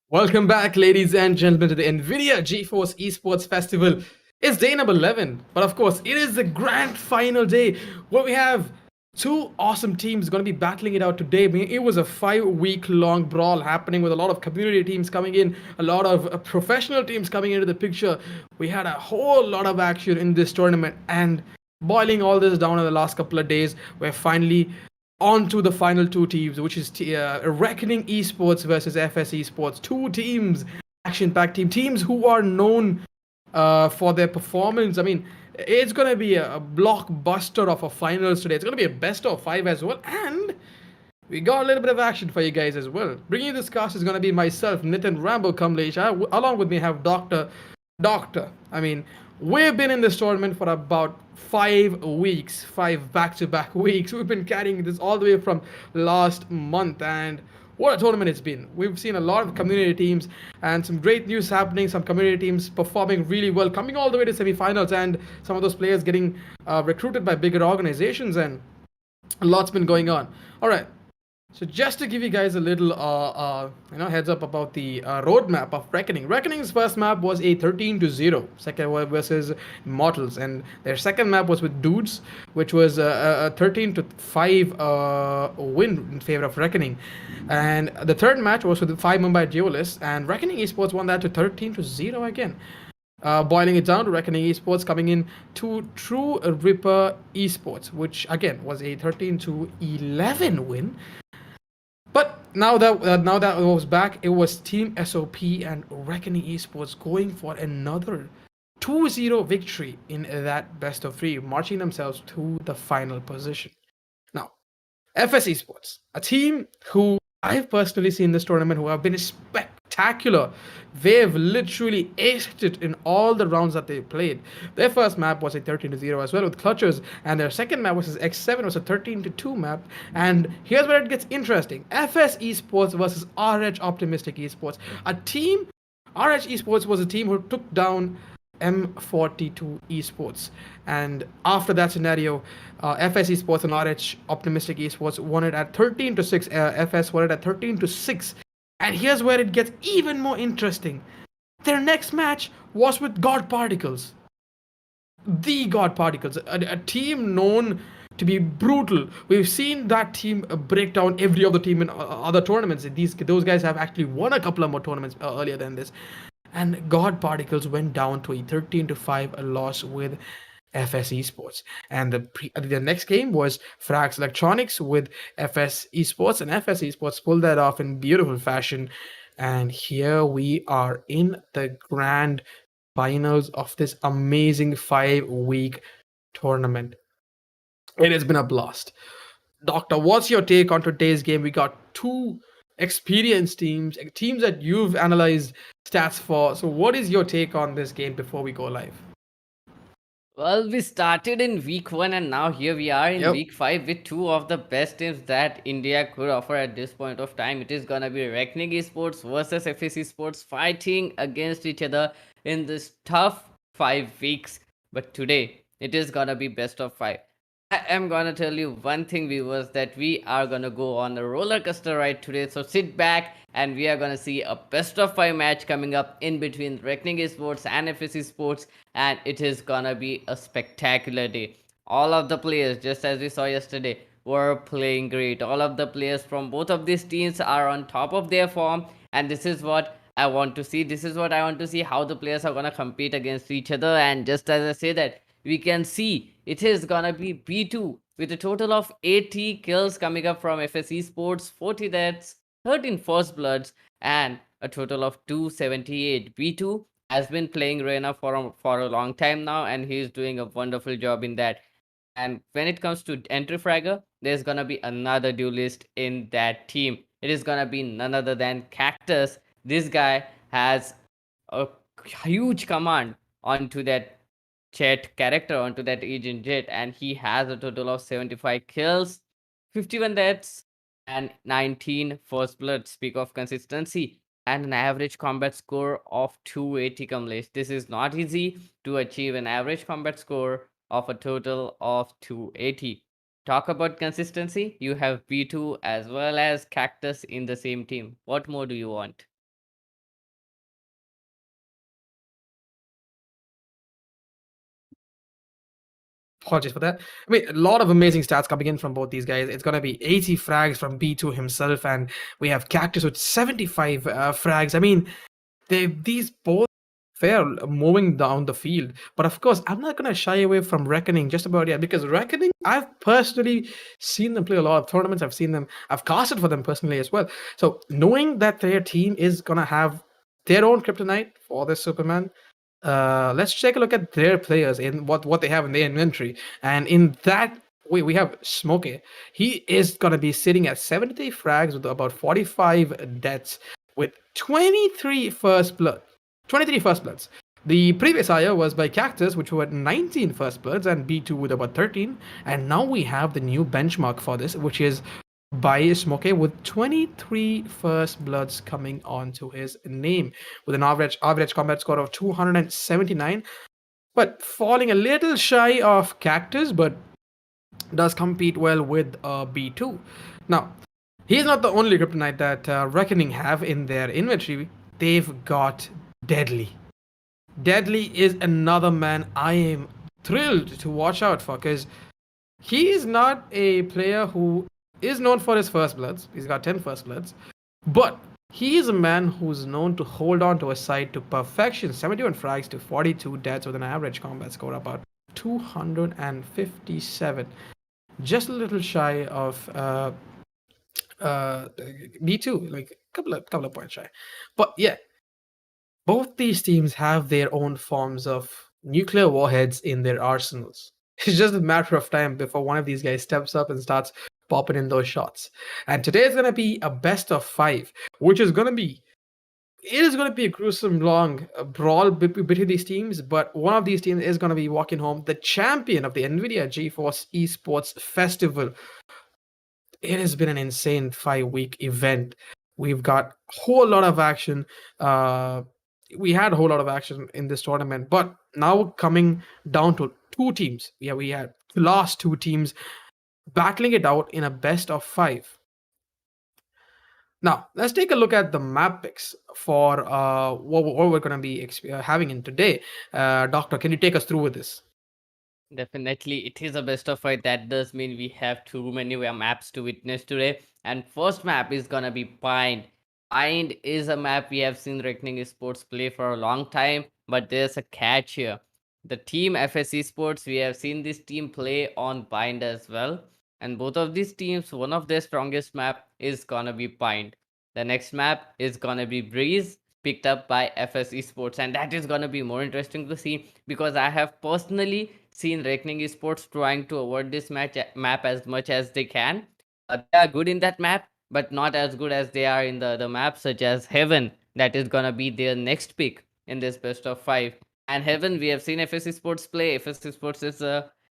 Welcome back, ladies and gentlemen, to the NVIDIA GeForce Esports Festival. It's day number 11, but of course, it is the grand final day where we have two awesome teams going to be battling it out today. I mean, it was a 5-week long brawl happening with a lot of community teams coming in, a lot of professional teams coming into the picture. We had a whole lot of action in this tournament, and boiling all this down in the last couple of days, we're finally on to the final two teams, which is Reckoning Esports versus FS Esports. Two teams, action-packed teams who are known for their performance. I mean, it's going to be a blockbuster of a finals today. It's going to be a best of 5 as well, and we got a little bit of action for you guys as well. Bringing you this cast is going to be myself, Nitin Rambo Kamlesh. Along with me have Doctor. I mean, we've been in this tournament for about 5 weeks, 5 back-to-back weeks. We've been carrying this all the way from last month, and what a tournament it's been. We've seen a lot of community teams and some great news happening, some community teams performing really well, coming all the way to semi-finals, and some of those players getting recruited by bigger organizations, and a lot's been going on. All right. So just to give you guys a little heads up about the roadmap of Reckoning. Reckoning's first map was a 13-0 second versus Immortals, and their second map was with Dudes, which was a 13-5 win in favor of Reckoning. And the third match was with 5 Mumbai Duelists, and Reckoning Esports won that to 13-0 again. Boiling it down to Reckoning Esports coming in to True Ripper Esports, which again was a 13-11 win. But now that it was back, it was Team SOP and Reckoning Esports going for another 2-0 victory in that best of 3, marching themselves to the final position. Now, FS Esports, a team who I've personally seen this tournament who have been spectacular. They've literally aced it in all the rounds that they played. Their first map was a 13-0 as well with Clutchers, and their second map was X7, was a 13-2 map. And here's where it gets interesting. FS Esports versus RH Optimistic Esports. RH Esports was a team who took down M42 Esports, and after that scenario, FS Esports and RH Optimistic Esports won it at 13-6. FS won it at 13-6, and here's where it gets even more interesting. Their next match was with God Particles, the God Particles, a team known to be brutal. We've seen that team break down every other team in other tournaments. Those guys have actually won a couple of more tournaments earlier than this. And God Particles went down to a 13-5 loss with FS Esports. And the next game was Frax Electronics with FS Esports, and FS Esports pulled that off in beautiful fashion. And here we are in the grand finals of this amazing 5-week tournament. It has been a blast. Doctor, what's your take on today's game? We got two experienced teams that you've analyzed stats for. So what is your take on this game before we go live? Well, we started in week 1 and now here we are in week 5 with two of the best teams that India could offer at this point of time. It is gonna be Reckoning Esports versus FS Esports fighting against each other in this tough 5 weeks. But today, it is gonna be best of 5. I am gonna tell you one thing, viewers, that we are gonna go on a roller coaster ride today. So sit back and we are gonna see a best of five match coming up in between Reckoning Esports and FS Esports, and it is gonna be a spectacular day. All of the players, just as we saw yesterday, were playing great. All of the players from both of these teams are on top of their form, and this is what I want to see. This is what I want to see, how the players are gonna compete against each other. And just as I say that, we can see it is gonna be B2 with a total of 80 kills coming up from FS Esports, 40 deaths, 13 first bloods, and a total of 278. B2 has been playing Reyna for a long time now, and he's doing a wonderful job in that. And when it comes to entry fragger, there's gonna be another duelist in that team. It is gonna be none other than Cactus. This guy has a huge command onto that Jet character, onto that agent Jet, and he has a total of 75 kills, 51 deaths, and 19 first blood. Speak of consistency, and an average combat score of 280 Kamlesh. This is not easy to achieve an average combat score of a total of 280. Talk about consistency, you have B2 as well as Cactus in the same team. What more do you want? Apologies for that. I mean, a lot of amazing stats coming in from both these guys. It's going to be 80 frags from B2 himself, and we have Cactus with 75 frags. I mean, these both fair moving down the field. But of course, I'm not going to shy away from Reckoning just about yet, because Reckoning, I've personally seen them play a lot of tournaments. I've casted for them personally as well. So knowing that their team is going to have their own kryptonite for this Superman, let's take a look at their players in what they have in their inventory. And in that, we have Smokey. He is going to be sitting at 73 frags with about 45 deaths with 23 first blood. 23 first bloods. The previous hire was by Cactus, which were 19 first bloods, and B2 with about 13. And now we have the new benchmark for this, which is by Smokey with 23 first bloods coming onto his name, with an average combat score of 279, but falling a little shy of Cactus, but does compete well with B2. Now, he's not the only kryptonite that Reckoning have in their inventory. They've got Deadly. Deadly is another man I am thrilled to watch out for, because he is not a player who is known for his first bloods. He's got 10 first bloods. But he is a man who's known to hold on to a side to perfection. 71 frags to 42 deaths with an average combat score about 257. Just a little shy of B2, like a couple of points shy. But yeah, both these teams have their own forms of nuclear warheads in their arsenals. It's just a matter of time before one of these guys steps up and starts popping in those shots. And today is going to be a best of five, which is going to be it is going to be a gruesome long brawl between these teams, but one of these teams is going to be walking home the champion of the NVIDIA GeForce Esports Festival. It has been an insane 5-week event. We've got a whole lot of action. We had a whole lot of action in this tournament, but now coming down to two teams. Yeah, we had the last two teams battling it out in a best of five. Now, let's take a look at the map picks for what we're going to be having in today. Doctor, can you take us through with this? Definitely, it is a best of five. That does mean we have too many maps to witness today. And first map is gonna be Bind. Bind is a map we have seen Reckoning Sports play for a long time, but there's a catch here. The team FS Sports, we have seen this team play on Bind as well. And both of these teams, one of their strongest map is gonna be Bind. The next map is gonna be Breeze, picked up by FS Esports, and that is gonna be more interesting to see because I have personally seen Reckoning Esports trying to avoid this map as much as they can. They are good in that map, but not as good as they are in the other maps, such as Heaven. That is gonna be their next pick in this best of five. And Heaven, we have seen FS Esports play. FS Esports is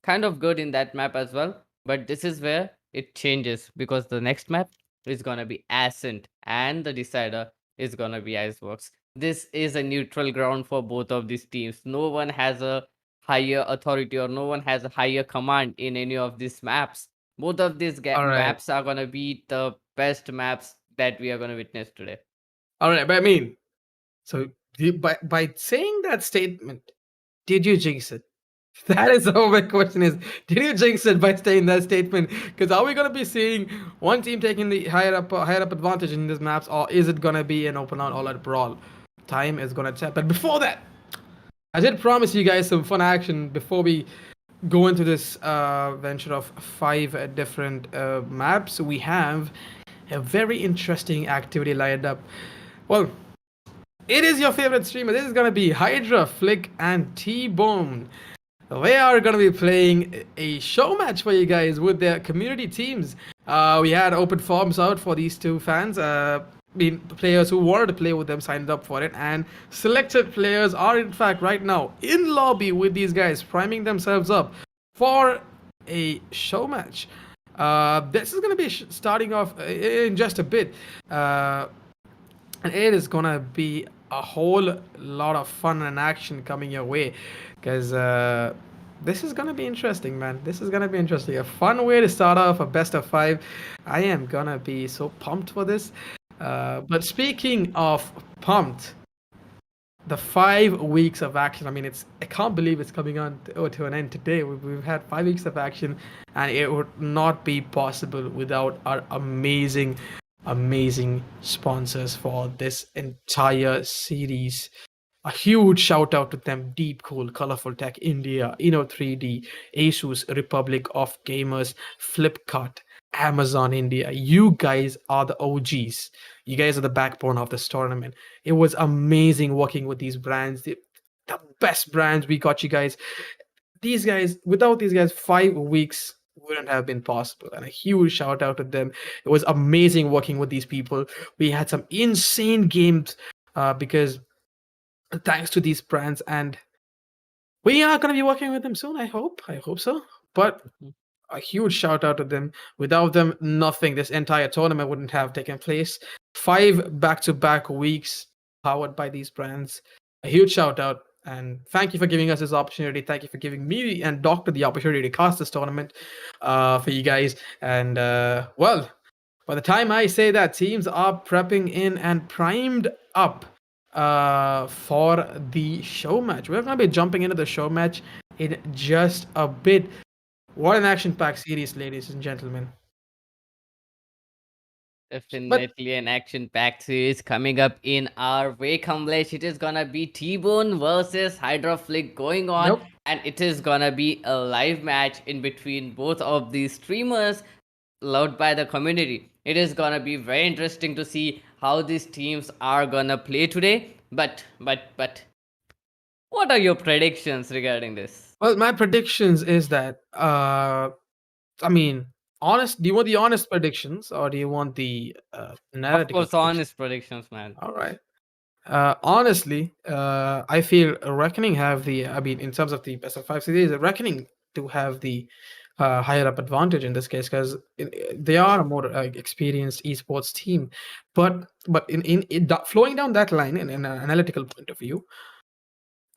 kind of good in that map as well, but this is where it changes because the next map is gonna be Ascent, and the decider is gonna be Iceworks. This is a neutral ground for both of these teams. No one has a higher authority or no one has a higher command in any of these maps. Both of these All right. maps are gonna be the best maps that we are gonna witness today. All right. But I mean, so by saying that statement, did you jinx it? That is how my question is. Did you jinx it by saying that statement? Because are we gonna be seeing one team taking the higher up advantage in these maps, or is it gonna be an open out all-out brawl? Time is gonna tell. But before that, I did promise you guys some fun action before we go into this venture of five different maps. We have a very interesting activity lined up. Well, it is your favorite streamer. This is gonna be Hydra, Flick, and T-Bone. They are going to be playing a show match for you guys with their community teams. We had open forms out for these two fans. Players who wanted to play with them signed up for it, and selected players are in fact right now in lobby with these guys, priming themselves up for a show match. This is going to be starting off in just a bit. And it is gonna be a whole lot of fun and action coming your way, because this is gonna be interesting, man. This is gonna be interesting. A fun way to start off a best of five. I am gonna be so pumped for this. But speaking of pumped, the 5 weeks of action. I mean, I can't believe it's coming on to an end today. We've had 5 weeks of action, and it would not be possible without our amazing sponsors for this entire series. A huge shout out to them: Deep Cool, Colorful Tech India, Inno3D, Asus, Republic of Gamers, Flipkart, Amazon India. You guys are the OGs. You guys are the backbone of this tournament. It was amazing working with these brands. The best brands. We got you guys. These guys, without these guys, 5 weeks wouldn't have been possible. And a huge shout out to them. It was amazing working with these people. We had some insane games because thanks to these brands, and we are going to be working with them soon. I hope so. But Mhm. a huge shout out to them. Without them, nothing. This entire tournament wouldn't have taken place. 5 back-to-back weeks powered by these brands. A huge shout out, and thank you for giving us this opportunity. Thank you for giving me and Doctor the opportunity to cast this tournament for you guys. And well, by the time I say that, teams are prepping in and primed up for the show match. We're going to be jumping into the show match in just a bit. What an action-packed series, ladies and gentlemen. But Definitely an action-packed series coming up in our way, Kamlesh. It is gonna be T-Bone versus Hydra Flick going on, nope. and it is gonna be a live match in between both of these streamers, loved by the community. It is gonna be very interesting to see how these teams are gonna play today. But, what are your predictions regarding this? Well, my predictions is that I mean, honest. Do you want the honest predictions, or do you want the Of analytical course, predictions? honest predictions, man. All right. Honestly, I feel Reckoning have the. I mean, in terms of the best of five series, Reckoning do have the higher up advantage in this case, because they are a more experienced esports team. But flowing down that line in an analytical point of view,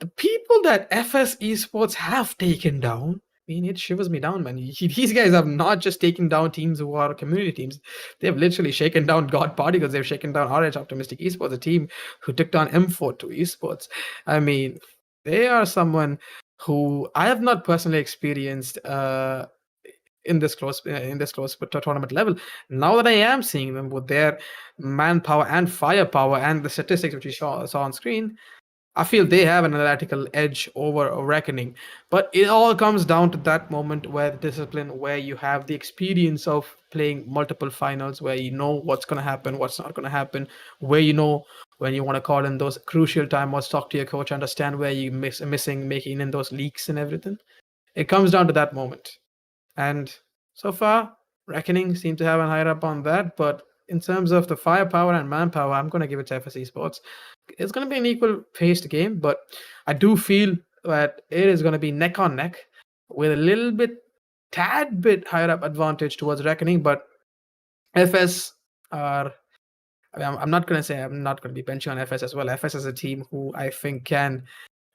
the people that FS Esports have taken down, I mean, it shivers me down, man. These guys have not just taken down teams who are community teams. They've literally shaken down God Particles. They've shaken down RH Optimistic Esports, a team who took down M42 Esports. I mean, they are someone who I have not personally experienced in this close tournament level. Now that I am seeing them with their manpower and firepower and the statistics which we saw on screen, I feel they have an analytical edge over a Reckoning. But it all comes down to that moment where the discipline, where you have the experience of playing multiple finals, where you know what's going to happen, what's not going to happen, where you know when you want to call in those crucial timeouts, talk to your coach, understand where you missing, making in those leaks and everything. It comes down to that moment. And so far, Reckoning seem to have a higher up on that. But in terms of the firepower and manpower, I'm going to give it to FS Esports. It's going to be an equal paced game, but I do feel that it is going to be neck on neck with a little bit, tad bit higher up advantage towards Reckoning. But FS are. I mean, I'm not going to say I'm not going to be benching on FS as well. FS is a team who I think can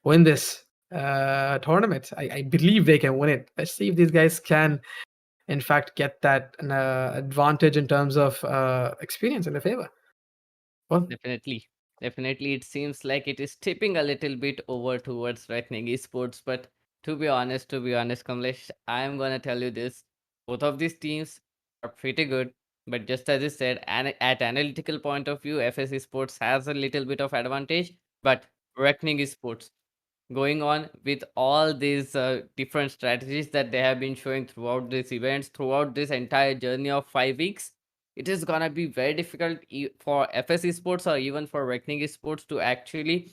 win this tournament. I believe they can win it. Let's see if these guys can, in fact, get that advantage in terms of experience in their favor. Well, Definitely. Definitely, it seems like it is tipping a little bit over towards Reckoning Esports. But to be honest, Kamlesh, I am gonna tell you this: both of these teams are pretty good. But just as I said, at analytical point of view, FS Esports has a little bit of advantage. But Reckoning Esports, going on with all these different strategies that they have been showing throughout these events, throughout this entire journey of 5 weeks, it is gonna be very difficult for FS Esports or even for Reckoning Esports to actually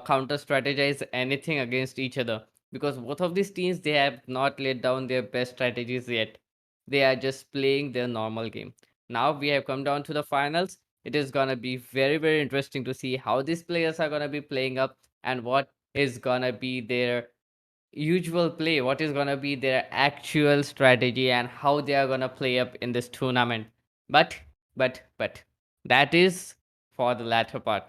counter strategize anything against each other, because both of these teams, they have not laid down their best strategies yet. They are just playing their normal game. Now we have come down to the finals. It is gonna be very, very interesting to see how these players are gonna be playing up and what is gonna be their usual play, what is gonna be their actual strategy, and how they are gonna play up in this tournament. But, but, that is for the latter part.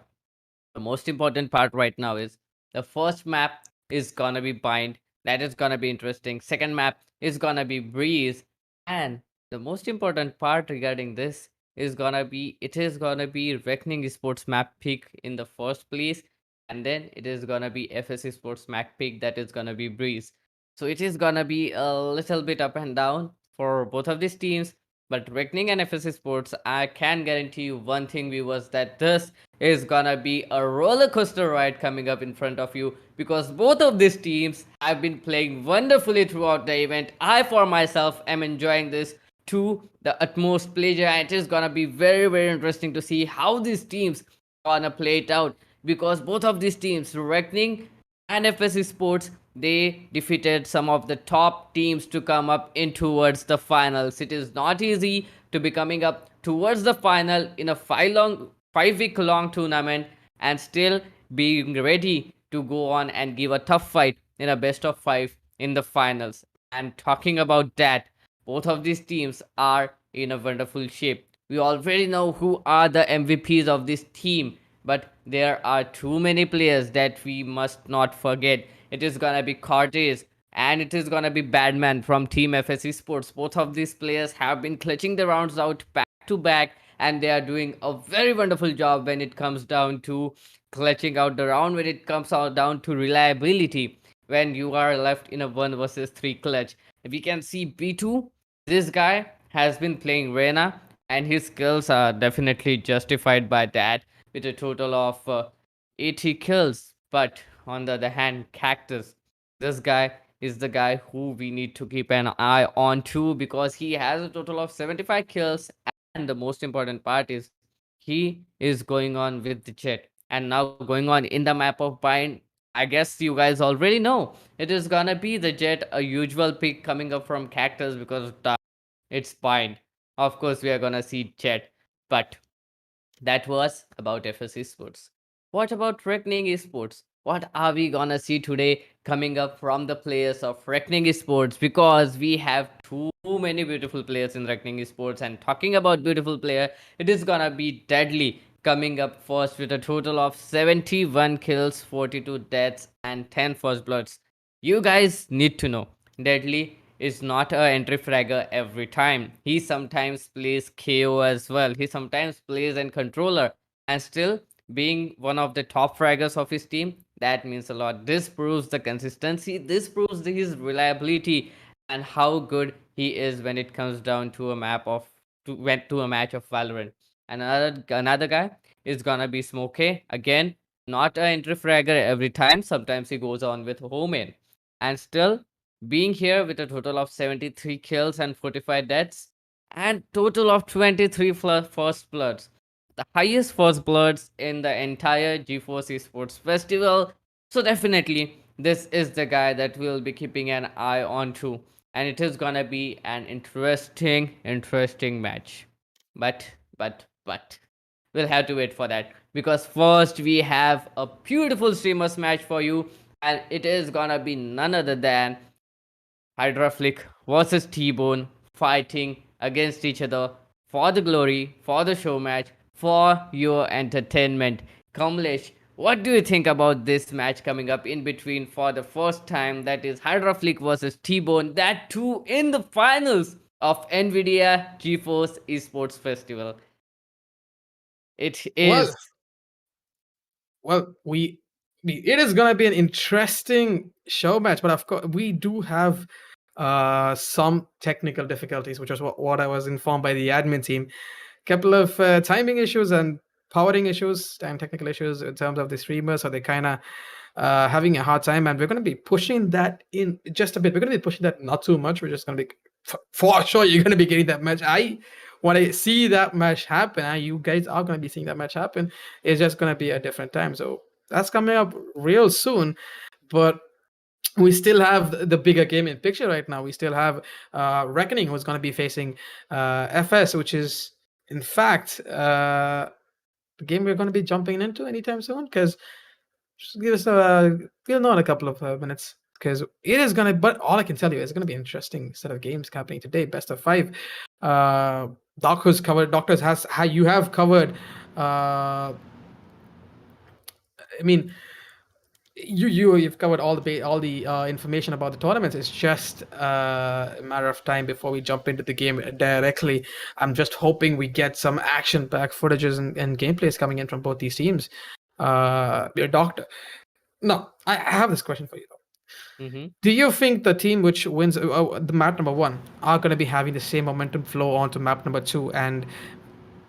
The most important part right now is the first map is gonna be Bind. That is gonna be interesting. Second map is gonna be Breeze. And the most important part regarding this is gonna be Reckoning Esports map pick in the first place. And then it is gonna be FS Esports map pick, that is gonna be Breeze. So it is gonna be a little bit up and down for both of these teams. But Reckoning and FS Esports, I can guarantee you one thing, viewers, that this is gonna be a roller coaster ride coming up in front of you, because both of these teams have been playing wonderfully throughout the event. I, for myself, am enjoying this to the utmost pleasure, and it is gonna be very, very interesting to see how these teams gonna play it out, because both of these teams, Reckoning and FS Sports, they defeated some of the top teams to come up in towards the finals. It is not easy to be coming up towards the final in a 5 week long tournament and still being ready to go on and give a tough fight in a best of 5 in the finals. And talking about that, both of these teams are in a wonderful shape. We already know who are the MVPs of this team, but there are too many players that we must not forget. It is gonna be Cortez and it is gonna be Badman from Team FS Esports. Both of these players have been clutching the rounds out back to back, and they are doing a very wonderful job when it comes down to clutching out the round, when it comes out down to reliability, when you are left in a 1 versus 3 clutch. We can see B2, this guy has been playing Reyna, and his skills are definitely justified by that, with a total of 80 kills. But on the other hand, Cactus, this guy is the guy who we need to keep an eye on too, because he has a total of 75 kills. And the most important part is he is going on with the Jet, and now going on in the map of Bind. I guess you guys already know it is gonna be the Jet, a usual pick coming up from Cactus, because it's Bind. Of course, we are gonna see Jet, but that was about FS Esports. What about Reckoning Esports? What are we gonna see today coming up from the players of Reckoning Esports? Because we have too many beautiful players in Reckoning Esports, and talking about beautiful player, it is gonna be Deadly coming up first with a total of 71 kills, 42 deaths, and 10 first bloods. You guys need to know, Deadly is not a entry fragger every time. He sometimes plays KO as well. He sometimes plays in controller, and still being one of the top fraggers of his team, that means a lot. This proves the consistency. This proves his reliability and how good he is when it comes down to a map of to a match of Valorant. Another guy is gonna be Smokey again. Not a entry fragger every time. Sometimes he goes on with home in, and still being here with a total of 73 kills and 45 deaths, and total of 23 first bloods, the highest first bloods in the entire GeForce Esports Festival. So definitely this is the guy that we'll be keeping an eye on to, and it is gonna be an interesting match. But we'll have to wait for that, because first we have a beautiful streamers match for you, and it is gonna be none other than Hydraflick versus T-Bone fighting against each other for the glory, for the show match, for your entertainment. Kamlesh, What do you think about this match coming up in between for the first time? That is Hydra Flick versus T-Bone. That too in the finals of NVIDIA GeForce Esports Festival. It is. Well, it is gonna be an interesting show match, but of course we do have some technical difficulties, which was what I was informed by the admin team. Couple of timing issues and powering issues and technical issues in terms of the streamers, so they kind of having a hard time, and we're going to be pushing that in just a bit. We're going to be pushing that not too much. We're just going to be for sure you're going to be getting that match. I want to see that match happen, and you guys are going to be seeing that match happen. It's just going to be a different time, so that's coming up real soon. But we still have the bigger game in picture right now. We still have Reckoning, who's going to be facing FS, which is in fact the game we're going to be jumping into anytime soon. Because just give us we'll know in a couple of minutes. Because it is going to, but all I can tell you is going to be an interesting set of games happening today. Best of 5. Doctors covered. Doctors has how you have covered. I mean, you've covered all the information about the tournaments. It's just a matter of time before we jump into the game directly. I'm just hoping we get some action-packed footages and gameplays coming in from both these teams. Your doctor. No, I have this question for you though. Mhm. Do you think the team which wins the map number 1 are going to be having the same momentum flow onto map number 2, and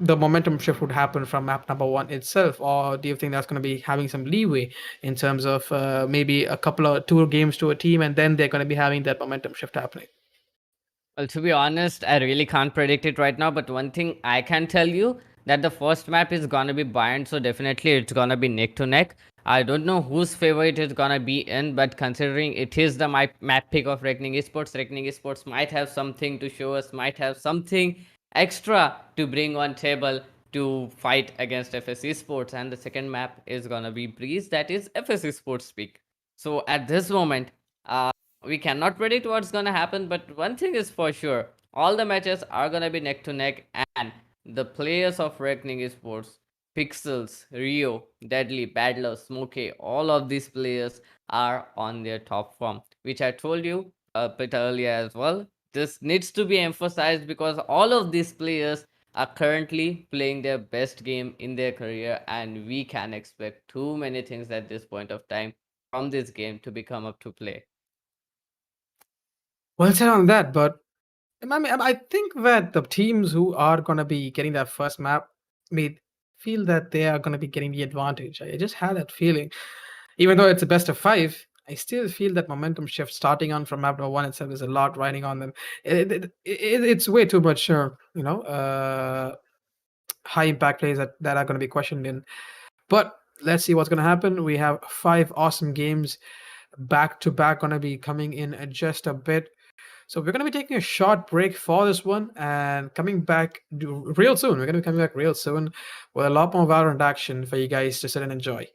the momentum shift would happen from map number 1 itself, or do you think that's going to be having some leeway in terms of maybe a couple of 2 games to a team, and then they're going to be having that momentum shift happening? Well, to be honest, I really can't predict it right now. But one thing I can tell you that the first map is gonna be bind, so definitely it's gonna be neck to neck. I don't know whose favorite is gonna be in, but considering it is the map pick of Reckoning Esports might have something to show us, might have something extra to bring on table to fight against FS Esports. And the second map is gonna be Breeze, that is FS Esports pick. So at this moment, we cannot predict what's gonna happen, but one thing is for sure, all the matches are gonna be neck to neck, and the players of Reckoning Esports, Pixels, Rio, Deadly, Battler, Smokey, all of these players are on their top form, which I told you a bit earlier as well. This needs to be emphasized because all of these players are currently playing their best game in their career, and we can expect too many things at this point of time from this game to become up to play. Well said on that, but I think that the teams who are going to be getting that first map may feel that they are going to be getting the advantage. I just had that feeling. Even though it's a best of 5, I still feel that momentum shift starting on from map number 1 itself is a lot riding on them. It's way too much, high impact plays that are going to be questioned in. But let's see what's going to happen. We have 5 awesome games back to back going to be coming in just a bit. So we're going to be taking a short break for this one and coming back real soon. We're going to be coming back real soon with a lot more Valorant action for you guys to sit and enjoy.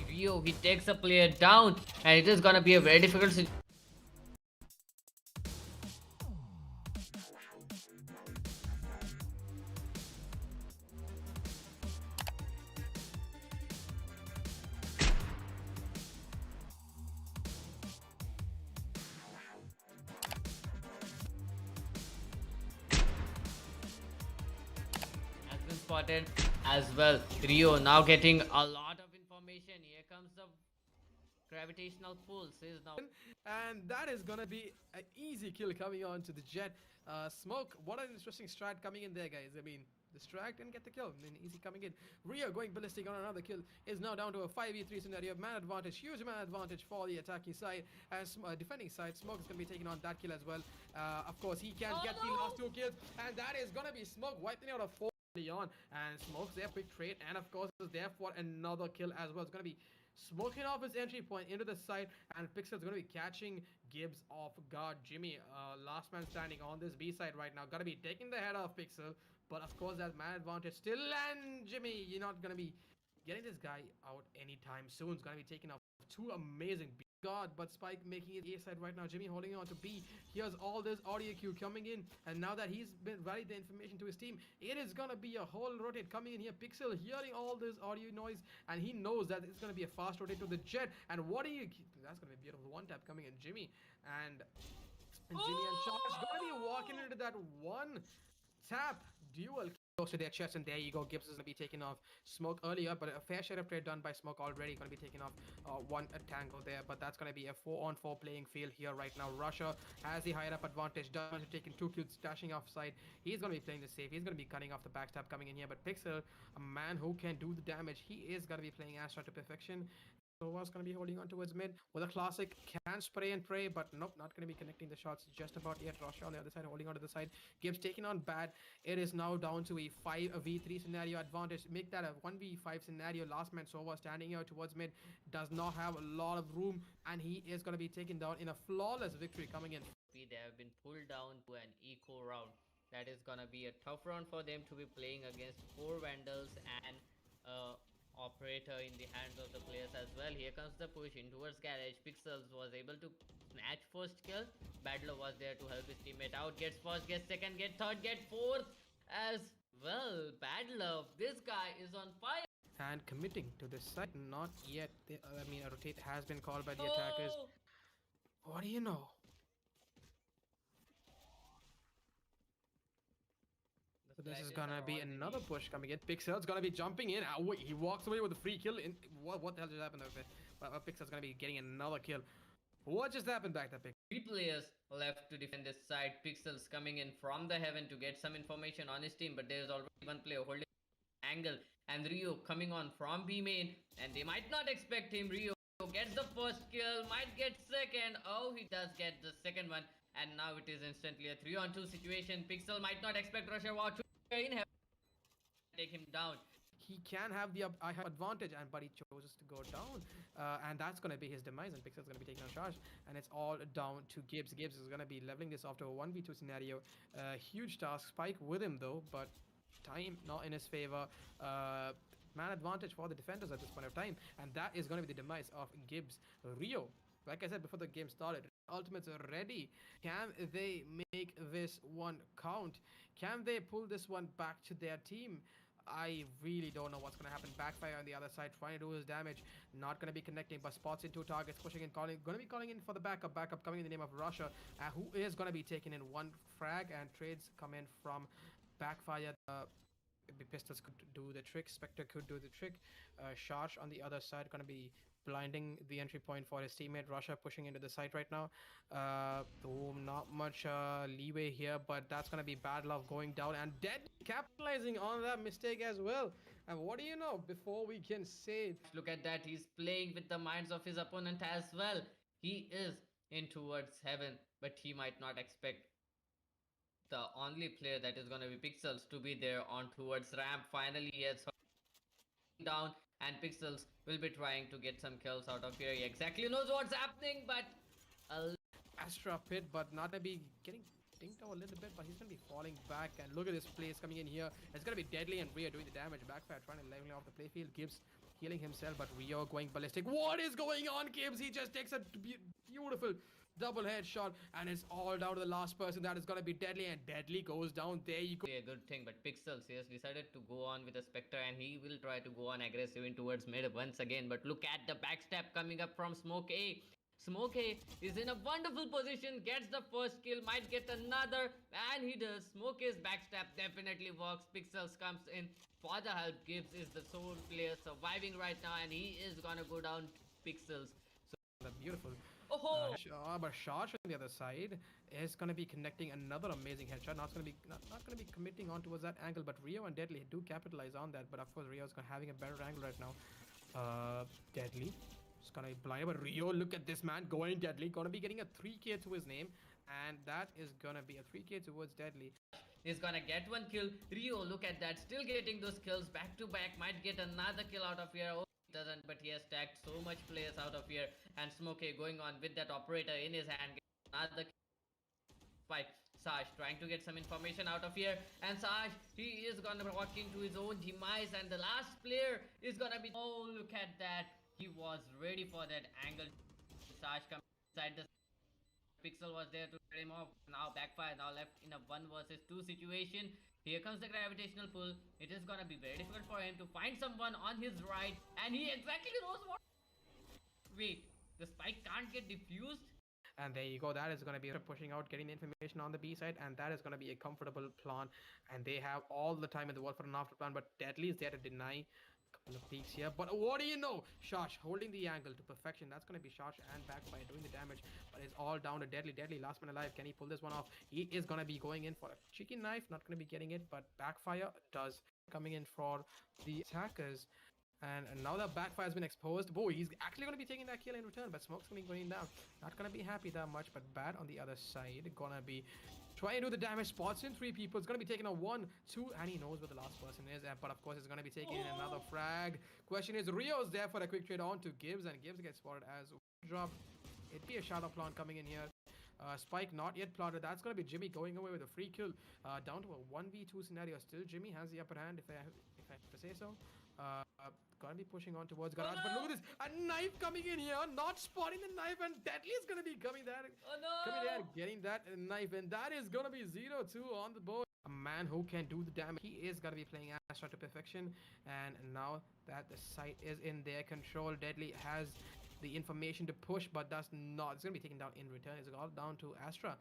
Rio, he takes a player down, and it is gonna be a very difficult situation. Has been spotted as well. Rio now getting a lot of information. Here comes the gravitational pulse. Is now. And that is gonna be an easy kill coming on to the Jet. Smoke, what an interesting strat coming in there, guys. I mean, distract and get the kill. I mean, easy coming in. Rio going ballistic on another kill is now down to a 5v3 scenario. Man advantage, huge man advantage for the attacking side. As defending side, Smoke is going to be taking on that kill as well. Of course, he can get the last 2 kills. And that is going to be Smoke wiping out a 4 on. And Smoke's there, quick trade. And of course, is there for another kill as well. It's going to be smoking off his entry point into the side, and Pixel's going to be catching Gibbs off guard. Jimmy, last man standing on this B side right now, going to be taking the head off Pixel, but of course that man advantage still, and Jimmy, you're not going to be getting this guy out anytime soon. It's going to be taking off 2 amazing B God, but Spike making it A side right now. Jimmy holding on to B. Here's all this audio queue coming in, and now that he's been rallied the information to his team, it is gonna be a whole rotate coming in here. Pixel hearing all this audio noise, and he knows that it's gonna be a fast rotate to the Jet. And what do you? That's gonna be a beautiful one tap coming in, Jimmy, and Jimmy and Charge gonna be walking into that one tap duel close to their chest, and there you go. Gibbs is going to be taking off Smoke earlier, but a fair share of trade done by Smoke already. Going to be taking off one tangle there, but that's going to be a 4-on-4 playing field here right now. Russia has the higher up advantage. Doesn't taking 2 kills, stashing offside. He's going to be playing the safe. He's going to be cutting off the backstab coming in here, but Pixel, a man who can do the damage, he is going to be playing Astra to perfection. Sova's going to be holding on towards mid with a classic can spray and pray, but nope, not going to be connecting the shots just about yet. Russia on the other side holding on to the side. Gibbs taking on bad. It is now down to a 5v3 scenario advantage. Make that a 1v5 scenario. Last man Sova standing here towards mid, does not have a lot of room, and he is going to be taken down in a flawless victory coming in. They have been pulled down to an eco round. That is gonna be a tough round for them to be playing against 4 Vandals and operator in the hands of the players as well. Here comes the push in towards Garage. Pixels was able to snatch first kill. Battler was there to help his teammate out. Gets first, gets second, get third, get fourth. As Well, bad love. This guy is on fire. And committing to this side, not yet. I mean, a rotate has been called by the attackers. Oh, What do you know? So this is flashes gonna are be all they another need. push coming in. Pixel's gonna be jumping in. Wait, he walks away with a free kill. What the hell just happened there? Pixel's gonna be getting another kill. What just happened back there, Pixel? 3 players left to defend this side. Pixels coming in from the heaven to get some information on his team, but there's already one player holding angle, and Rio coming on from B main, and they might not expect him. Rio gets the first kill, might get second. Oh, he does get the second one, and now it is instantly a 3-on-2 situation. Pixel might not expect Russia War to in heaven take him down. He can have the advantage, but he chooses to go down, and that's going to be his demise, and Pixel's going to be taking a charge, and it's all down to Gibbs. Gibbs is going to be leveling this after a 1v2 scenario. Huge task. Spike with him though, but time not in his favor. Man advantage for the defenders at this point of time, and that is going to be the demise of Gibbs. Rio, like I said before the game started, ultimates are ready. Can they make this one count? Can they pull this one back to their team? I really don't know what's going to happen. Backfire on the other side, trying to do his damage. Not going to be connecting, but spots in 2 targets, pushing in, going to be calling in for the backup. Backup coming in the name of Russia, who is going to be taking in 1 frag, and trades come in from Backfire. Pistols could do the trick, Spectre could do the trick. Sharsh on the other side going to be blinding the entry point for his teammate. Russia pushing into the site right now. Not much leeway here, but that's going to be bad love going down, and Dead capitalizing on that mistake as well. And what do you know, before we can say, Look at that, he's playing with the minds of his opponent as well. He is in towards heaven, but he might not expect the only player that is going to be Pixels to be there on towards ramp. Finally, yes, down, and Pixels will be trying to get some kills out of here. He exactly knows what's happening, but Astra pit, but not gonna be getting dinked out a little bit, but he's gonna be falling back. And look at this place coming in here. It's gonna be deadly, and Rio doing the damage. Backfire trying to level off the playfield. Gibbs healing himself, but Rio going ballistic. What is going on, Gibbs? He just takes a beautiful double headshot, and it's all down to the last person. That is gonna be deadly, and deadly goes down. There you go. a good thing, but Pixels has decided to go on with a Spectre, and he will try to go on aggressive in towards mid once again. But look at the backstab coming up from Smoke A. Smoke A is in a wonderful position, gets the first kill, might get another, and he does. Smoke A's backstab definitely works. Pixels comes in for the help. Gibbs is the sole player surviving right now, and he is gonna go down Pixels. The beautiful. Oh, But Sharsh on the other side is going to be connecting another amazing headshot. Not going to be committing on towards that angle, but Rio and Deadly do capitalize on that. But of course, Rio's having a better angle right now. Deadly is going to be blind, but Rio, look at this man going Deadly. Going to be getting a 3k to his name, and that is going to be a 3k towards Deadly. He's gonna get one kill. Rio, look at that, still getting those kills back to back. Might get another kill out of here. Oh, he doesn't, but he has tagged so much players out of here. And Smokey going on with that operator in his hand. Another by Saj trying to get some information out of here, and Saj, he is gonna be walking to his own demise, and the last player is gonna be, oh, look at that, he was ready for that angle. Saj comes inside the Pixel was there to get him off. Now Backfire now left in a 1 versus 2 situation. Here comes the gravitational pull. It is gonna be very difficult for him to find someone on his right, and he exactly knows what. Wait, the spike can't get diffused. And there you go. That is going to be pushing out, getting the information on the B side, and that is going to be a comfortable plan. And they have all the time in the world for an after plan, but Deadly is there to deny a couple of peaks here. But what do you know? Sharsh holding the angle to perfection. That's going to be Sharsh and Backfire doing the damage, but it's all down to Deadly. Deadly, last man alive. Can he pull this one off? He is going to be going in for a chicken knife. Not going to be getting it, but Backfire does. Coming in for the attackers. And now that Backfire has been exposed, boy, he's actually going to be taking that kill in return, but Smoke's going to be going down. Not going to be happy that much, but Bad on the other side. Going to be trying to do the damage, spots in 3 people. It's going to be taking a 1, 2, and he knows where the last person is. But of course, it's going to be taking in another frag. Question is, Rio's there for a quick trade on to Gibbs, and Gibbs gets spotted as dropped. It'd be a shadow plant coming in here. Spike not yet plotted. That's going to be Jimmy going away with a free kill. Down to a 1v2 scenario. Still, Jimmy has the upper hand, if I have to say so. Gonna be pushing on towards Garage, but look at this, a knife coming in here, not spotting the knife, and Deadly is gonna be coming there, Oh no! coming there, getting that knife, and that is gonna be 0-2 on the board. a man who can do the damage. He is gonna be playing Astra to perfection, and now that the site is in their control, Deadly has the information to push, but does not. It's gonna be taken down in return. It's all down to Astra.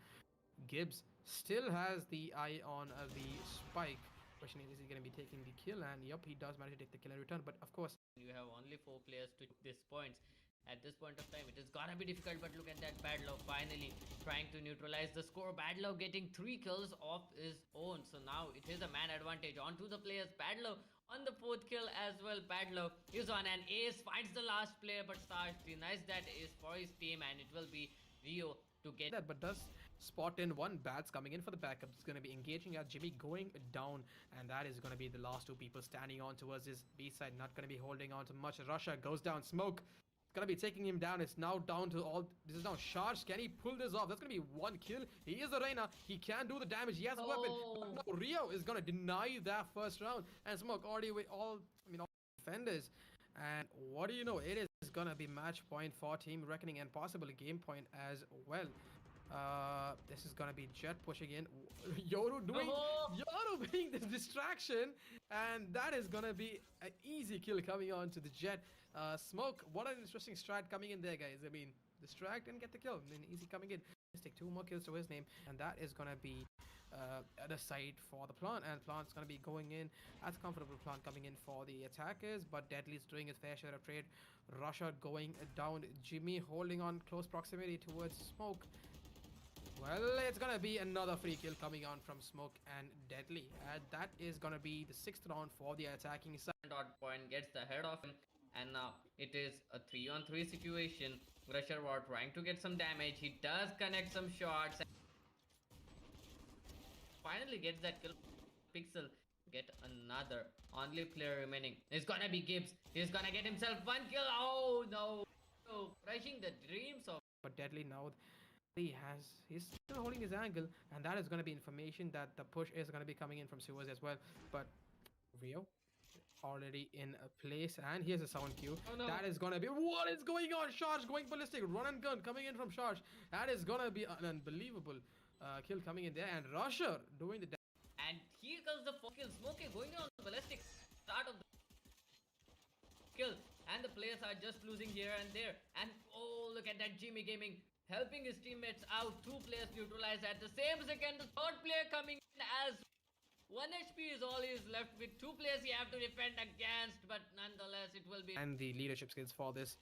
Gibbs still has the eye on the spike. Question is he going to be taking the kill? And yep, he does manage to take the kill in return. But of course, you have only 4 players to this points. At this point of time, it is gonna be difficult, but look at that. Badlow finally trying to neutralize the score. Badlow getting 3 kills of his own. So now it is a man advantage onto the players. Badlow on the 4th kill as well. Badlow is on an ace, finds the last player, but Sarge denies that ace for his team, and it will be Rio to get that, but does spot in one. Bats coming in for the backup. It's going to be engaging at Jimmy going down, and that is going to be the last 2 people standing on towards his B side. Not going to be holding on to much. Russia goes down. Smoke gonna be taking him down. It's now down to all. This is now Sharsh. Can he pull this off? That's gonna be 1 kill. He is a Reina. He can do the damage. He has a weapon. But no, Rio is gonna deny that first round. And Smoke already with all defenders. And what do you know? It is gonna be match point for Team Reckoning and possible game point as well. This is gonna be Jet pushing in. Yoru being this distraction, and that is gonna be an easy kill coming on to the Jet. Smoke, what an interesting strat coming in there, guys. I mean, distract and get the kill. I mean, easy coming in. Let's take 2 more kills to his name, and that is gonna be the site for the plant, and plant's gonna be going in as comfortable. Plant coming in for the attackers, but Deadly's doing his fair share of trade. Russia going down. Jimmy holding on close proximity towards Smoke. Well, it's gonna be another free kill coming on from Smoke and Deadly. And that is gonna be the 6th round for the attacking side. Dot point gets the head of him, and now it is a 3-on-3 situation. Rusher war trying to get some damage. He does connect some shots. Finally gets that kill. Pixel get another. Only player remaining. It's gonna be Gibbs. He's gonna get himself 1 kill. Oh no! Oh, crushing the dreams of. But Deadly now. He's still holding his angle, and that is going to be information that the push is going to be coming in from sewers as well. But Rio already in a place, and here's a sound cue. Oh, no. That is going to be what is going on. Sharsh going ballistic, run and gun coming in from Sharsh. That is going to be an unbelievable kill coming in there, and Rusher doing the and here comes the 4th kill. Smokey going down the ballistic. Start of the kill, and the players are just losing here and there. And oh, look at that Jimmy Gaming helping his teammates out. 2 players neutralized at the same second. The 3rd player coming in as 1 HP is all he is left with. 2 players he have to defend against, but nonetheless it will be. And the leadership skills for this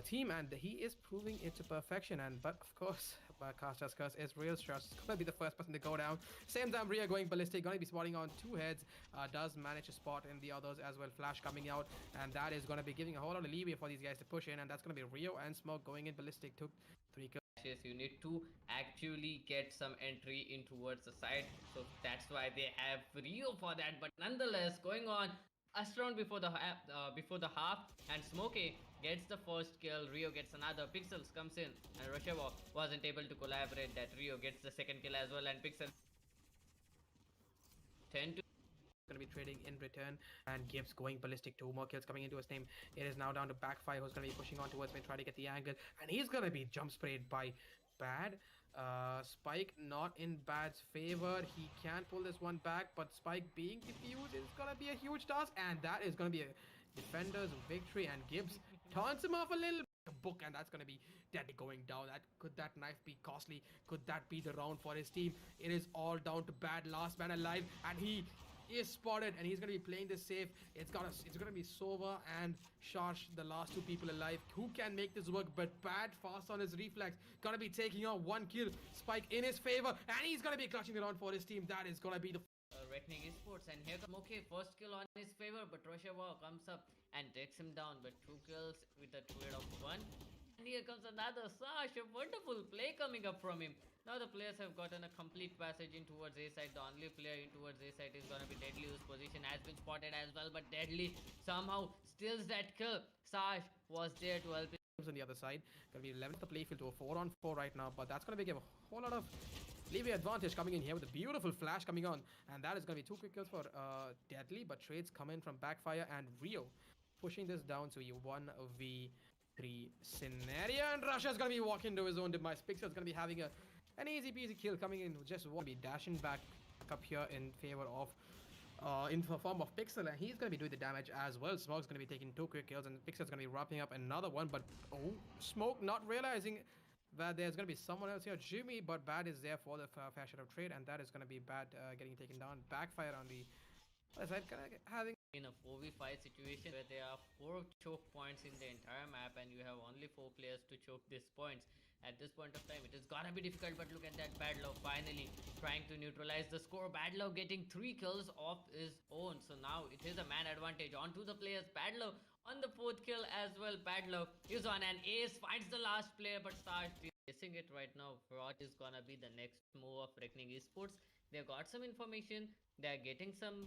team, and he is proving it to perfection. And but of course, Caster's curse is real. Sharsh is gonna be the first person to go down. Same time, Ria going ballistic, gonna be spotting on 2 heads. Does manage to spot in the others as well. Flash coming out, and that is gonna be giving a whole lot of leeway for these guys to push in. And that's gonna be Rio and Smoke going in ballistic. Took 3 kills. You need to actually get some entry in towards the side, so that's why they have Rio for that. But nonetheless, going on a round before the half, and Smokey gets the 1st kill. Rio gets another. Pixels comes in, and Rushevo wasn't able to collaborate. That Rio gets the 2nd kill as well, and Pixel 10 to. Going to be trading in return, and Gibbs going ballistic. 2 more kills coming into his name. It is now down to Backfire, who's going to be pushing on towards me, try to get the angle, and he's going to be jump sprayed by Bad. Spike not in Bad's favor. He can pull this one back, but Spike being defused is going to be a huge task, and that is going to be a defender's victory. And Gibbs taunts him off a little book, and that's going to be Deadly going down. Could that knife be costly? Could that be the round for his team? It is all down to Bad, last man alive, and he is spotted, and he's going to be playing this safe. It's going to be Sova and Sharsh, the last 2 people alive. Who can make this work? But Bad fast on his reflex, going to be taking out 1 kill. Spike in his favor, and he's going to be clutching the round for his team. That is going to be the Reckoning Esports, and here comes okay, 1st kill on his favor, but Rushevo comes up and takes him down. But 2 kills with a trade of 1. And here comes another Sash, a wonderful play coming up from him. Now the players have gotten a complete passage in towards A side. The only player in towards A side is gonna be Deadly, whose position has been spotted as well. But Deadly somehow steals that kill. Sash was there to help him. On the other side, gonna be 11th the playfield to a 4-on-4 right now, but that's gonna be give a whole lot of leeway advantage coming in here with a beautiful flash coming on, and that is gonna be 2 quick kills for Deadly. But trades come in from Backfire and Rio, pushing this down to a 1v3 scenario, and Russia's gonna be walking to his own demise. Pixel's gonna be having an easy peasy kill coming in. Just want to be dashing back up here in favor of in the form of Pixel, and he's going to be doing the damage as well. Smoke's going to be taking 2 quick kills, and Pixel's going to be wrapping up another one. But oh, Smoke not realizing that there's going to be someone else here, Jimmy, but Bad is there for the fair share of trade, and that is going to be Bad getting taken down. Backfire on the other side, kind of having in a 4v5 situation where there are 4 choke points in the entire map and you have only 4 players to choke these points. At this point of time, it is gonna be difficult, but look at that. Badlow finally trying to neutralize the score. Badlow getting 3 kills of his own, so now it is a man advantage onto the players. Badlow on the 4th kill as well. Badlow is on an ace, finds the last player, but starts chasing it right now. What is gonna be the next move of Reckoning Esports? They got some information, they're getting some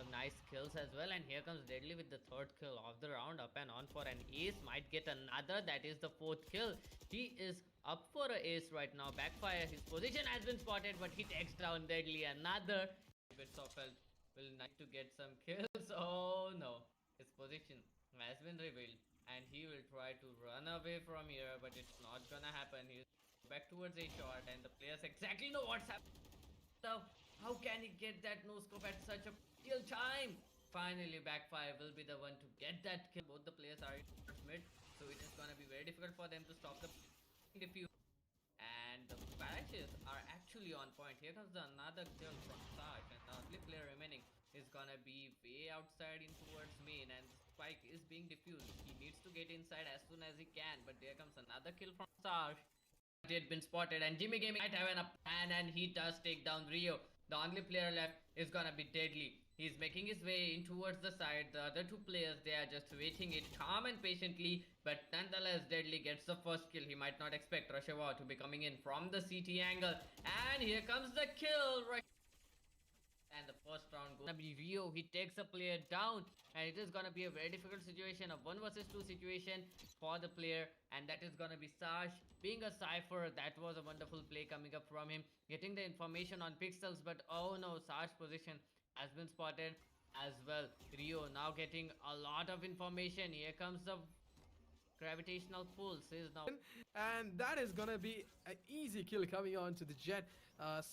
nice kills as well, and here comes Deadly with the 3rd kill of the round. Up and on for an ace, might get another. That is the 4th kill. He is up for an ace right now. Backfire, his position has been spotted, but he takes down Deadly. Another bits of help will need to get some kills. Oh no, his position has been revealed and he will try to run away from here, but it's not gonna happen. He's back towards a shot, and the players exactly know what's happening. How can he get that no scope at such a real time? Finally, Backfire will be the one to get that kill. Both the players are in mid, so it is gonna be very difficult for them to stop the defuse. And the patches are actually on point. Here comes another kill from Sarge, and the only player remaining is gonna be way outside in towards main, and Spike is being diffused. He needs to get inside as soon as he can, but there comes another kill from Sarge. He had been spotted, and Jimmy Gaming might have an plan, and he does take down Rio. The only player left is gonna be Deadly. He's making his way in towards the side. The other 2 players, they are just waiting it calm and patiently, but nonetheless Deadly gets the first kill. He might not expect Rushawa to be coming in from the CT angle, and here comes the kill right. And the first round gonna be Rio. He takes a player down, and it is gonna be a very difficult situation, a 1 versus 2 situation for the player, and that is gonna be Sash being a Cypher. That was a wonderful play coming up from him, getting the information on Pixels, but oh no, Sash position has been spotted as well. Rio now getting a lot of information. Here comes the gravitational pull, says now. and that is gonna be an easy kill coming on to the Jet.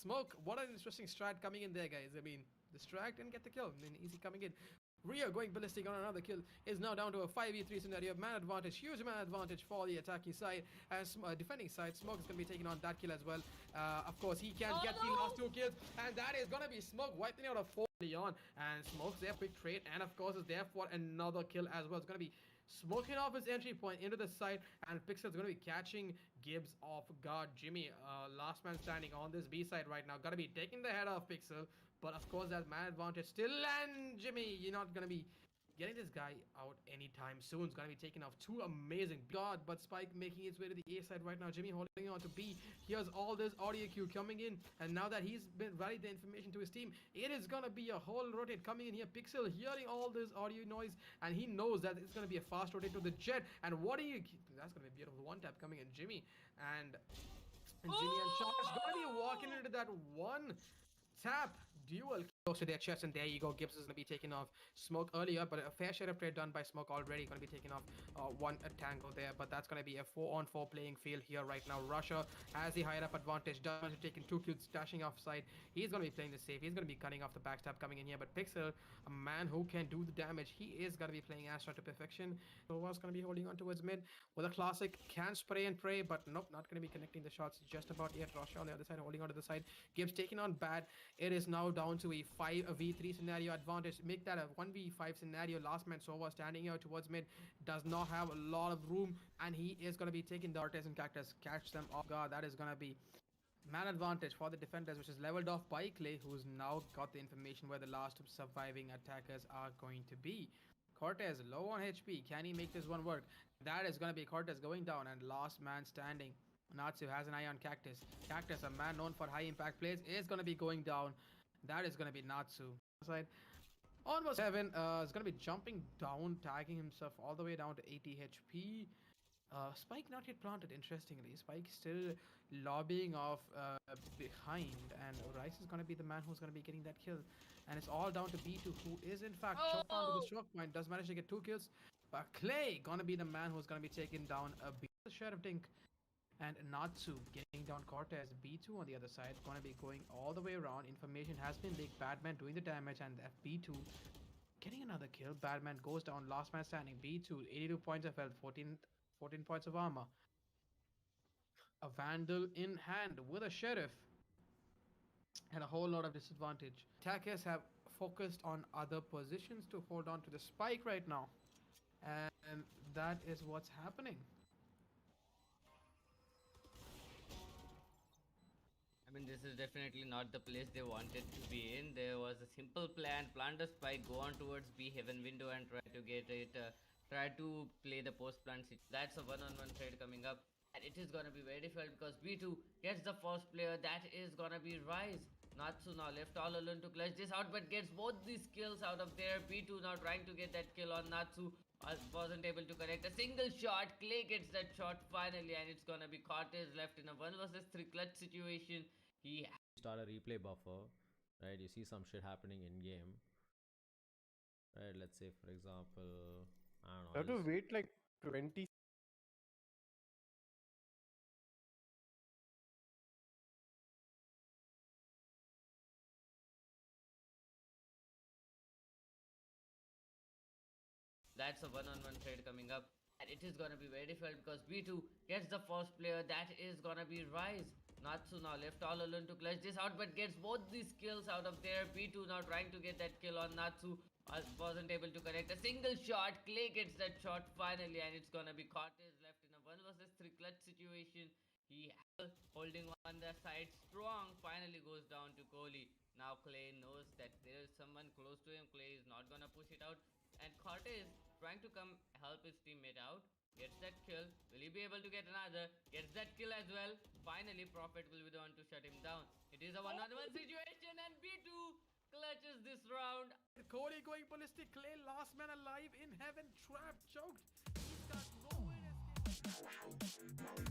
Smoke, what an interesting strat coming in there, guys. I mean, distract and get the kill. I mean, easy coming in. Rio going ballistic on another kill is now down to a 5v3 scenario. Man advantage, huge man advantage for the attacking side. As defending side, Smoke is going to be taking on that kill as well. Of course, he can get the last 2 kills, and that is going to be Smoke wiping out a 4 on. And Smoke's there, quick trade, and of course is there for another kill as well. It's going to be smoking off his entry point into the side, and Pixel's going to be catching Gibbs off guard. Jimmy, last man standing on this B side right now, going to be taking the head off Pixel, but of course that man advantage still, and Jimmy, you're not going to be getting this guy out anytime soon. It's going to be taken off 2 amazing god, but Spike making its way to the A side right now. Jimmy holding on to B. Here's all this audio queue coming in, and now that he's been rallied the information to his team, it is going to be a whole rotate coming in here. Pixel hearing all this audio noise, and he knows that it's going to be a fast rotate to the Jet, and what do you, that's going to be a beautiful one tap coming in. Jimmy and Jimmy and Charles going to be walking into that one tap duel close to their chest, and there you go. Gibbs is going to be taking off Smoke earlier, but a fair share of trade done by Smoke already. Going to be taking off one tangle there, but that's going to be a 4-on-4 playing field here right now. Russia has the higher up advantage. Does taking 2 kills, dashing offside. He's going to be playing the safe. He's going to be cutting off the backstab coming in here, but Pixel, a man who can do the damage, he is going to be playing Astra to perfection. Nova's going to be holding on towards mid with a classic, can spray and pray, but nope, not going to be connecting the shots just about yet. Russia on the other side, holding on to the side. Gibbs taking on Bad. It is now down to a 5v3 scenario advantage. Make that a 1v5 scenario. Last man Sova standing here towards mid, does not have a lot of room, and he is going to be taking the Artes and Cactus, catch them off guard. That is going to be man advantage for the defenders, which is leveled off by Clay, who's now got the information where the last surviving attackers are going to be. Cortez low on HP. Can he make this one work? That is going to be Cortez going down, and last man standing. Natsu has an eye on Cactus. Cactus, a man known for high impact plays, is going to be going down. That is going to be Natsu. Side. Almost 7 is going to be jumping down, tagging himself all the way down to 80 HP. Spike not yet planted, interestingly. Spike still lobbying off behind, and Rice is going to be the man who's going to be getting that kill. And it's all down to B2, who is in fact choked onto the choke point, does manage to get 2 kills. But Clay going to be the man who's going to be taking down a B. Share of Dink. and Natsu getting down Cortez. B2 on the other side, going to be going all the way around. Information has been leaked. Batman doing the damage, and FB2 getting another kill. Batman goes down, last man standing. B2, 82 points of health, 14 points of armor. A Vandal in hand with a Sheriff and a whole lot of disadvantage. Attackers have focused on other positions to hold on to the spike right now. And that is what's happening. I mean, this is definitely not the place they wanted to be in. There was a simple plan: plant the spike, go on towards B heaven window, and try to get it. Try to play the post plant. That's a one-on-one trade coming up, and it is gonna be very difficult because B2 gets the first player. That is gonna be Rise. Natsu now left all alone to clutch this out, but gets both these kills out of there. B2 now trying to get that kill on Natsu. Wasn't able to connect a single shot. Clay gets that shot finally, and it's gonna be Cortez left in a 1 versus 3 clutch situation. He start a replay buffer, right? You see some shit happening in game, right? Let's say, for example, I don't know. You have to wait like 20. That's a one-on-one trade coming up, and it is gonna be very difficult because B2 gets the first player. That is gonna be Rise. Natsu now left all alone to clutch this out, but gets both these kills out of there. B2 now trying to get that kill on Natsu. Wasn't able to connect a single shot. Clay gets that shot finally, and it's gonna be Cortez left in a 1 versus 3 clutch situation. He holding on the side strong. Finally goes down to Kohli. Now Clay knows that there is someone close to him. Clay is not gonna push it out, and Cortez trying to come help his teammate out. Gets that kill. Will he be able to get another? Gets that kill as well. Finally, Prophet will be the one to shut him down. It is a one-on-one situation, and B2 clutches this round. Cody going ballistic. Clay, last man alive in heaven, trapped, choked. He's got no way to escape.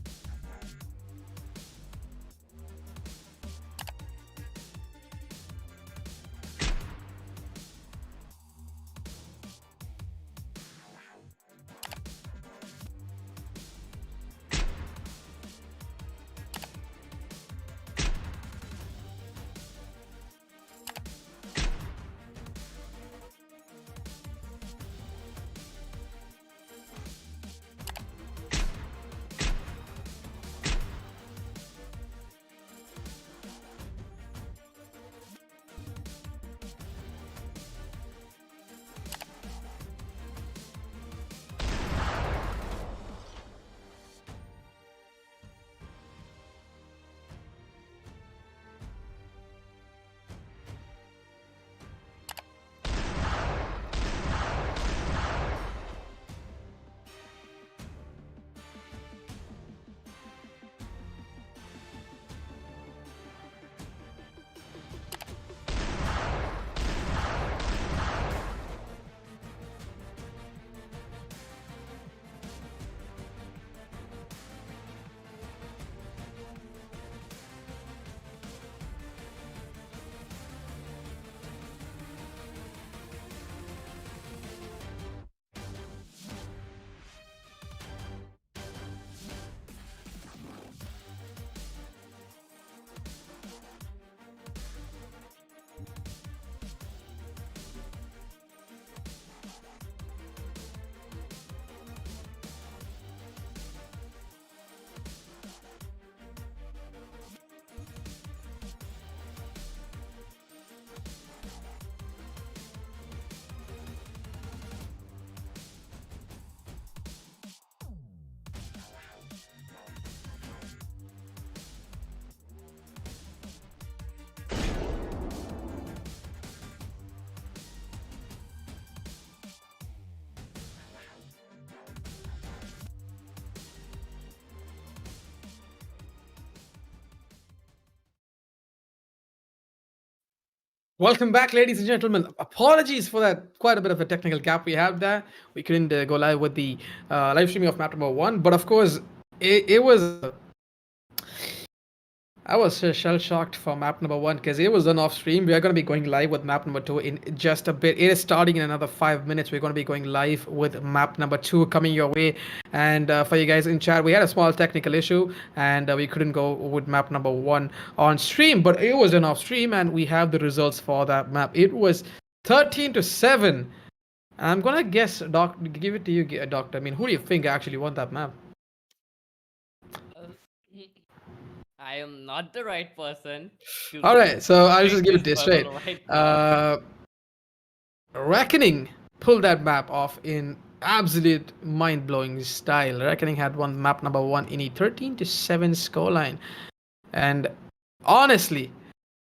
Welcome back, ladies and gentlemen. Apologies for that quite a bit of a technical gap we had there. We couldn't go live with the live streaming of map number 1, but of course, it was I was shell shocked for map number 1 because it was done off stream. We are going to be going live with map number 2 in just a bit. It is starting in another 5 minutes. We're going to be going live with map number 2 coming your way. And for you guys in chat, we had a small technical issue and we couldn't go with map number 1 on stream, but it was done off stream and we have the results for that map. It was 13-7. I'm going to guess, Doc, give it to you, Doctor. I mean, who do you think actually won that map? I am not the right person. All right, so I'll just give it this this straight. bubble right now. Reckoning pulled that map off in absolute mind-blowing style. Reckoning had won map number 1 in a 13-7 scoreline, and honestly,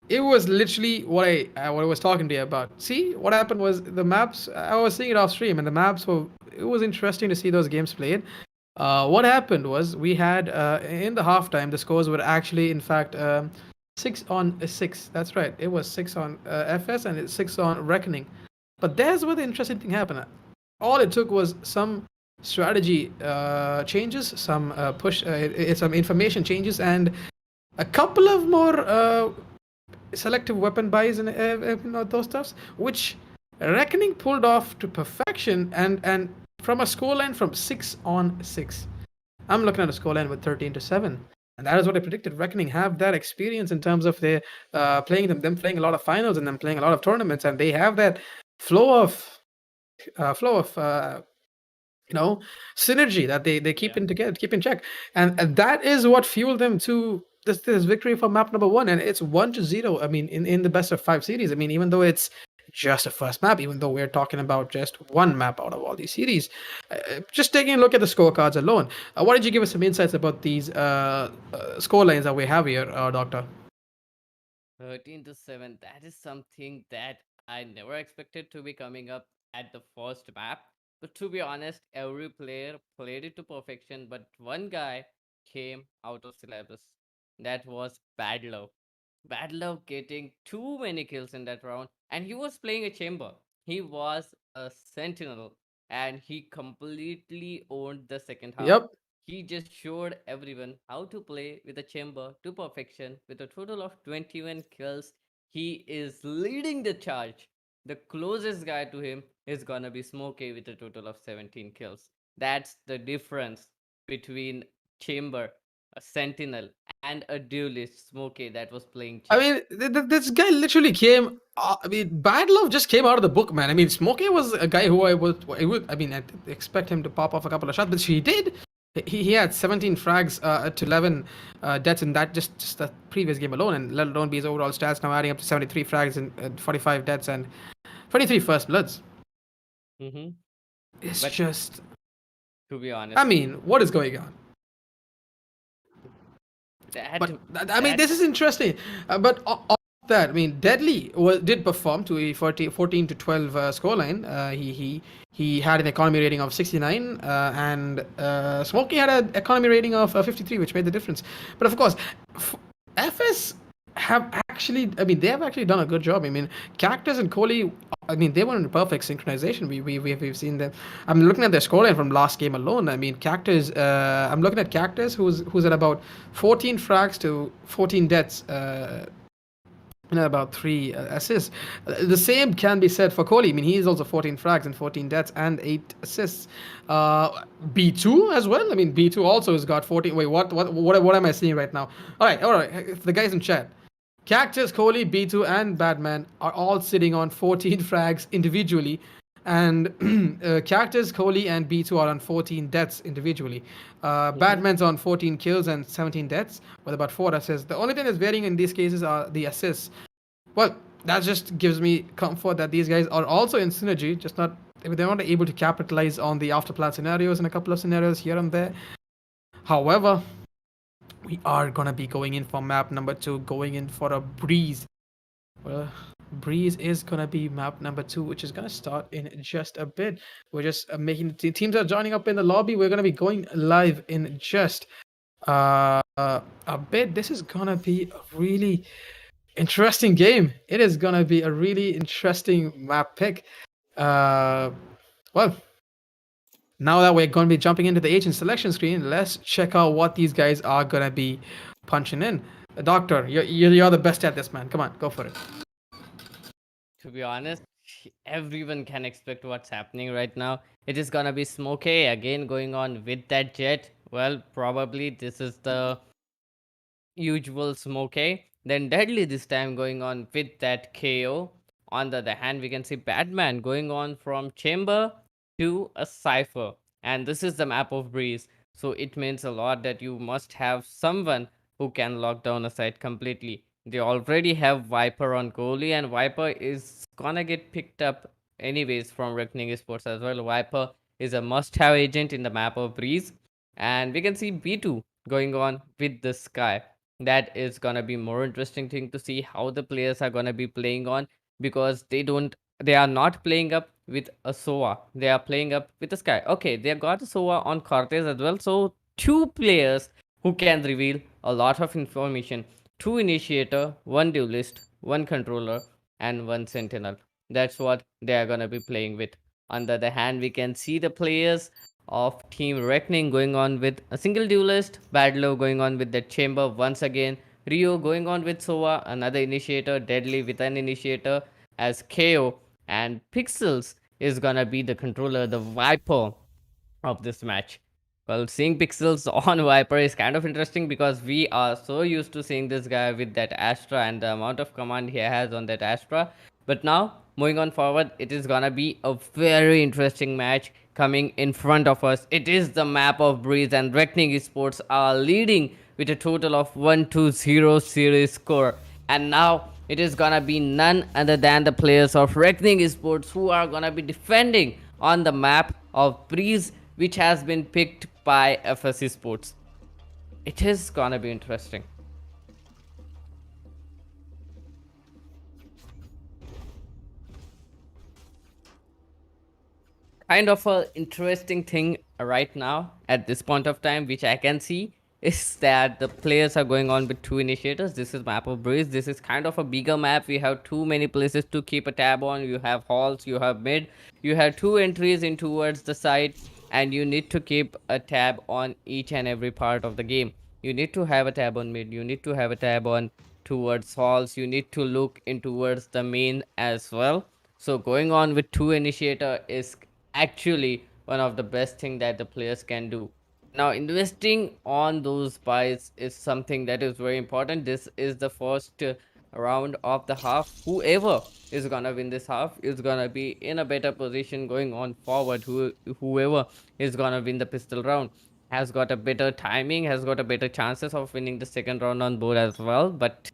it was literally what I was talking to you about. See, what happened was the maps. I was seeing it off stream, and the maps were. It was interesting to see those games played. What happened was we had in the halftime the scores were actually in fact 6-6. That's right. It was 6 on FS and it's 6 on Reckoning. But there's where the interesting thing happened. All it took was some strategy changes, some some information changes, and a couple of more selective weapon buys and those stuffs, which Reckoning pulled off to perfection and from a scoreline from 6-6. I'm looking at a scoreline with 13-7. And that is what I predicted. Reckoning have that experience in terms of their playing them playing a lot of finals and them playing a lot of tournaments, and they have that flow of synergy that they keep in together, keep in check, and that is what fueled them to this victory for map number 1, and it's 1-0. I mean, in the best of 5 series. I mean, even though it's just a first map, even though we're talking about just one map out of all these series, just taking a look at the scorecards alone, why don't you give us some insights about these score lines that we have here, Doctor? 13-7. That is something that I never expected to be coming up at the first map. But to be honest, every player played it to perfection. But one guy came out of syllabus. That was Bad Love. Bad Love getting too many kills in that round, and he was playing a chamber. He was a sentinel, and he completely owned the second half. Yep. He just showed everyone how to play with a chamber to perfection with a total of 21 kills. He is leading the charge. The closest guy to him is gonna be Smokey with a total of 17 kills. That's the difference between chamber, a sentinel, and a duelist, Smokey, that was playing I chamber. mean, this guy literally came. I mean, Bad Love just came out of the book, man. I mean, Smokey was a guy who I would. I mean, I expect him to pop off a couple of shots, but he did. He had 17 frags to 11 deaths in that just the previous game alone, and let alone be his overall stats now adding up to 73 frags and 45 deaths and 23 first bloods. Mm-hmm. It's But just. to be honest, I mean, what is going on? that, I mean, this is interesting. But of that, I mean, Deadly did perform to a 14-12 scoreline. He had an economy rating of 69, and Smokey had an economy rating of 53, which made the difference. But of course, FS have actually, I mean, they have actually done a good job. I mean, Cactus and Kohli, I mean, they were in perfect synchronization. We've seen them. I'm looking at their scoreline from last game alone. I mean, Cactus. I'm looking at Cactus, who's at about 14 frags to 14 deaths. And about 3 assists. The same can be said for Kohli. I mean, he is also 14 frags and 14 deaths and 8 assists. B2 as well. I mean, B2 also has got 14. Wait, what am I seeing right now? All right. The guys in chat. Cactus, Kohli, B2, and Batman are all sitting on 14 frags individually, and Cactus, Kohli, and B2 are on 14 deaths individually. Batman's on 14 kills and 17 deaths with about 4 assists. The only thing that's varying in these cases are the assists. Well, that just gives me comfort that these guys are also in synergy, just not they're not able to capitalize on the afterplan scenarios in a couple of scenarios here and there. However, we are gonna be going in for map number 2, going in for a breeze. Well, breeze is gonna be map number 2, which is gonna start in just a bit. We're just making the teams are joining up in the lobby. We're gonna be going live in just a bit. This is gonna be a really interesting game. It is gonna be a really interesting map pick. Well, now that we're going to be jumping into the agent selection screen, let's check out what these guys are going to be punching in. Doctor, you're the best at this, man. Come on, go for it. To be honest, everyone can expect what's happening right now. It is gonna be Smokey again going on with that jet. Well, probably this is the usual Smokey. Then Deadly this time going on with that KO. On the other hand, we can see Batman going on from Chamber to a Cypher. And this is the map of Breeze. So it means a lot that you must have someone who can lock down a site completely. They already have Viper on goalie, and Viper is gonna get picked up anyways from Reckoning Esports as well. Viper is a must have agent in the map of Breeze. And we can see B2 going on with the Sky. That is gonna be more interesting thing to see how the players are gonna be playing on, because they are not playing up with a Sova, they are playing up with a Sky. Okay, they got a Sova on Cortez as well, so two players who can reveal a lot of information. Two initiator, one duelist, one controller, and one sentinel. That's what they are gonna be playing with. On the other hand, we can see the players of Team Reckoning going on with a single duelist, Badlow going on with the chamber once again, Rio going on with Sova, another initiator, Deadly with an initiator as KO, and Pixels is gonna be the controller, the Viper of this match. Well, seeing Pixels on Viper is kind of interesting because we are so used to seeing this guy with that Astra and the amount of command he has on that Astra. But now, moving on forward, it is gonna be a very interesting match coming in front of us. It is the map of Breeze, and Reckoning Esports are leading with a total of 1-0 series score. And now it is gonna be none other than the players of Reckoning Esports who are gonna be defending on the map of Breeze, which has been picked by FS Esports. It is gonna be interesting. Kind of a interesting thing right now at this point of time, which I can see, is that the players are going on with two initiators. This is map of Breeze. This is kind of a bigger map. We have too many places to keep a tab on. You have halls, you have mid, you have two entries in towards the side, and you need to keep a tab on each and every part of the game. You need to have a tab on mid, you need to have a tab on towards halls, you need to look in towards the main as well. So going on with two initiator is actually one of the best thing that the players can do. Now investing on those buys is something that is very important. This is the first round of the half. Whoever is gonna win this half is gonna be in a better position going on forward. Whoever is gonna win the pistol round has got a better timing, has got a better chances of winning the second round on board as well. But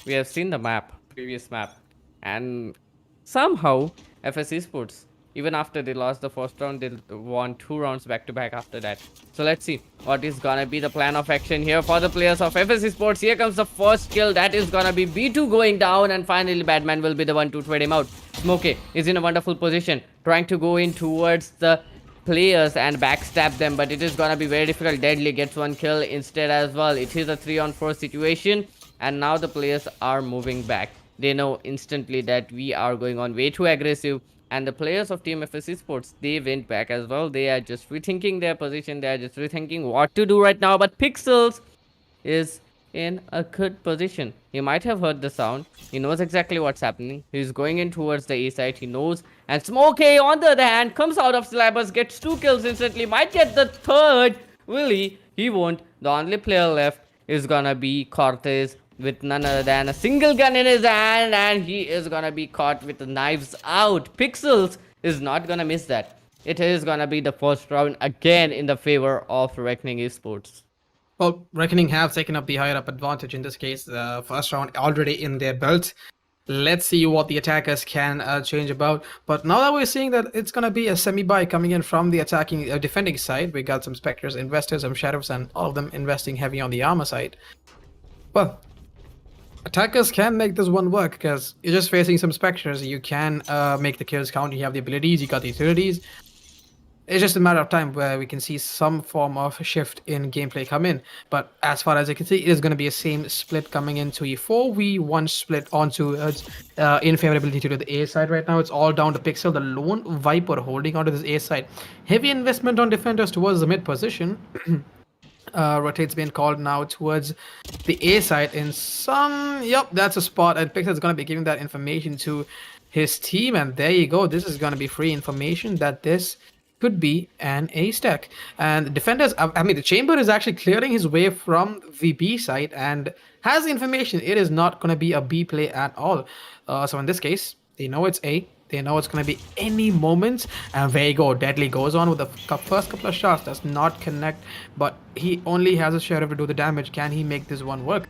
we have seen the previous map, and somehow FS Esports, even after they lost the first round, they won two rounds back to back after that. So let's see what is gonna be the plan of action here for the players of FS Esports. Here comes the first kill. That is gonna be B2 going down, and finally Batman will be the one to trade him out. Smokey is in a wonderful position, trying to go in towards the players and backstab them, but it is gonna be very difficult. Deadly gets one kill instead as well. It is a 3-on-4 situation, and now the players are moving back. They know instantly that we are going on way too aggressive, and the players of Team FS Esports, they went back as well. They are just rethinking their position, they are just rethinking what to do right now. But Pixels is in a good position. He might have heard the sound. He knows exactly what's happening. He's going in towards the A side. He knows. And Smokey, on the other hand, comes out of Slabbers, gets two kills instantly. Might get the third. Will he? He won't. The only player left is gonna be Cortez, with none other than a single gun in his hand. And he is gonna be caught with the knives out. Pixels is not gonna miss that. It is gonna be the first round again in the favor of Reckoning Esports. Well, Reckoning have taken up the higher up advantage in this case. The first round already in their belt. Let's see what the attackers can change about. But now that we're seeing that it's going to be a semi-buy coming in from the attacking, defending side, we got some Spectres, Investors, some Sheriffs, and all of them investing heavy on the armor side. Well, attackers can make this one work because you're just facing some Spectres. You can make the kills count. You have the abilities, you got the utilities. It's just a matter of time where we can see some form of shift in gameplay come in. But as far as I can see, it is going to be a same split coming into E4. We one split onto in favorability to the A side right now. It's all down to Pixel, the lone Viper holding onto this A side. Heavy investment on defenders towards the mid position. rotates being called now towards the A side in some. Yep, that's a spot, and Pixel's gonna be giving that information to his team, and there you go. This is gonna be free information that this could be an A stack. And the defenders, I mean, the chamber is actually clearing his way from the B side and has the information. It is not gonna be a B play at all. So in this case, they know it's A. They know it's going to be any moment. And there you go. Deadly goes on with the first couple of shots. Does not connect. But he only has a sheriff to do the damage. Can he make this one work?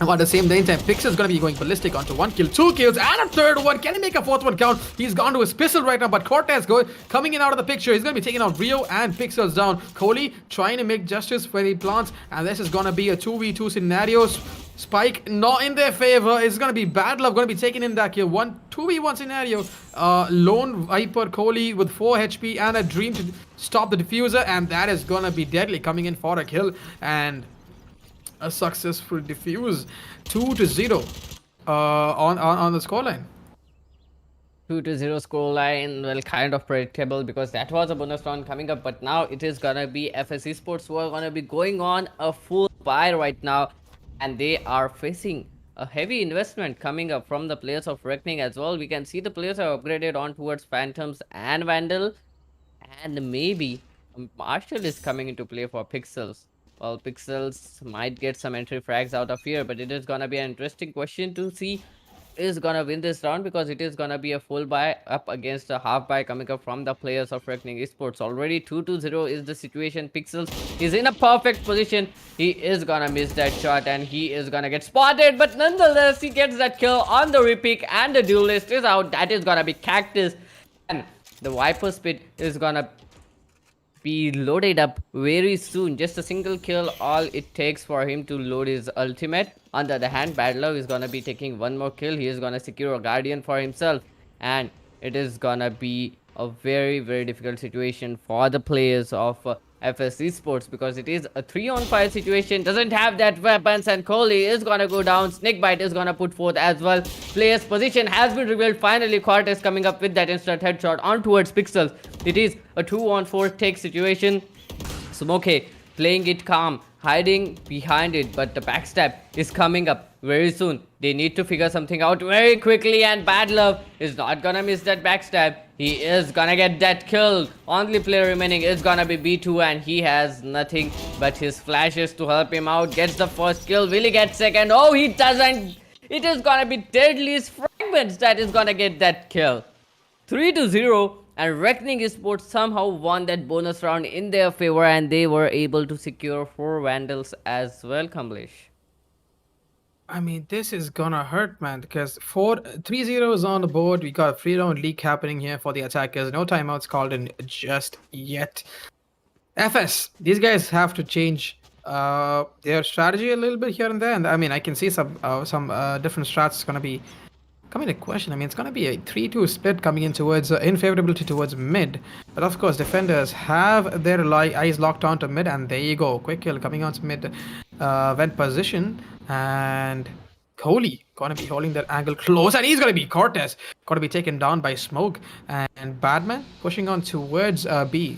And at the same time, Pixel's going to be going ballistic onto 1 kill, 2 kills, and a third one. Can he make a fourth one count? He's gone to his pistol right now, but Cortez coming in out of the picture. He's going to be taking out Rio and Pixel's down. Kohli trying to make justice where he plants, and this is going to be a 2v2 scenario. Spike not in their favor. It's going to be Bad Love going to be taking in that kill. 2v1 scenario. Lone Viper Kohli with 4 HP and a dream to stop the diffuser, and that is going to be deadly coming in for a kill. And a successful defuse. 2-0 on the scoreline. 2-0 scoreline, well, kind of predictable because that was a bonus round coming up, but now it is gonna be FS Esports who are gonna be going on a full buy right now, and they are facing a heavy investment coming up from the players of Reckoning as well. We can see the players are upgraded on towards Phantoms and Vandal, and maybe Marshall is coming into play for Pixels. Well, Pixels might get some entry frags out of here, but it is gonna be an interesting question to see who is gonna win this round, because it is gonna be a full buy up against a half buy coming up from the players of Reckoning Esports. Already 2-0 is the situation. Pixels is in a perfect position. He is gonna miss that shot and he is gonna get spotted, but nonetheless he gets that kill on the repick and the duelist is out. That is gonna be Cactus, and the Viper Spit is gonna be loaded up very soon. Just a single kill, all it takes for him to load his ultimate. On the other hand, Bad Love is gonna be taking one more kill. He is gonna secure a guardian for himself, and it is gonna be a very, very difficult situation for the players of FS Esports, because it is a 3-on-5 situation. Doesn't have that weapons, and Kohli is gonna go down. Snakebite is gonna put forth as well. Player's position has been revealed. Finally, Cortez coming up with that instant headshot on towards Pixels. It is a 2-on-4 take situation. Smoke playing it calm, hiding behind it, but the backstab is coming up very soon. They need to figure something out very quickly, and Bad Love is not gonna miss that backstab. He is gonna get that kill. Only player remaining is gonna be B2, and he has nothing but his flashes to help him out. Gets the first kill. Will he get second? Oh, he doesn't. It is gonna be Deadly's Fragments that is gonna get that kill. 3-0, and Reckoning Esports somehow won that bonus round in their favor, and they were able to secure 4 Vandals as well, Kamlesh. I mean, this is gonna hurt, man, because 3-0 is on the board. We got a 3-round leak happening here for the attackers. No timeouts called in just yet. FS, these guys have to change their strategy a little bit here and there. And I mean, I can see some different strats gonna be coming to question. I mean, it's gonna be a 3-2 split coming in towards infavorability towards mid. But of course, defenders have their eyes locked onto mid, and there you go. Quick kill coming on to mid vent position. And Kohli gonna be holding that angle close, and he's gonna be Cortez, gonna be taken down by Smoke, and Badman pushing on towards B.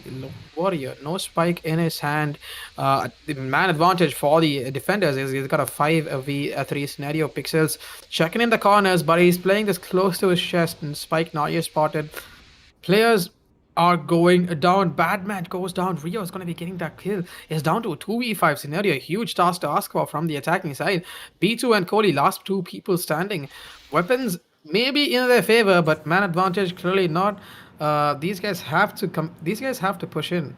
Warrior, no spike in his hand. The man advantage for the defenders is he's got a 5v3 scenario. Pixels checking in the corners, but he's playing this close to his chest, and spike not yet spotted. Players are going down. Badman goes down. Rio is going to be getting that kill. It's down to a 2v5 scenario. A huge task to ask for from the attacking side. B2 and Kohli, last 2 people standing. Weapons maybe in their favor, but man advantage clearly not. These guys have to come. These guys have to push in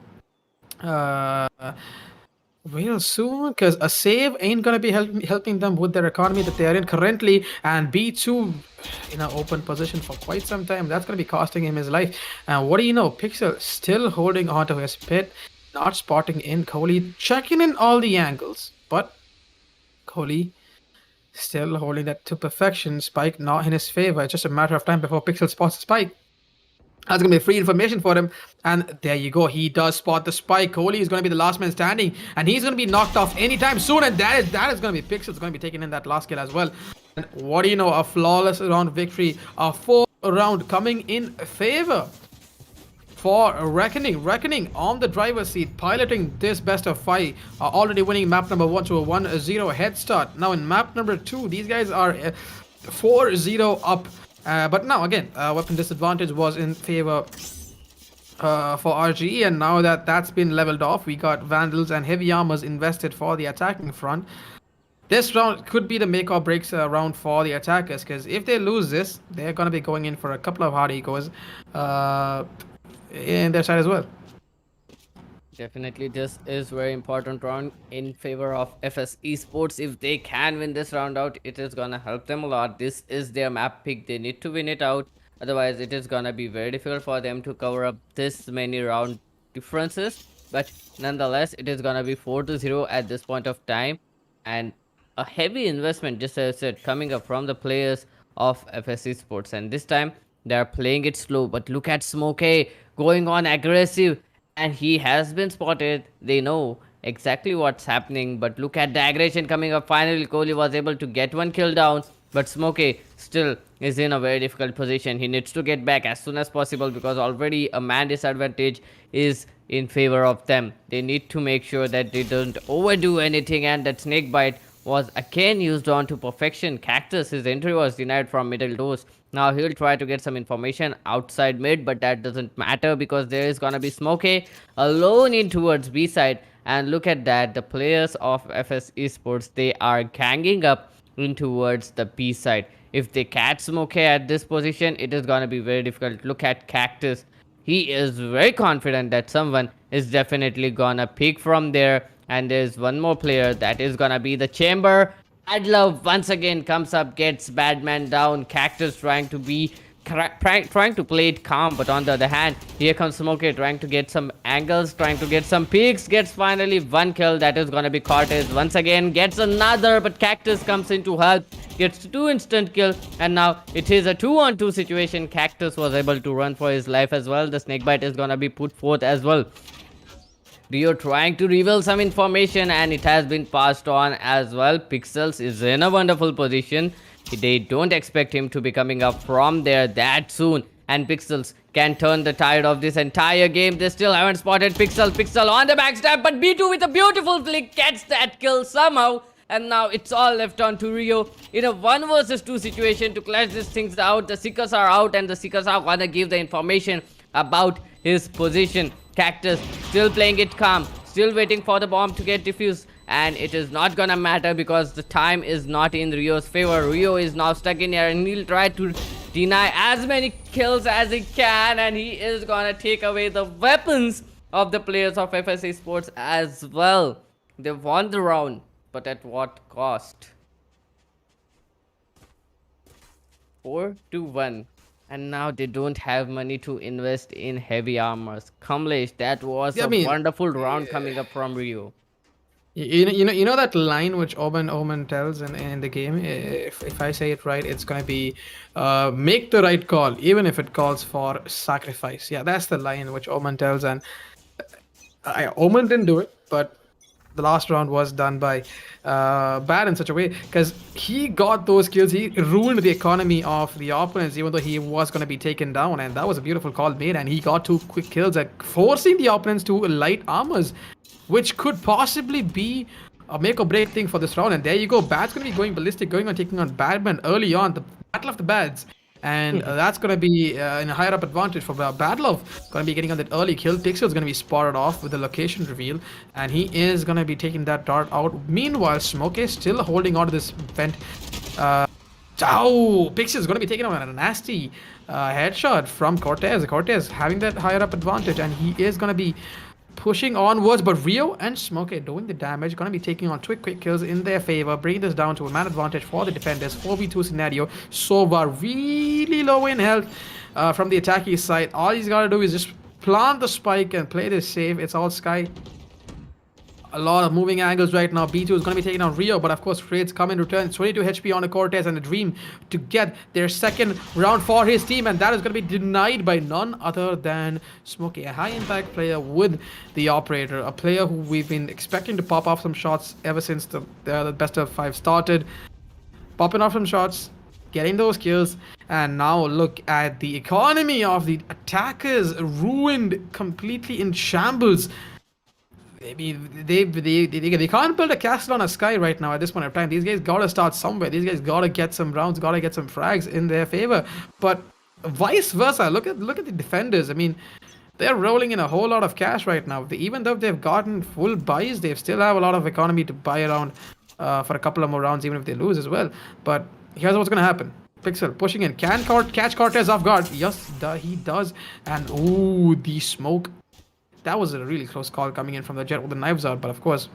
real soon, because a save ain't gonna be helping them with their economy that they are in currently, and B2 in an open position for quite some time. That's gonna be costing him his life. And what do you know, Pixel still holding onto his pit, not spotting in Kohli, checking in all the angles, but Kohli still holding that to perfection. Spike not in his favor. It's just a matter of time before Pixel spots the spike. That's going to be free information for him. And there you go. He does spot the spike. Kohli is going to be the last man standing, and he's going to be knocked off anytime soon. And that is going to be Pixel's going to be taking in that last kill as well. And what do you know? A flawless round victory. A 4th round coming in favor for Reckoning. Reckoning on the driver's seat, piloting this best of 5, already winning map number 1 to a 1-0 head start. Now in map number 2, these guys are 4-0 up. But now again, weapon disadvantage was in favor for RGE, and now that that's been leveled off, we got Vandals and Heavy Armors invested for the attacking front. This round could be the make or breaks round for the attackers, because if they lose this, they're going to be going in for a couple of hard ecos in their side as well. Definitely, this is very important round in favor of FS Esports. If they can win this round out, it is gonna help them a lot. This is their map pick. They need to win it out. Otherwise, it is gonna be very difficult for them to cover up this many round differences. But nonetheless, it is gonna be 4-0 at this point of time, and a heavy investment, just as I said, coming up from the players of FS Esports. And this time, they are playing it slow. But look at Smokey going on aggressive, and he has been spotted. They know exactly what's happening, but look at the aggression coming up. Finally, Kohli was able to get one kill down, but Smokey still is in a very difficult position. He needs to get back as soon as possible, because already a man disadvantage is in favor of them. They need to make sure that they don't overdo anything, and that snake bite was again used on to perfection. Cactus, his entry was denied from middle doors. Now he'll try to get some information outside mid, but that doesn't matter because there is gonna be Smokey alone in towards B side. And look at that, the players of FS Esports, they are ganging up in towards the B side. If they catch Smokey at this position, it is gonna be very difficult. Look at Cactus. He is very confident that someone is definitely gonna pick from there. And there's one more player, that is gonna be the Chamber. Adlove once again comes up, gets Badman down. Cactus trying to be trying to play it calm, but on the other hand, here comes Smokey trying to get some angles, trying to get some peaks. Gets finally one kill. That is gonna be Cortez. Once again gets another, but Cactus comes in to help, gets 2 instant kill, and now it is a 2-on-2 situation. Cactus was able to run for his life as well. The snakebite is gonna be put forth as well. Rio trying to reveal some information, and it has been passed on as well. Pixels is in a wonderful position. They don't expect him to be coming up from there that soon, and Pixels can turn the tide of this entire game. They still haven't spotted Pixel. Pixel on the backstab, but B2 with a beautiful flick gets that kill somehow. And now it's all left on to Rio in a 1 versus 2 situation to clash these things out. The Seekers are out, and the Seekers are gonna give the information about his position. Cactus still playing it calm, still waiting for the bomb to get defused, and it is not gonna matter because the time is not in Rio's favor. Rio is now stuck in here, and he'll try to deny as many kills as he can, and he is gonna take away the weapons of the players of FS Esports as well. They won the round, but at what cost? 4-1. And now they don't have money to invest in heavy armors. Kamlesh, that was a wonderful round coming up from Rio. You know that line which Omen tells in the game. If I say it right, it's gonna be make the right call, even if it calls for sacrifice. Yeah, that's the line which Omen tells, and Omen didn't do it, but the last round was done by Bad in such a way, because he got those kills. He ruined the economy of the opponents, even though he was going to be taken down, and that was a beautiful call made, and he got 2 quick kills, forcing the opponents to light armors, which could possibly be a make or break thing for this round. And there you go, Bad's going to be going ballistic, going on taking on Badman early on, the battle of the Bads. And that's going to be in a higher up advantage for Badlove. Going to be getting on that early kill. Pixel is going to be spotted off with the location reveal, and he is going to be taking that dart out. Meanwhile, Smokey is still holding on to this vent. Pixel is going to be taking on a nasty headshot from Cortez. Cortez having that higher up advantage, and he is going to be pushing onwards, but Rio and Smokey doing the damage, gonna be taking on 2 quick kills in their favor, bringing this down to a man advantage for the defenders. 4v2 scenario. Sova really low in health from the attacking side. All he's gotta do is just plant the spike and play this safe. It's all Sky. A lot of moving angles right now. B2 is going to be taking on Rio, but of course, Trades come in return. 22 HP on a Cortez, and a dream to get their second round for his team, and that is going to be denied by none other than Smokey, a high impact player with the operator, a player who we've been expecting to pop off some shots ever since the best of 5 started. Popping off some shots, getting those kills. And now look at the economy of the attackers, ruined, completely in shambles. I mean, they can't build a castle on a sky right now at this point of time. These guys gotta start somewhere. These guys gotta get some rounds, gotta get some frags in their favor. But vice versa, look at the defenders. I mean, they're rolling in a whole lot of cash right now. Even though they've gotten full buys, they still have a lot of economy to buy around for a couple of more rounds, even if they lose as well. But here's what's gonna happen. Pixel pushing in, can catch Cortez off guard. Yes, he does. And ooh, the smoke. That was a really close call coming in from the Jet with the knives out. But of course,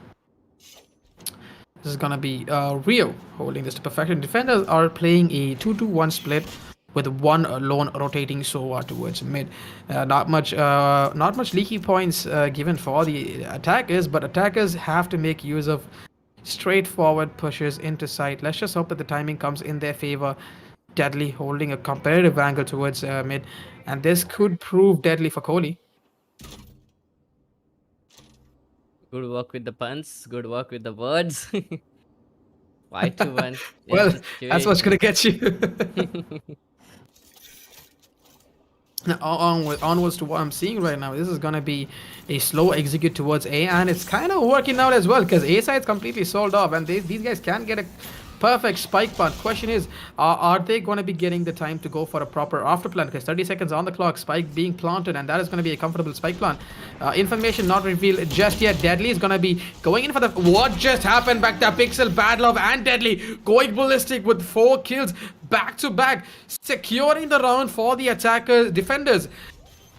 this is gonna be Rio holding this to perfection. Defenders are playing a 2-2-1 split with one lone rotating Sova towards mid. Not much leaky points given for the attackers, but attackers have to make use of straightforward pushes into sight. Let's just hope that the timing comes in their favor. Deadly holding a competitive angle towards mid, and this could prove deadly for Kohli. Good work with the puns. Good work with the words. 5-1. Well, that's what's gonna get you. Now, onwards to what I'm seeing right now. This is gonna be a slow execute towards A, and it's kind of working out as well because A side's completely sold off, and these guys can get a perfect spike punt. Question is, are they going to be getting the time to go for a proper after plant? Because 30 seconds on the clock, spike being planted, and that is going to be a comfortable spike plant. Information not revealed just yet. Deadly is going to be going in for the... What just happened back there? Pixel, Bad Love, and Deadly going ballistic with 4 kills back to back, securing the round for the attackers, defenders.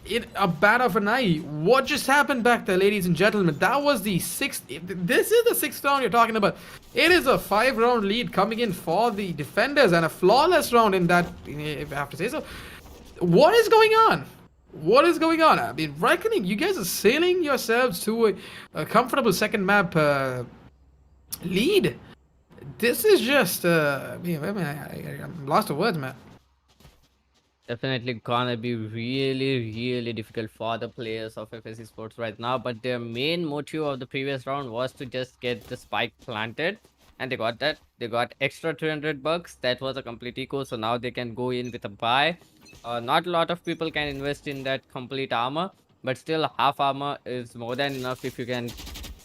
In a bat of an eye. What just happened back there, ladies and gentlemen? That was the 6th. This is the 6th round you're talking about. It is a 5-round lead coming in for the defenders and a flawless round in that, if I have to say so. What is going on? What is going on? I mean, Reckoning, you guys are sailing yourselves to a comfortable second map lead. This is just, I'm lost for words, man. Definitely gonna be really difficult for the players of FS Esports right now, but their main motive of the previous round was to just get the spike planted, and they got that. They got extra 200 bucks. That was a complete eco, so now they can go in with a buy. Not a lot of people can invest in that complete armor, but still half armor is more than enough if you can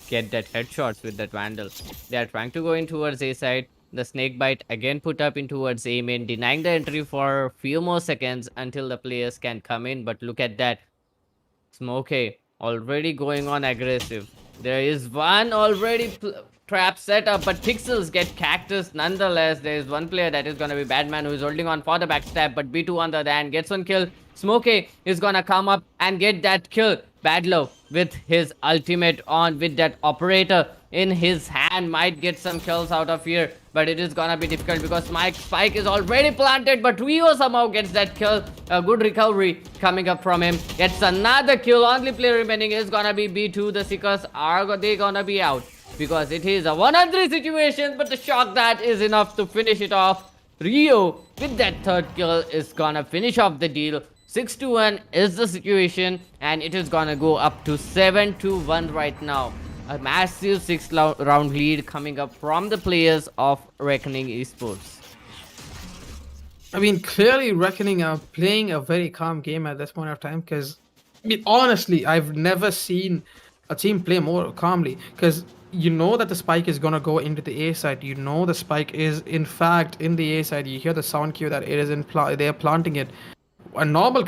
get that headshots with that Vandal. They are trying to go in towards A side. The snake bite again put up in towards A main, denying the entry for a few more seconds until the players can come in. But look at that. Smokey already going on aggressive. There is one already trap set up, but Pixels get Cactus nonetheless. There is one player that is going to be Batman who is holding on for the backstab, but B2 on the other hand gets one kill. Smokey is going to come up and get that kill. Badlow with his ultimate on with that operator in his hand might get some kills out of here, but it is gonna be difficult because Spike is already planted, but Rio somehow gets that kill. A good recovery coming up from him. Gets another kill. Only player remaining is gonna be B2. The Seekers are they gonna be out because it is a 1-3 situation, but the shock that is enough to finish it off. Rio with that 3rd kill is gonna finish off the deal. 6-1 is the situation, and it is gonna go up to 7-1 right now. A massive 6-round lead coming up from the players of Reckoning Esports. I mean, clearly Reckoning are playing a very calm game at this point of time because, I mean, honestly, I've never seen a team play more calmly because you know that the spike is going to go into the A side. You know the spike is, in fact, in the A side. You hear the sound cue that it is they're planting it. A normal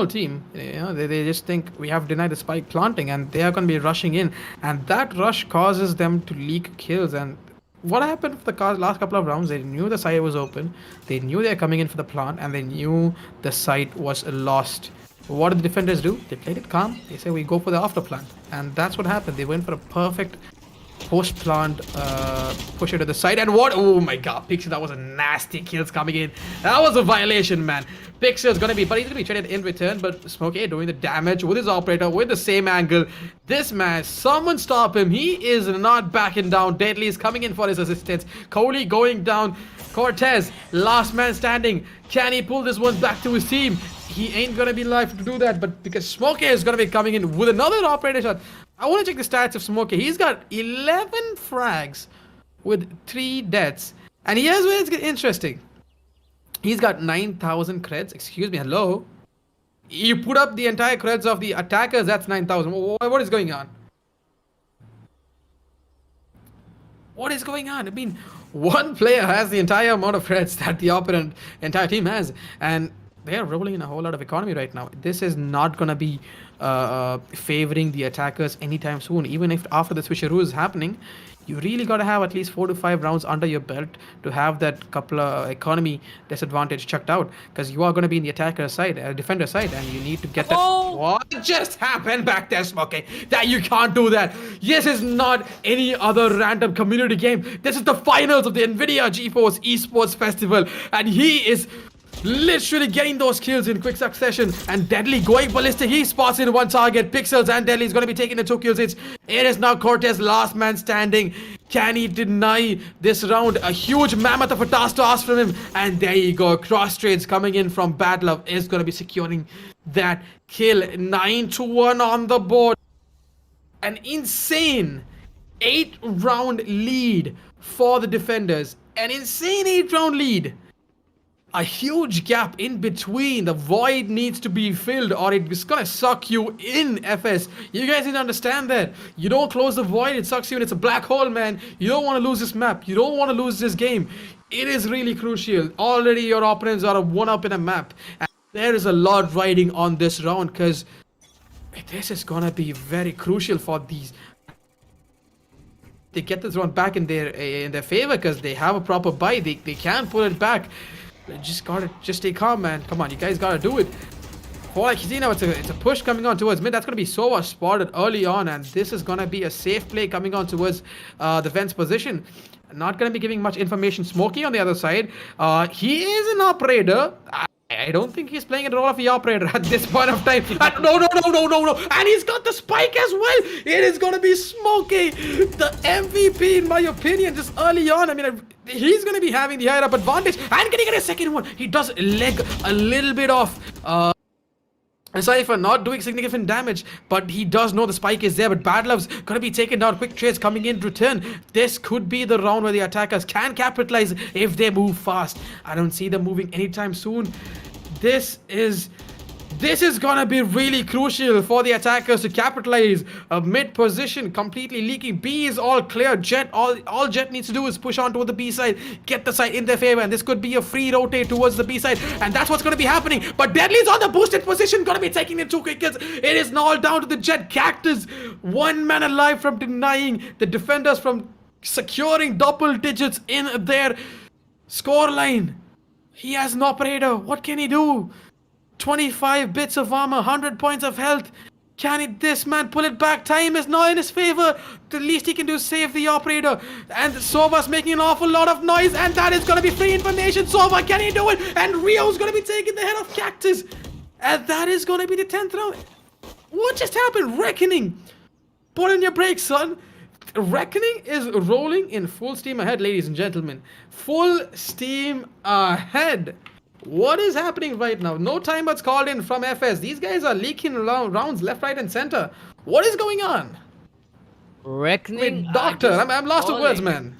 team, they just think we have denied the spike planting, and they are going to be rushing in, and that rush causes them to leak kills. And what happened for the last couple of rounds? They knew the site was open, they knew they were coming in for the plant, and they knew the site was lost. What did the defenders do? They played it calm. They say we go for the after plant, and that's what happened. They went for a perfect post plant push it to the side, and what? Oh my god, Pixel, that was a nasty kills coming in. That was a violation, man. Pixel's gonna be, but he's gonna be traded in return, but Smokey doing the damage with his operator with the same angle. This man, someone stop him. He is not backing down. Deadly is coming in for his assistance. Kohli going down. Cortez, last man standing. Can he pull this one back to his team? He ain't gonna be live to do that, but because Smokey is gonna be coming in with another operator shot. I want to check the stats of Smokey. He's got 11 frags with 3 deaths. And here's where it's getting interesting. He's got 9,000 creds. Excuse me, hello? You put up the entire creds of the attackers, that's 9,000. What is going on? What is going on? I mean, one player has the entire amount of creds that the opponent entire team has, and they're rolling in a whole lot of economy right now. This is not gonna be favoring the attackers anytime soon. Even if after the switcheroo is happening, you really gotta have at least 4 to 5 rounds under your belt to have that couple of economy disadvantage checked out, because you are gonna be in the attacker side, defender side, and you need to get that. Oh! What just happened back there, Smokey? That you can't do that. This is not any other random community game. This is the finals of the NVIDIA GeForce Esports Festival, and he is literally getting those kills in quick succession, and Deadly going ballistic. He spots in one target. Pixels and Deadly is going to be taking the 2 kills. It is now Cortez, last man standing. Can he deny this round? A huge mammoth of a task to ask from him, and there you go. Cross trades coming in from Bad Love is going to be securing that kill. 9-1 on the board. An insane 8-round lead for the defenders. An insane 8-round lead. A huge gap in between. The void needs to be filled, or it's gonna suck you in, FS. You guys need to understand that. You don't close the void, it sucks you in. It's a black hole, man. You don't want to lose this map. You don't want to lose this game. It is really crucial. Already your opponents are a 1-up in a map. And there is a lot riding on this round, because this is gonna be very crucial for these. They get this round back in their favor, because they have a proper buy. They can pull it back. Just stay calm, man. Come on, you guys gotta do it. For like you see now, it's a push coming on towards mid. That's gonna be Sova spotted early on, and this is gonna be a safe play coming on towards the Vent's position. Not gonna be giving much information. Smokey on the other side. He is an operator. I don't think he's playing a role of the operator at this point of time. No. And he's got the spike as well. It is going to be Smokey, the MVP in my opinion, just early on. I mean, he's going to be having the higher up advantage. And can he get a second one? He does leg a little bit off. Cypher not doing significant damage, but he does know the spike is there. But Bad Love's gonna be taken down. Quick trades coming in return. This could be the round where the attackers can capitalize if they move fast. I don't see them moving anytime soon. This is gonna be really crucial for the attackers to capitalize. A mid position completely leaking. B is all clear. Jet, all Jet needs to do is push on toward the B side, get the side in their favor, and this could be a free rotate towards the B side, and that's what's gonna be happening. But Deadly's on the boosted position, gonna be taking the 2 quick kills. It is now all down to the Jet. Cactus, 1 man alive from denying the defenders from securing double digits in their scoreline. He has an operator. What can he do? 25 bits of armor, 100 points of health. Can this man pull it back? Time is not in his favor. The least he can do is save the operator. And Sova's making an awful lot of noise, and that is going to be free information. Sova, can he do it? And Rio's going to be taking the head of Cactus. And that is going to be the 10th round. What just happened? Reckoning. Put in your brakes, son. Reckoning is rolling in full steam ahead, ladies and gentlemen. Full steam ahead. What is happening right now? No timeouts called in from FS. These guys are leaking rounds left, right, and center. What is going on? Reckoning. Wait, Doctor, I'm lost of words, man.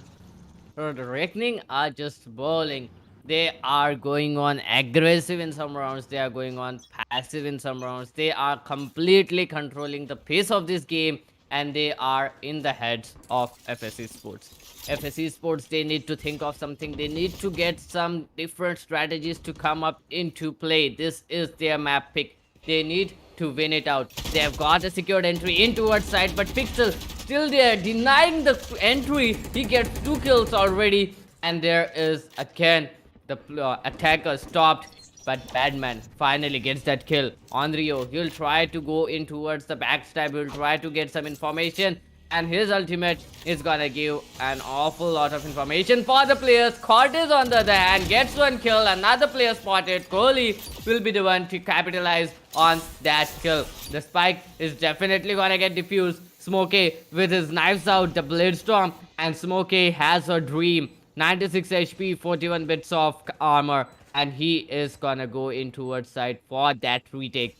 The Reckoning are just bowling. They are going on aggressive in some rounds. They are going on passive in some rounds. They are completely controlling the pace of this game, and they are in the heads of FS Esports. FS Esports, they need to think of something. They need to get some different strategies to come up into play. This is their map pick. They need to win it out. They have got a secured entry in towards side, but Pixel still there, denying the entry. He gets 2 kills already, and there is again the attacker stopped. But Badman finally gets that kill on Rio. He'll try to go in towards the backstab. He'll try to get some information, and his ultimate is gonna give an awful lot of information for the players. Cortez, on the other hand, gets 1 kill. Another player spotted. Kohli will be the one to capitalize on that kill. The spike is definitely gonna get defused. Smokey with his knives out, the blade storm, and Smokey has a dream. 96 HP, 41 bits of armor, and he is gonna go in towards side for that retake.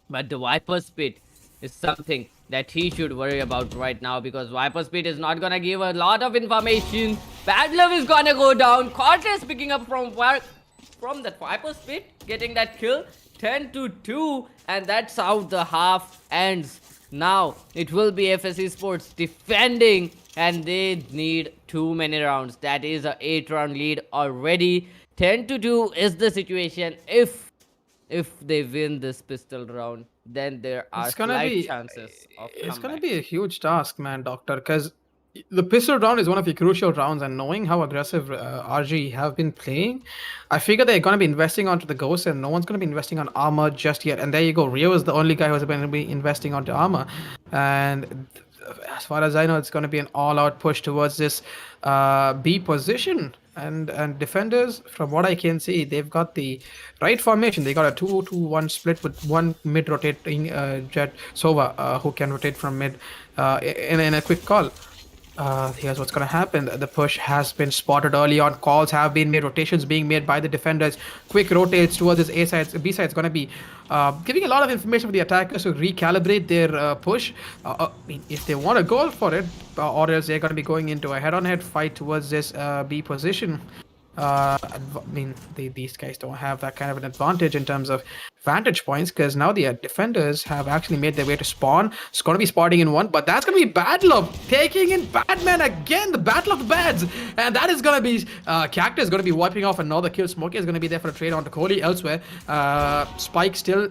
But the Viper Spit is something that he should worry about right now, because Viper Spit is not gonna give a lot of information. Bad Love is gonna go down. Cortez picking up from from that Viper spit, getting that kill, 10-2, and that's how the half ends. Now it will be FS Esports defending, and they need too many rounds. That is a 8-round lead already. 10-2 is the situation. If they win this pistol round, then there are It's gonna slight be chances of it's gonna comeback. be a huge task, man, Doctor, because the pistol round is one of the crucial rounds, and knowing how aggressive RG have been playing, I figure they're gonna be investing onto the Ghost, and no one's gonna be investing on armor just yet. And there you go, Rio is the only guy who's going to be investing onto armor, and as far as I know, it's going to be an all-out push towards this B position. And defenders, from what I can see, they've got the right formation. They got a 2-2-1 split with one mid rotating Jet Sova who can rotate from mid in a quick call. Here's what's going to happen. The push has been spotted early on. Calls have been made. Rotations being made by the defenders. Quick rotates towards this A side. B side is going to be giving a lot of information for the attackers to recalibrate their push. I mean, if they want to go for it, or else they're going to be going into a head-on-head fight towards this B position. I mean, these guys don't have that kind of an advantage in terms of vantage points because now the defenders have actually made their way to spawn. It's going to be spotting in one, but that's going to be Battle of taking in Batman again, the Battle of the Bads. And that is going to be Cactus is going to be wiping off another kill. Smokey is going to be there for a trade on to Kohli elsewhere. Spike still.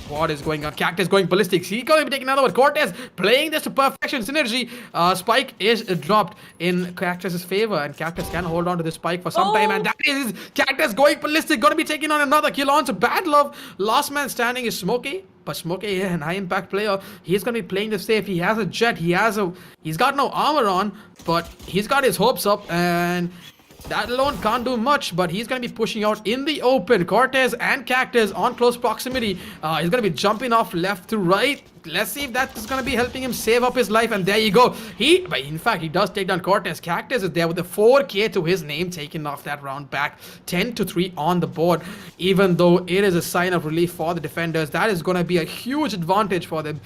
What is going on? Cactus going ballistic. He's going to be taking another one. Cortez playing this to perfection. Synergy. Spike is dropped in Cactus's favor, and Cactus can hold on to this spike for some time. And that is Cactus going ballistic. Going to be taking on another kill on. So Bad Love. Last man standing is Smokey. But Smokey, an high impact player, he's gonna be playing this safe. He has a jet. He's got no armor on, but he's got his hopes up, and that alone can't do much, but he's going to be pushing out in the open. Cortez and Cactus on close proximity. He's going to be jumping off left to right. Let's see if that's going to be helping him save up his life. And there you go. In fact, he does take down Cortez. Cactus is there with a 4K to his name, taking off that round back. 10-3 on the board. Even though it is a sign of relief for the defenders, that is going to be a huge advantage for them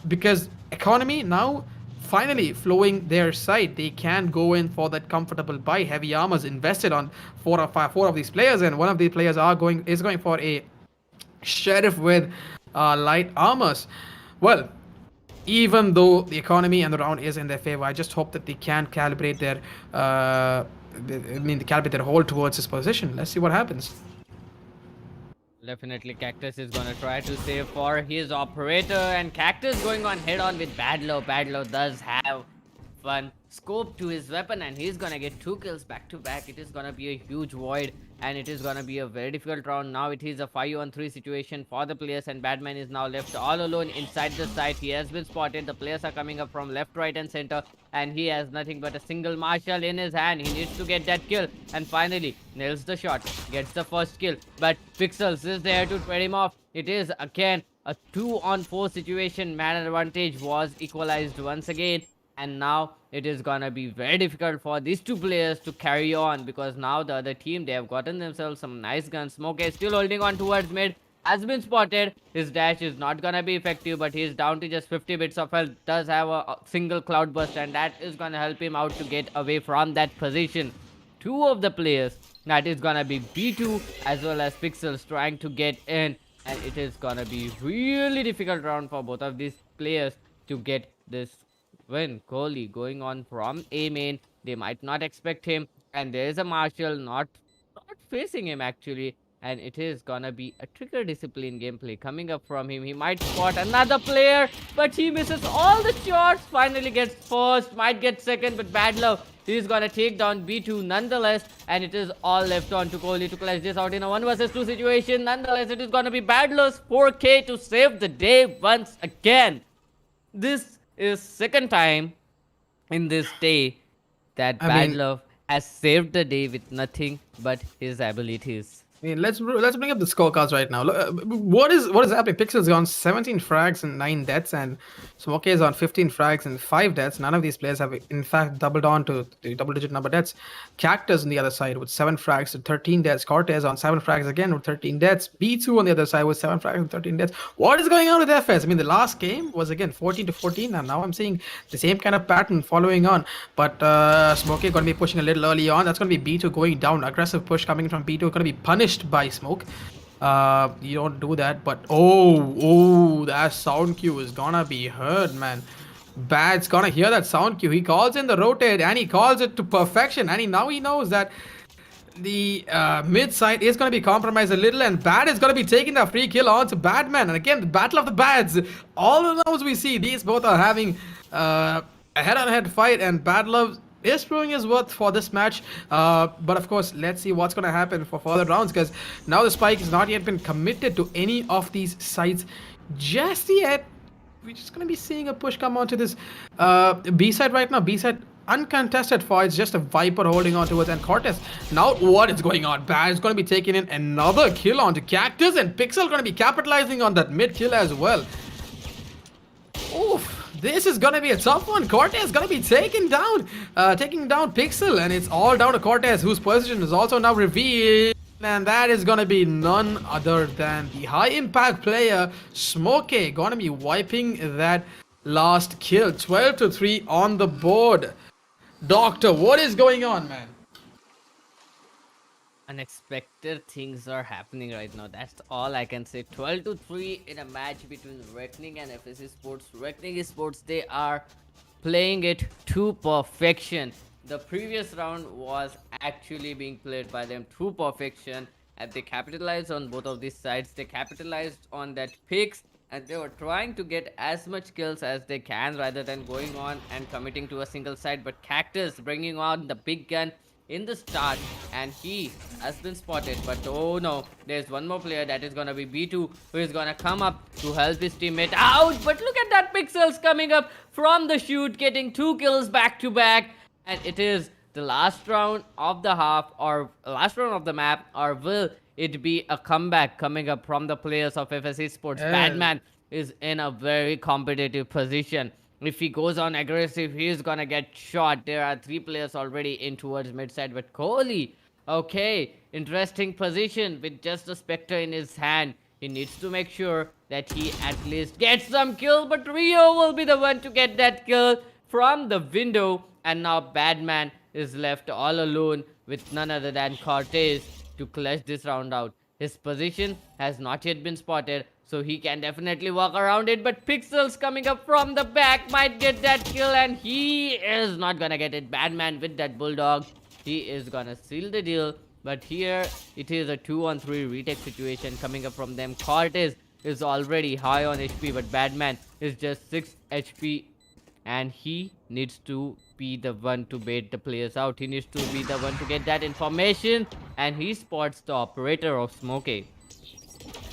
because economy now finally flowing their side. They can go in for that comfortable buy. Heavy armors invested on four of these players, and one of the players is going for a sheriff with light armors. Well, even though the economy and the round is in their favor, I just hope that they can calibrate their calibrate their hold towards this position. Let's see what happens. Definitely Cactus is gonna try to save for his operator, and Cactus going on head on with Badlow. Badlow does have one scope to his weapon, and he's gonna get 2 kills back to back. It is gonna be a huge void, and it is gonna be a very difficult round. Now it is a 5-on-3 situation for the players, and Batman is now left all alone inside the site. He has been spotted. The players are coming up from left, right, and center, and he has nothing but a single marshal in his hand. He needs to get that kill, and finally nails the shot, gets the first kill, but Pixels is there to trade him off. It is again a 2-on-4 situation. Man advantage was equalized once again, and now it is gonna be very difficult for these two players to carry on, because now the other team, they have gotten themselves some nice guns. Smoke is still holding on towards mid, has been spotted. His dash is not gonna be effective, but he is down to just 50 bits of health. Does have a single cloud burst, and that is gonna help him out to get away from that position. Two of the players, that is gonna be B2 as well as Pixels, trying to get in, and it is gonna be really difficult round for both of these players to get this win. Kohli going on from A main, they might not expect him, and there is a Marshall not facing him actually, and it is gonna be a trigger discipline gameplay coming up from him. He might spot another player, but he misses all the shots. Finally gets first, might get second, but bad luck. He's gonna take down B2 nonetheless, and it is all left on to Kohli to clutch this out in a 1 versus 2 situation. Nonetheless, it is gonna be bad luck 4K to save the day once again. This is second time in this day that Bad Love has saved the day with nothing but his abilities. I mean, let's bring up the scorecards right now. Look, what is happening? Pixel's gone 17 frags and 9 deaths, and Smokey is on 15 frags and 5 deaths. None of these players have, in fact, doubled on to the double-digit number deaths. Cactus on the other side with 7 frags and 13 deaths. Cortez on 7 frags again with 13 deaths. B2 on the other side with 7 frags and 13 deaths. What is going on with FS? I mean, the last game was again 14 to 14, and now I'm seeing the same kind of pattern following on. But Smokey going to be pushing a little early on. That's going to be B2 going down. Aggressive push coming from B2 going to be punished by Smoke. You don't do that, but that sound cue is gonna be heard, man. Bad's gonna hear that sound cue. He calls in the rotate and he calls it to perfection. And now he knows that the mid side is going to be compromised a little, and Bad is going to be taking the free kill on to Badman. And again, the battle of the Bads. All the rounds we see, these both are having a head-on-head fight, and Bad Love is proving his worth for this match. But of course, let's see what's going to happen for further rounds, because now the Spike has not yet been committed to any of these sides just yet. We're just going to be seeing a push come onto this B side right now. B side uncontested for it's just a Viper holding on to it, and Cortez. Now what is going on? Bad is going to be taking in another kill onto Cactus, and Pixel going to be capitalizing on that mid kill as well. Oof. This is gonna be a tough one. Cortez gonna be taking down Pixel, and it's all down to Cortez, whose position is also now revealed. And that is gonna be none other than the high impact player Smokey, gonna be wiping that last kill. 12 to 3 on the board. Doctor, what is going on, man? Unexpected things are happening right now. That's all I can say. 12 to 3 in a match between Reckoning and FS Esports. Reckoning Esports, they are playing it to perfection. The previous round was actually being played by them to perfection, and they capitalized on both of these sides. They capitalized on that picks, and they were trying to get as much kills as they can rather than going on and committing to a single side. But Cactus bringing on the big gun in the start, and he has been spotted. But oh no, there's one more player, that is gonna be B2, who is gonna come up to help his teammate out. But look at that, Pixels coming up from the shoot, getting 2 kills back to back. And it is the last round of the half, or last round of the map, or will it be a comeback coming up from the players of FS Esports? Badman is in a very competitive position. If he goes on aggressive, he is gonna get shot. There are 3 players already in towards mid side, but Kohli, okay, interesting position with just a Spectre in his hand. He needs to make sure that he at least gets some kill, but Rio will be the one to get that kill from the window. And now Badman is left all alone with none other than Cortez to clutch this round out. His position has not yet been spotted, so he can definitely walk around it. But Pixels coming up from the back might get that kill, and he is not gonna get it. Badman with that Bulldog, he is gonna seal the deal. But here it is a 2-on-3 retake situation coming up from them. Cortez is already high on HP, but Badman is just 6 HP, and he needs to be the one to bait the players out. He needs to be the one to get that information, and he spots the operator of Smokey.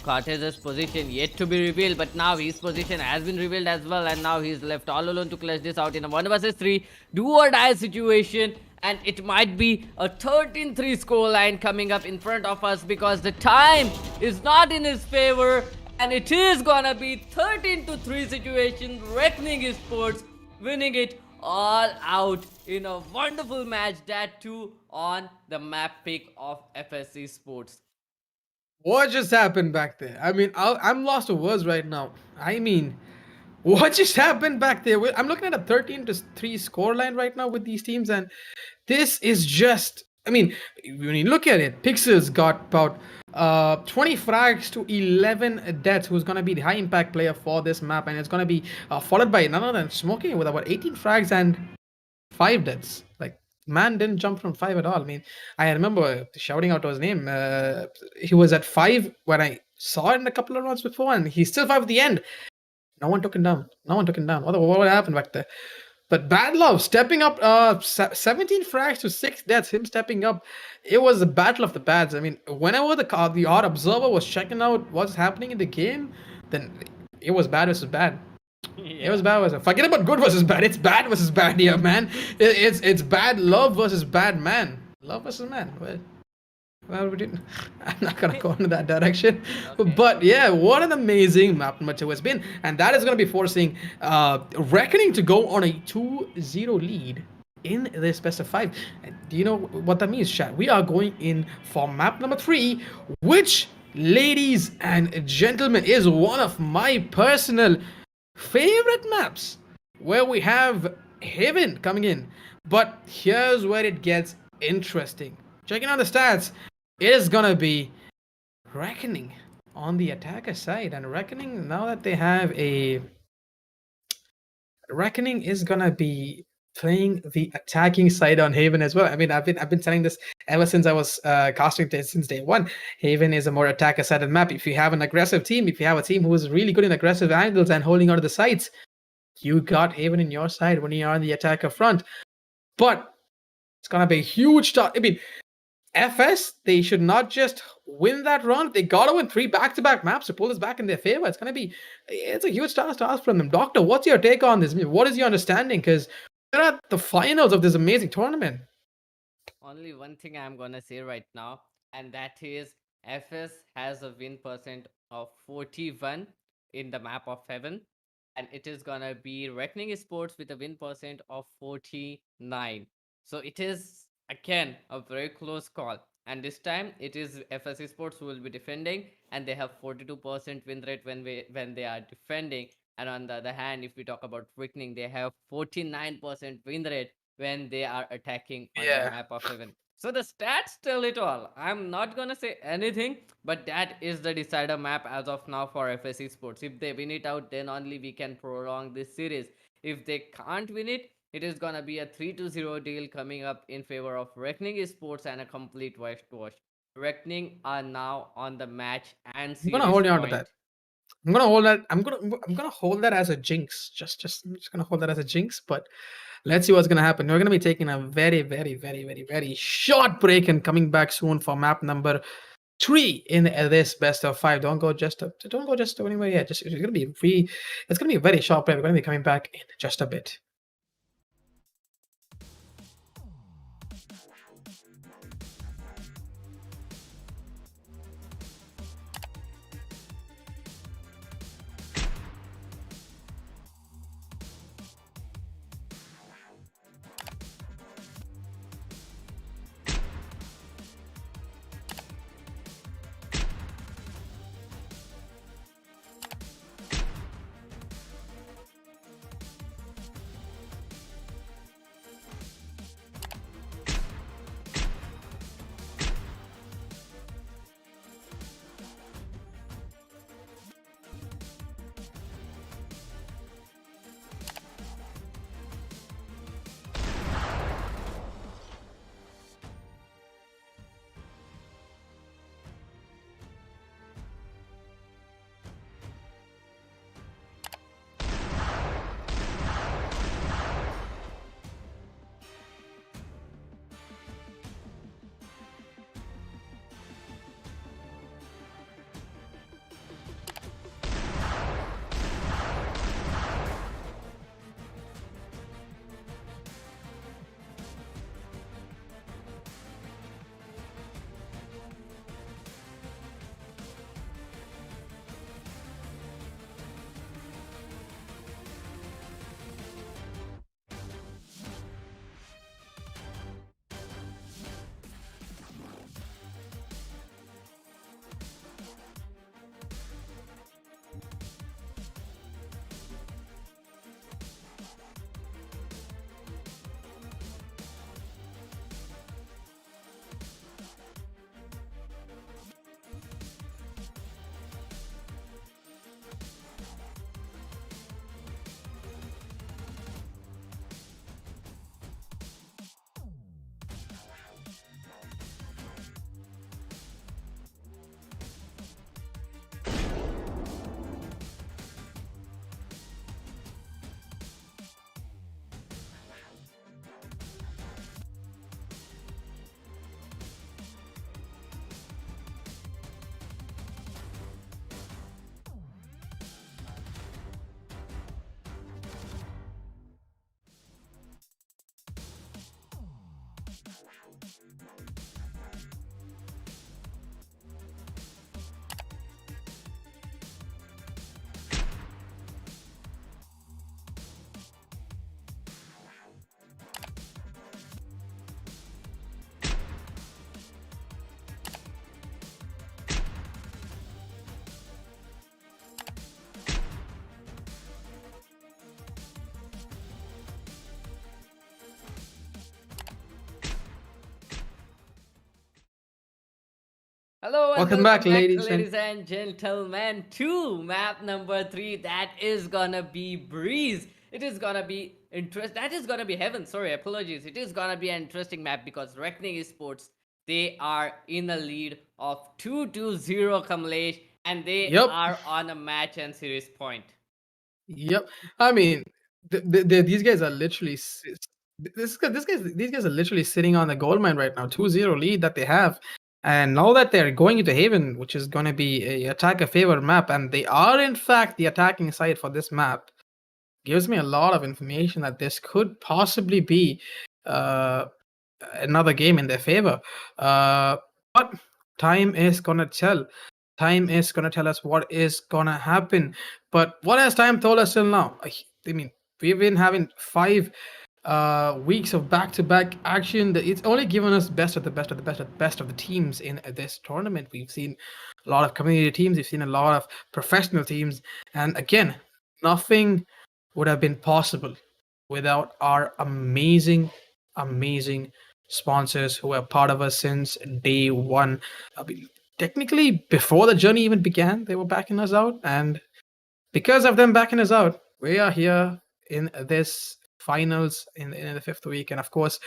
Cortez's position yet to be revealed, but now his position has been revealed as well, and now he's left all alone to clutch this out in a 1 vs 3 do or die situation. And it might be a 13-3 scoreline coming up in front of us, because the time is not in his favor, and it is gonna be 13-3 situation. Reckoning Esports winning it all out in a wonderful match, that too on the map pick of FS Esports. What just happened back there? I mean, I'm lost for words right now. I mean, what just happened back there? I'm looking at a 13-3 scoreline right now with these teams, and this is just, I mean, when you look at it, Pixels got about 20 frags to 11 deaths, who's going to be the high impact player for this map, and it's going to be followed by none other than Smokey with about 18 frags and 5 deaths. Like, man didn't jump from 5 at all. I mean, I remember shouting out his name. He was at 5 when I saw it in a couple of rounds before, and he's still 5 at the end. No one took him down. What happened back there? But Bad Love stepping up, 17 frags to 6 deaths, him stepping up. It was a battle of the Bads. I mean, whenever the odd observer was checking out what's happening in the game, then it was bad versus bad. Yeah. It was bad versus, forget about good versus bad. It's bad versus bad here, man. It's bad love versus bad man. Love versus man. Well, Well, we didn't. I'm not gonna go into that direction. Okay. But yeah, what an amazing map number 2 has been, and that is gonna be forcing Reckoning to go on a 2-0 lead in this best of 5. And do you know what that means, chat? We are going in for map number 3, which, ladies and gentlemen, is one of my personal favorite maps, where we have Haven coming in. But here's where it gets interesting. Checking out the stats, it is gonna be Reckoning on the attacker side, and Reckoning, now that they have a Reckoning, is gonna be playing the attacking side on Haven as well. I mean, I've been telling this ever since I was casting this since day one. Haven is a more attacker sided map. If you have an aggressive team, if you have a team who is really good in aggressive angles and holding onto the sides, you got Haven in your side when you are on the attacker front. But it's gonna be a huge start. I mean, FS, they should not just win that round. They gotta win 3 back-to-back maps to pull this back in their favor. It's a huge task to ask from them. Doctor, what's your take on this? What is your understanding? Because we're at the finals of this amazing tournament. Only one thing I'm gonna say right now, and that is FS has a win percent of 41 in the map of Heaven, and it is gonna be Reckoning Sports with a win percent of 49. So it is again a very close call. And this time it is FS Esports who will be defending, and they have 42% win rate when they are defending. And on the other hand, if we talk about Reckoning, they have 49% win rate when they are attacking on the Yeah. map of Heaven. So the stats tell it all. I'm not gonna say anything, but that is the decider map as of now for FS Esports. If they win it out, then only we can prolong this series. If they can't win it, it is gonna be a 3-0 deal coming up in favor of Reckoning Esports and a complete whitewash. Reckoning are now on the match and I'm gonna series hold you on to point. that. I'm gonna hold that. I'm gonna hold that as a jinx. I'm just gonna hold that as a jinx. But let's see what's gonna happen. We're gonna be taking a very, very, very, very, very short break and coming back soon for map number 3 in this best of 5. Don't go just anywhere yet. Just it's gonna be free. It's gonna be a very short break. We're gonna be coming back in just a bit. Hello and Welcome welcome back, back, ladies and ladies and gentlemen, to map number 3. That is gonna be breeze. It is gonna be interest. That is gonna be heaven. Sorry, apologies. It is gonna be an interesting map because Reckoning Esports, they are in a lead of 2-0, Kamlesh, and they yep, are on a match and series point. yep. I mean, these guys are literally these guys are literally sitting on the gold mine right now. 2-0 lead that they have. And now that they're going into Haven, which is going to be a attacker favor map, and they are in fact the attacking side for this map, gives me a lot of information that this could possibly be uh, another game in their favor. But time is gonna tell. Time is gonna tell us what is gonna happen. But what has time told us till now? I mean, we've been having 5 weeks of back-to-back action. It's only given us best of the best of the best of the best of the teams in this tournament. We've seen a lot of community teams. We've seen a lot of professional teams, and again, nothing would have been possible without our amazing sponsors who are part of us since day one. I mean, technically, before the journey even began, they were backing us out, and because of them backing us out, we are here in this finals in the 5th week. And of course,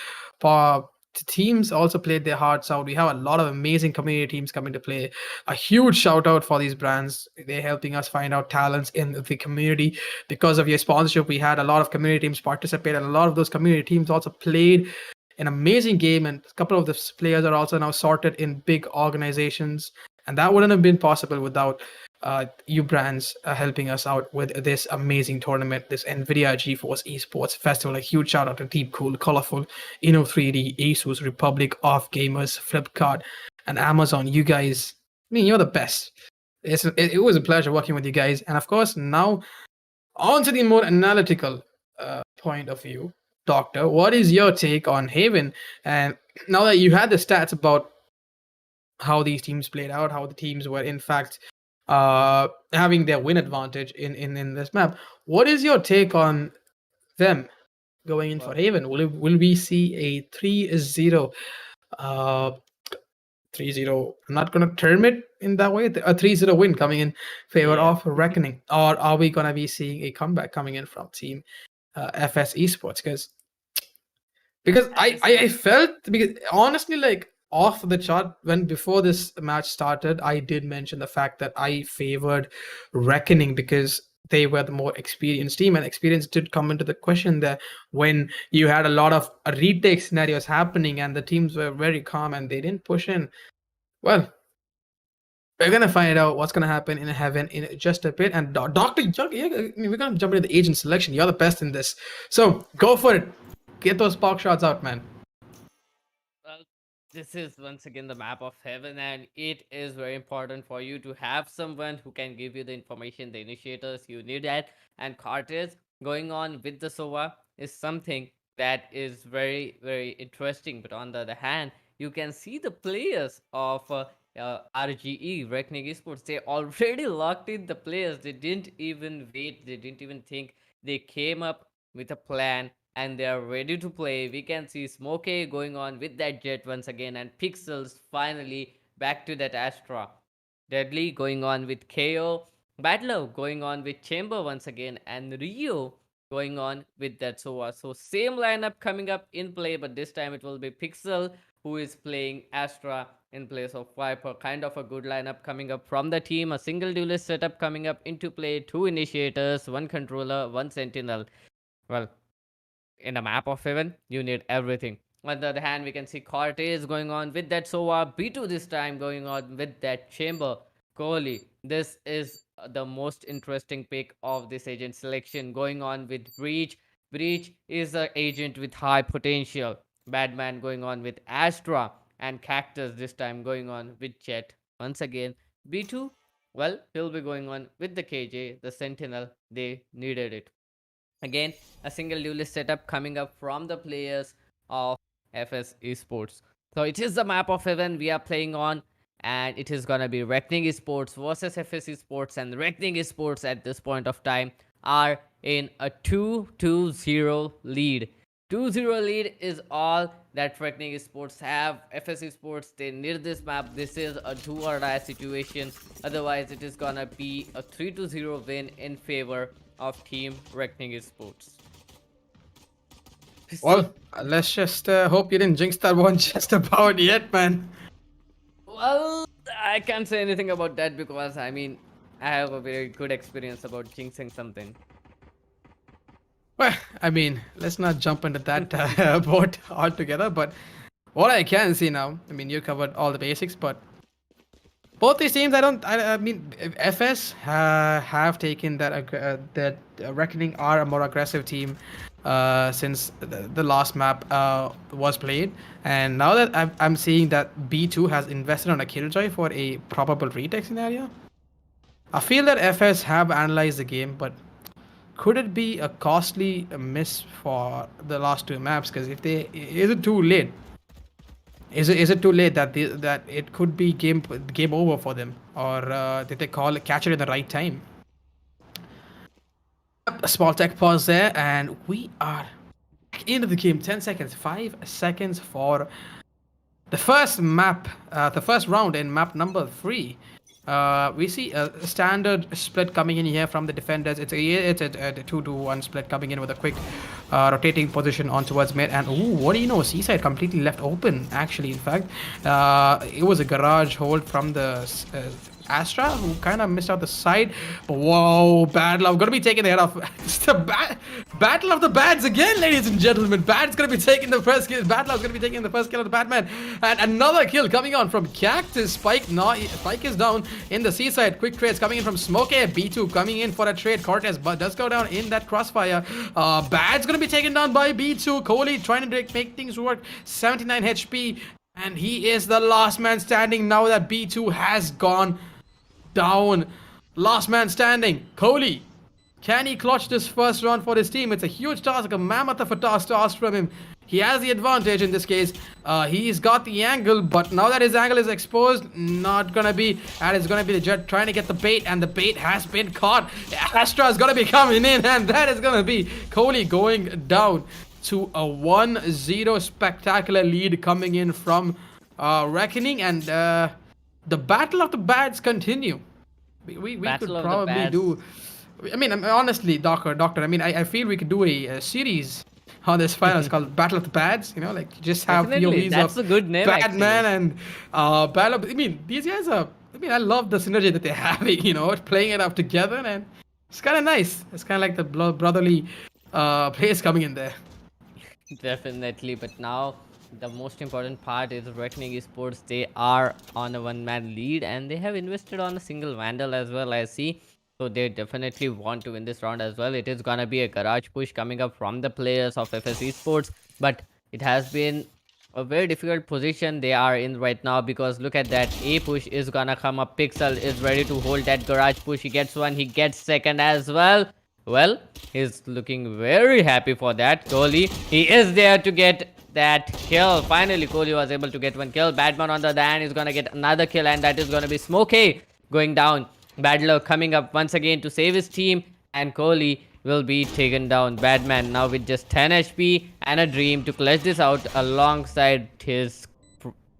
the teams also played their hearts out. We have a lot of amazing community teams coming to play. A huge shout out for these brands. They're helping us find out talents in the community. Because of your sponsorship, we had a lot of community teams participate, and a lot of those community teams also played an amazing game. And a couple of the players are also now sorted in big organizations, and that wouldn't have been possible without you brands helping us out with this amazing tournament, this NVIDIA GeForce Esports Festival. A huge shout out to Deep Cool, Colorful, Inno3D, Asus, Republic of Gamers, Flipkart, and Amazon. You guys, I mean, you're the best. It was a pleasure working with you guys. And of course, now on to the more analytical point of view. Doctor, what is your take on Haven? And now that you had the stats about how these teams played out, how the teams were in fact having their win advantage in this map. What is your take on them going in for Well, Haven? Will we see a 3-0 uh 3-0? I'm not gonna term it in that way. A 3-0 win coming in favor yeah. of Reckoning, or are we gonna be seeing a comeback coming in from Team FS Esports? Because At I, this I I point, felt, because honestly, like off the chart, when before this match started, I did mention the fact that I favored Reckoning because they were the more experienced team, and experience did come into the question there when you had a lot of retake scenarios happening and the teams were very calm and they didn't push in. Well, we're gonna find out what's gonna happen in Heaven in just a bit. And Doctor, we're gonna jump into the agent selection. You're the best in this, so go for it. Get those spark shots out, man. well, this is once again the map of heaven, and it is very important for you to have someone who can give you the information, the initiators you need that. And Cartes going on with the Sova is something that is very, very interesting. But on the other hand, you can see the players of RGE, Reckoning Esports, they already locked in the players. They didn't even wait, they didn't even think. They came up with a plan and they are ready to play. We can see Smokey going on with that jet once again, and Pixels finally back to that Astra. Deadly going on with KO, Battler going on with Chamber once again, and Rio going on with that Sova. So same lineup coming up in play, but this time it will be Pixel who is playing Astra in place of Viper. Kind of a good lineup coming up from the team. A single duelist setup coming up into play. 2 initiators, 1 controller, 1 sentinel. Well, in a map of heaven, you need everything. On the other hand, we can see Cortez going on with that Sova, B2 this time going on with that Chamber. Kohli, this is the most interesting pick of this agent selection, going on with Breach. Breach is an agent with high potential. Badman going on with Astra, and Cactus this time going on with Jet. Once again, B2, well, he'll be going on with the KJ, the Sentinel. They needed it. Again, a single duelist setup coming up from the players of FS Esports. So it is the map of heaven we are playing on, and it is gonna be Reckoning Esports versus FS Esports, and Reckoning Esports at this point of time are in a 2-0 lead. 2-0 lead is all that Reckoning Esports have. FS Esports, they need this map. This is a do or die situation. Otherwise, it is gonna be a 3-0 win in favor of Team Reckoning Esports. Well, let's just hope you didn't jinx that one just about yet, man. Well, I can't say anything about that because I mean, I have a very good experience about jinxing something. Well, I mean, let's not jump into that boat altogether. But what I can see now, I mean, you covered all the basics, but both these teams, I mean, FS have taken that Reckoning are a more aggressive team since the last map was played, and now that I'm seeing that B2 has invested on a Killjoy for a probable retake scenario, I feel that FS have analyzed the game, but could it be a costly miss for the last two maps? Because is it too late? Is it too late that that it could be game over for them, or did they catch it at the right time? A small tech pause there, and we are back into the game. 10 seconds, 5 seconds for the first map, the first round in map number 3. We see a standard split coming in here from the defenders. It's a 2-1 split coming in with a quick rotating position on towards mid. And ooh, what do you know? Seaside completely left open. Actually, in fact, it was a garage hold from the Astra, who kind of missed out the side. But whoa, Battle of gonna be taking the head off. It's the Battle of the Bads again, ladies and gentlemen. Bad's gonna be taking the first kill. Battle of gonna be taking the first kill of the Batman. And another kill coming on from Cactus. Spike. No, Spike is down in the Seaside. Quick trades coming in from Smoke. B2 coming in for a trade. Cortez but does go down in that crossfire. Bad's gonna be taken down by B2. Kohli trying to make things work. 79 HP. And he is the last man standing now that B2 has gone down. Last man standing. Kohli. Can he clutch this first round for his team? It's a huge task, a mammoth of a task to ask from him. He has the advantage in this case. He's got the angle, but now that his angle is exposed, not gonna be. And it's gonna be the Jet trying to get the bait, and the bait has been caught. Astra is gonna be coming in, and that is gonna be Kohli going down to a 1-0 spectacular lead coming in from Reckoning, and the Battle of the Bads continue. We could probably do. I mean, honestly, Doctor. I mean, I feel we could do a series on this finals called Battle of the Bads. You know, like just have Definitely, POVs that's of a good name, Batman and Battle. I mean, these guys are. I mean, I love the synergy that they're having. You know, playing it up together, and it's kind of nice. It's kind of like the brotherly players coming in there. Definitely, but now the most important part is Reckoning Esports. They are on a one-man lead and they have invested on a single Vandal as well, I see. So they definitely want to win this round as well. It is gonna be a garage push coming up from the players of FS Esports, but it has been a very difficult position they are in right now, because look at that, A push is gonna come up. Pixel is ready to hold that garage push. He gets one, he gets second as well. Well, he's looking very happy for that. Kohli, he is there to get that kill. Finally, Kohli was able to get one kill. Batman on the other hand is gonna get another kill, and that is gonna be Smokey going down. Badler coming up once again to save his team, and Kohli will be taken down. Batman now with just 10 HP and a dream to clutch this out alongside his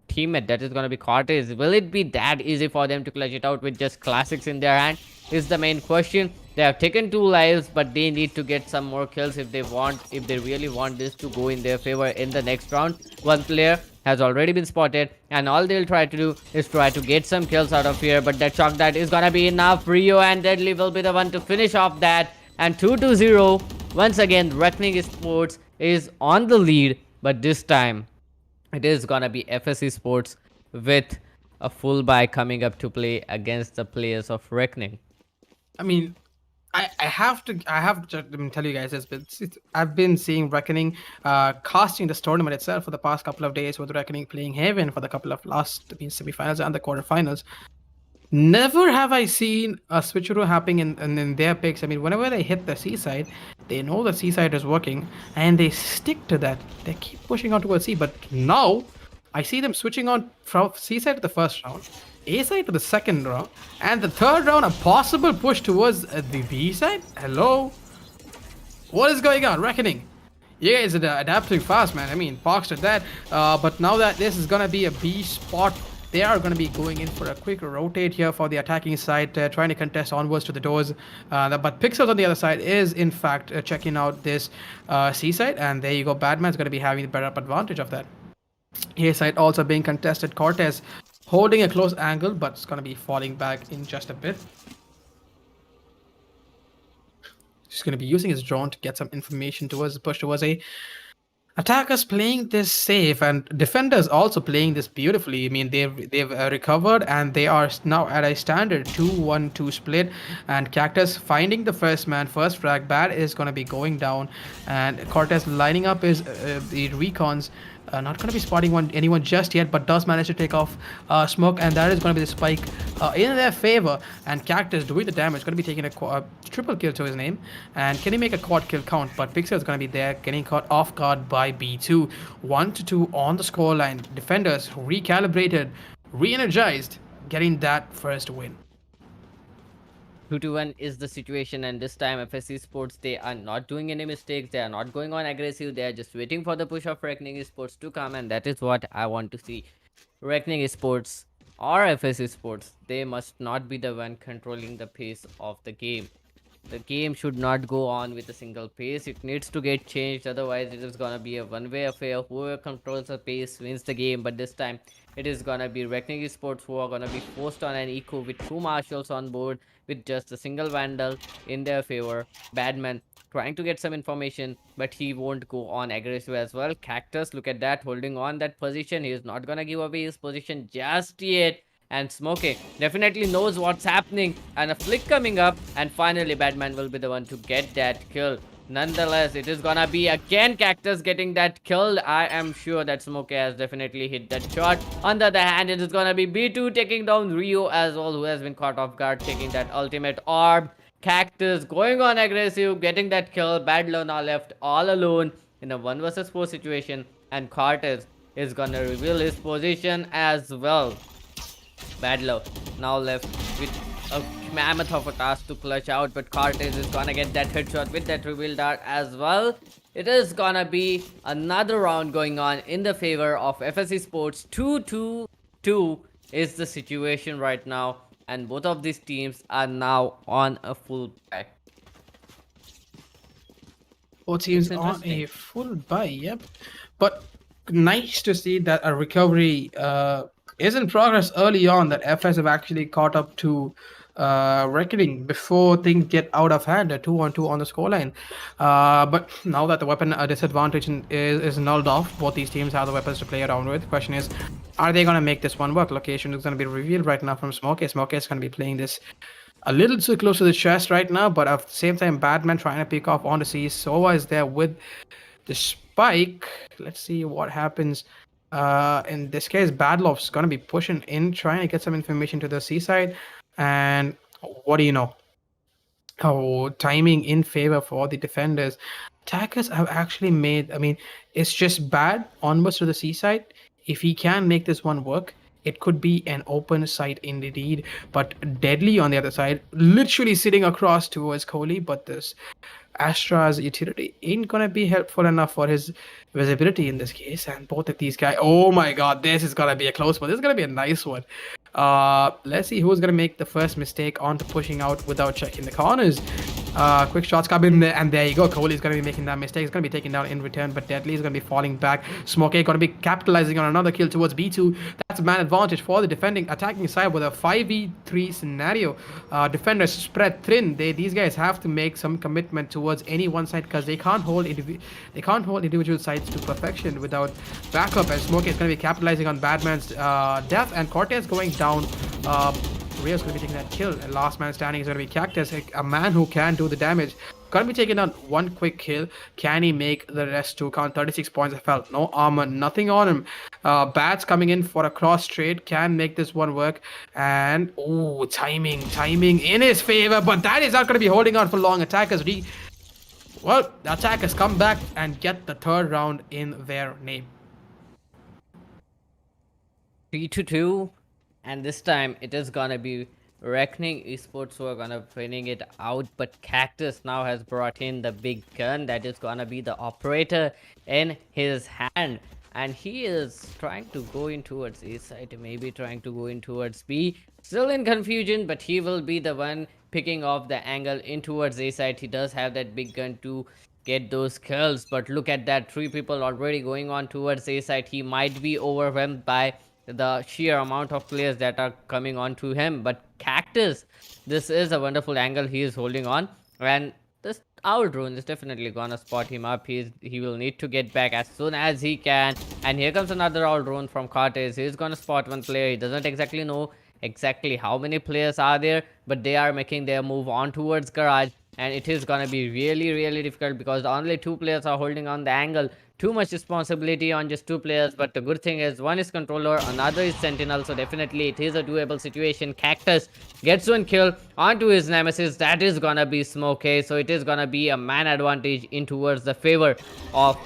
teammate, that is going to be Cortez. Will it be that easy for them to clutch it out with just classics in their hand is the main question. They have taken 2 lives, but they need to get some more kills if they really want this to go in their favor in the next round. One player has already been spotted, and all they'll try to do is try to get some kills out of here, but that shock that is gonna be enough. Rio and Deadly will be the one to finish off that, and 2-0. Once again, Reckoning Esports is on the lead, but this time it is gonna be FS Esports with a full buy coming up to play against the players of Reckoning. I mean, I have to tell you guys this, but I've been seeing Reckoning casting this tournament itself for the past couple of days, with Reckoning playing Haven for the couple of last semifinals and the quarterfinals. Never have I seen a switcheroo happening in their picks. I mean, whenever they hit the Seaside, they know the Seaside is working, and they stick to that. They keep pushing on towards C, but now I see them switching on from Seaside to the first round, A side to the second round, and the third round a possible push towards the B side. Hello, what is going on, Reckoning? Yeah, it's adapting fast, man. I mean, Parks did that. But now that this is gonna be a B spot, they are gonna be going in for a quick rotate here for the attacking side, trying to contest onwards to the doors. But Pixels on the other side is in fact checking out this C side, and there you go. Badman's gonna be having the better advantage of that. A side also being contested. Cortez holding a close angle, but it's gonna be falling back in just a bit. He's going to be using his drone to get some information towards push towards A. Attackers playing this safe and defenders also playing this beautifully. I mean, they've recovered and they are now at a standard 2-1-2 split. And Cactus finding the first man, first frag. Bad is going to be going down, and Cortez lining up his the recons. Not going to be spotting anyone just yet, but does manage to take off smoke, and that is going to be the spike in their favor. And Cactus doing the damage, going to be taking a triple kill to his name. And can he make a quad kill count? But Pixel is going to be there, getting caught off guard by B2. 1-2 on the scoreline. Defenders recalibrated, re-energized, getting that first win. 2-1 is the situation, and this time FS Esports, they are not doing any mistakes, they are not going on aggressive, they are just waiting for the push of Reckoning Esports to come, and that is what I want to see. Reckoning Esports or FS Esports, they must not be the one controlling the pace of the game. The game should not go on with a single pace. It needs to get changed, otherwise it is gonna be a one-way affair. Whoever controls the pace wins the game, but this time it is gonna be Reckoning Esports who are gonna be forced on an eco with two marshals on board with just a single vandal in their favor. Badman trying to get some information, but he won't go on aggressive as well. Cactus, look at that, holding on that position. He is not gonna give away his position just yet. And Smokey definitely knows what's happening, and a flick coming up, and finally Batman will be the one to get that kill. Nonetheless, it is gonna be again Cactus getting that kill. I am sure that Smokey has definitely hit that shot. On the other hand, it is gonna be B2 taking down Rio as well, who has been caught off guard, taking that ultimate orb. Cactus going on aggressive, getting that kill. Badlow now left all alone in a 1 versus 4 situation, and Cortez is gonna reveal his position as well. Badlow now left with a mammoth of a task to clutch out, but Cortez is gonna get that headshot with that reveal dart as well. It is gonna be another round going on in the favor of FS Esports. 2-2-2 is the situation right now, and both of these teams are now on a full buy. Both teams on a full buy, yep. But nice to see that a recovery is in progress early on, that FS have actually caught up to Reckoning before things get out of hand. 2-1-2 on the scoreline. But now that the weapon disadvantage is nulled off, both these teams have the weapons to play around with. The question is, are they going to make this one work? Location is going to be revealed right now from Smokey. Smokey is going to be playing this a little too close to the chest right now, but at the same time, Batman trying to pick off onto C. Sova is there with the spike. Let's see what happens. In this case, Badlov's gonna be pushing in, trying to get some information to the seaside. And what do you know? Oh, timing in favor for the defenders. Attackers have actually made, I mean, it's just bad onwards to the seaside. If he can make this one work, it could be an open site indeed. But Deadly on the other side, literally sitting across towards Kohli, but this Astra's utility ain't gonna be helpful enough for his visibility in this case. And both of these guys, oh my god, this is gonna be a close one. This is gonna be a nice one. Let's see who's gonna make the first mistake onto pushing out without checking the corners. Quick shots come in there, and there you go. Kohli's gonna be making that mistake. He's gonna be taken down in return, but Deadly is gonna be falling back. Smokey gonna be capitalizing on another kill towards B2. That's a man advantage for the defending attacking side with a 5v3 scenario. Defenders spread thin. These guys have to make some commitment towards any one side, because they can't hold individual sides to perfection without backup. And Smokey is gonna be capitalizing on Batman's death, and Cortez going down. Rio's going to be taking that kill, and last man standing is going to be Cactus, a man who can do the damage. Going to be taking down one quick kill. Can he make the rest to count? 36 points. I felt no armor, nothing on him. Bats coming in for a cross trade, can make this one work. And oh, timing in his favor, but that is not going to be holding on for long. Attackers the attackers come back and get the third round in their name. 3-2, and this time it is gonna be Reckoning Esports were gonna winning it out, but Cactus now has brought in the big gun that is gonna be the operator in his hand. And he is trying to go in towards A side, maybe trying to go in towards B. Still in confusion, but he will be the one picking off the angle in towards A side. He does have that big gun to get those kills, but look at that, 3 people already going on towards A side. He might be overwhelmed by the sheer amount of players that are coming on to him. But Cactus, this is a wonderful angle he is holding on, and this our drone is definitely gonna spot him up. He will need to get back as soon as he can. And here comes another all drone from Cortez. He's gonna spot one player. He doesn't exactly know exactly how many players are there, but they are making their move on towards garage, and it is gonna be really difficult because only 2 players are holding on the angle. Too much responsibility on just 2 players, but the good thing is one is controller, another is sentinel, so definitely it is a doable situation. Cactus gets one kill onto his nemesis, that is gonna be Smokey, so it is gonna be a man advantage in towards the favor of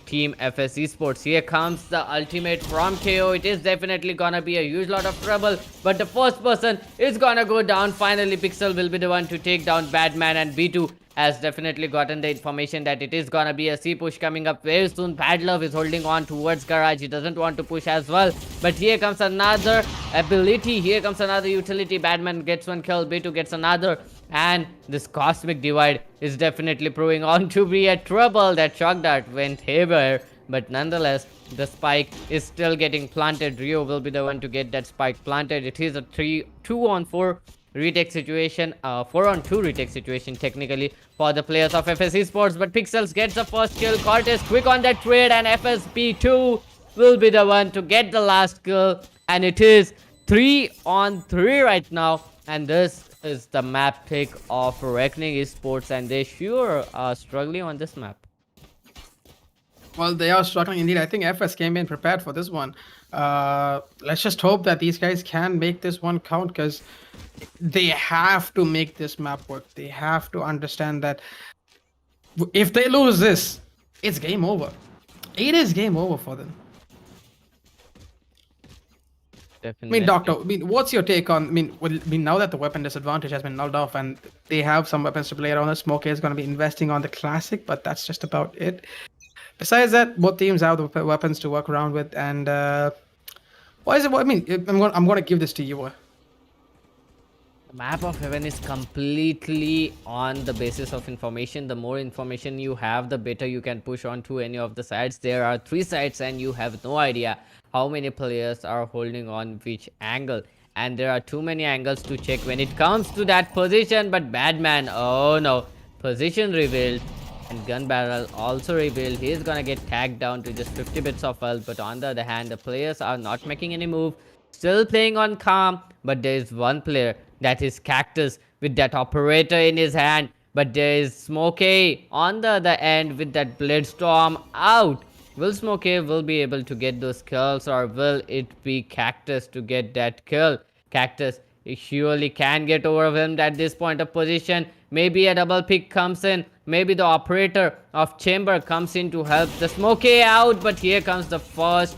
Team FS Esports. Here comes the ultimate from KO. It is definitely gonna be a huge lot of trouble, but the first person is gonna go down. Finally, Pixel will be the one to take down Badman, and B2 has definitely gotten the information that it is gonna be a C push coming up very soon. Bad Love is holding on towards garage. He doesn't want to push as well, but here comes another ability. Here comes another utility. Badman gets one kill, B2 gets another, and this cosmic divide is definitely proving on to be a trouble. That shock dart went haywire, but nonetheless the spike is still getting planted. Rio will be the one to get that spike planted. It is a 2-on-4 retake situation, 4-on-2 retake situation technically for the players of FS Esports, but Pixels gets the first kill. Cortez quick on that trade, and FSB2 will be the one to get the last kill, and it is 3-on-3 right now. And this is the map pick of Reckoning Esports, and they sure are struggling on this map. Well, they are struggling indeed. I think FS came in prepared for this one. Let's just hope that these guys can make this one count, because they have to make this map work. They have to understand that if they lose this, it's game over. It is game over for them. Definitely. I mean, Doctor, what's your take on? Now that the weapon disadvantage has been nulled off and they have some weapons to play around, the Smokey is going to be investing on the classic, but that's just about it. Besides that, both teams have the weapons to work around with, and why is it? I'm going to give this to you. The map of Heaven is completely on the basis of information. The more information you have, the better you can push on to any of the sides. There are 3 sides, and you have no idea how many players are holding on which angle. And there are too many angles to check when it comes to that position. But Badman, oh no, position revealed. And gun barrel also revealed. He is gonna get tagged down to just 50 bits of health. But on the other hand, the players are not making any move, still playing on calm. But there is one player, that is Cactus, with that operator in his hand. But there is Smokey on the other end with that Blade Storm out. Will Smokey will be able to get those kills, or will it be Cactus to get that kill? Cactus surely can get overwhelmed at this point of position. Maybe a double pick comes in. Maybe the operator of chamber comes in to help the Smokey out. But here comes the first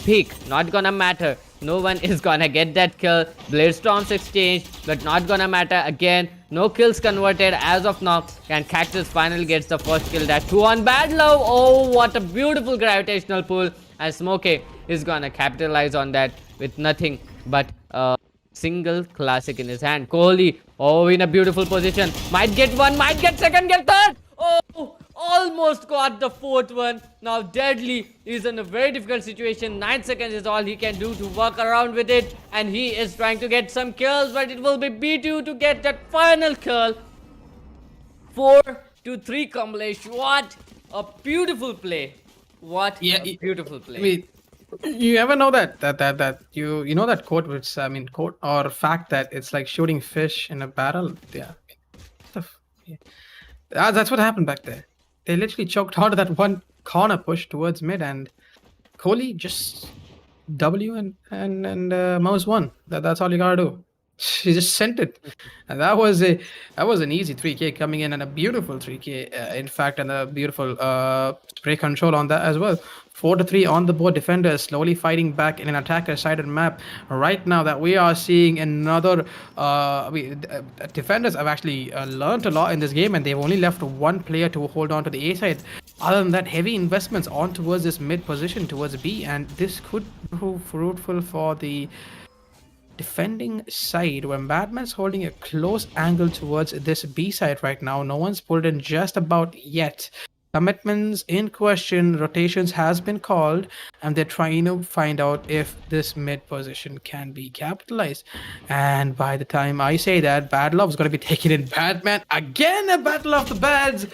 pick. Not gonna matter. No one is gonna get that kill. Blade Storms exchange, but not gonna matter again. No kills converted as of now. And Cactus finally gets the first kill. That 2 on Bad Love. Oh, what a beautiful gravitational pull. And Smokey is gonna capitalize on that with nothing but a single classic in his hand. Kohli, oh, in a beautiful position. Might get one, might get second, get third. Oh, almost got the 4th one. Now Deadly is in a very difficult situation. 9 seconds is all he can do to work around with it, and he is trying to get some kills, but it will be B2 to get that final kill. 4-3 Kamlesh. What a beautiful play. What a beautiful play. You ever know that you know that quote, which quote or fact, that it's like shooting fish in a barrel? Yeah. That's what happened back there. They literally choked onto that one corner push towards mid, and Kohli just W and mouse 1. That's all you gotta do. She just sent it, and that was an easy 3K coming in, and a beautiful 3K. In fact, and a beautiful spray control on that as well. 4-3 on the board. Defenders slowly fighting back in an attacker-sided map. Right now, that we are seeing another. Defenders have actually learned a lot in this game, and they've only left one player to hold on to the A side. Other than that, heavy investments on towards this mid position towards B, and this could prove fruitful for the defending side where Batman's holding a close angle towards this B side right now. No one's pulled in just about yet. Commitments in question, rotations has been called, and they're trying to find out if this mid position can be capitalized. And by the time I say that, Bad Love's gonna be taking in Batman again, a battle of the bads.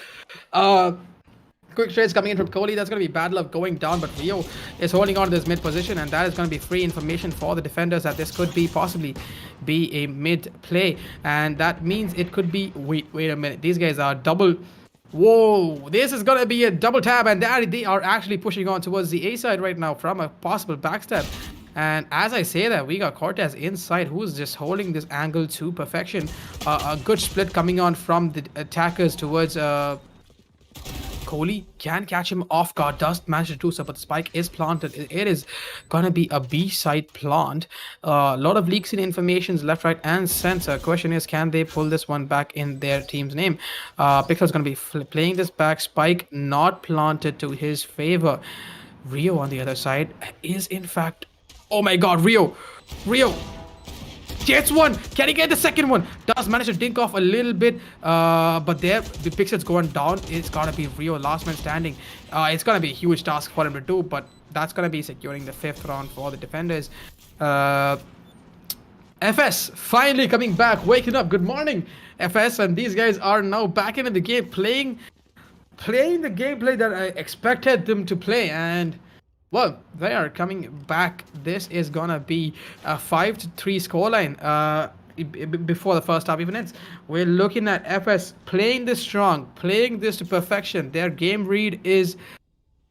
Quick trades coming in from Kohli. That's going to be Bad Luck going down, but Rio is holding on to this mid position, and that is going to be free information for the defenders that this could be possibly be a mid play, and that means it could be. Wait a minute. These guys are double. Whoa, this is going to be a double tab, and they are actually pushing on towards the A side right now from a possible backstab. And as I say that, we got Cortez inside, who's just holding this angle to perfection. A good split coming on from the attackers towards Kohli can catch him off guard, does manage to do so, but the spike is planted. It is gonna be a B-side plant. A lot of leaks in informations left, right, and center. Question is, can they pull this one back in their team's name? Pixel's gonna be playing this back. Spike not planted to his favor. Rio on the other side is in fact, oh my god, Rio gets one. Can he get the second one? Does manage to dink off a little bit, but there the pixels going down. It's gotta be Rio, last man standing. It's gonna be a huge task for him to do, but that's gonna be securing the 5th round for the defenders. FS finally coming back, waking up. Good morning, FS, and these guys are now back into the game, playing the gameplay that I expected them to play, and well, they are coming back. This is gonna be a 5-3 scoreline before the first half even ends. We're looking at FS playing this strong, playing this to perfection. Their game read is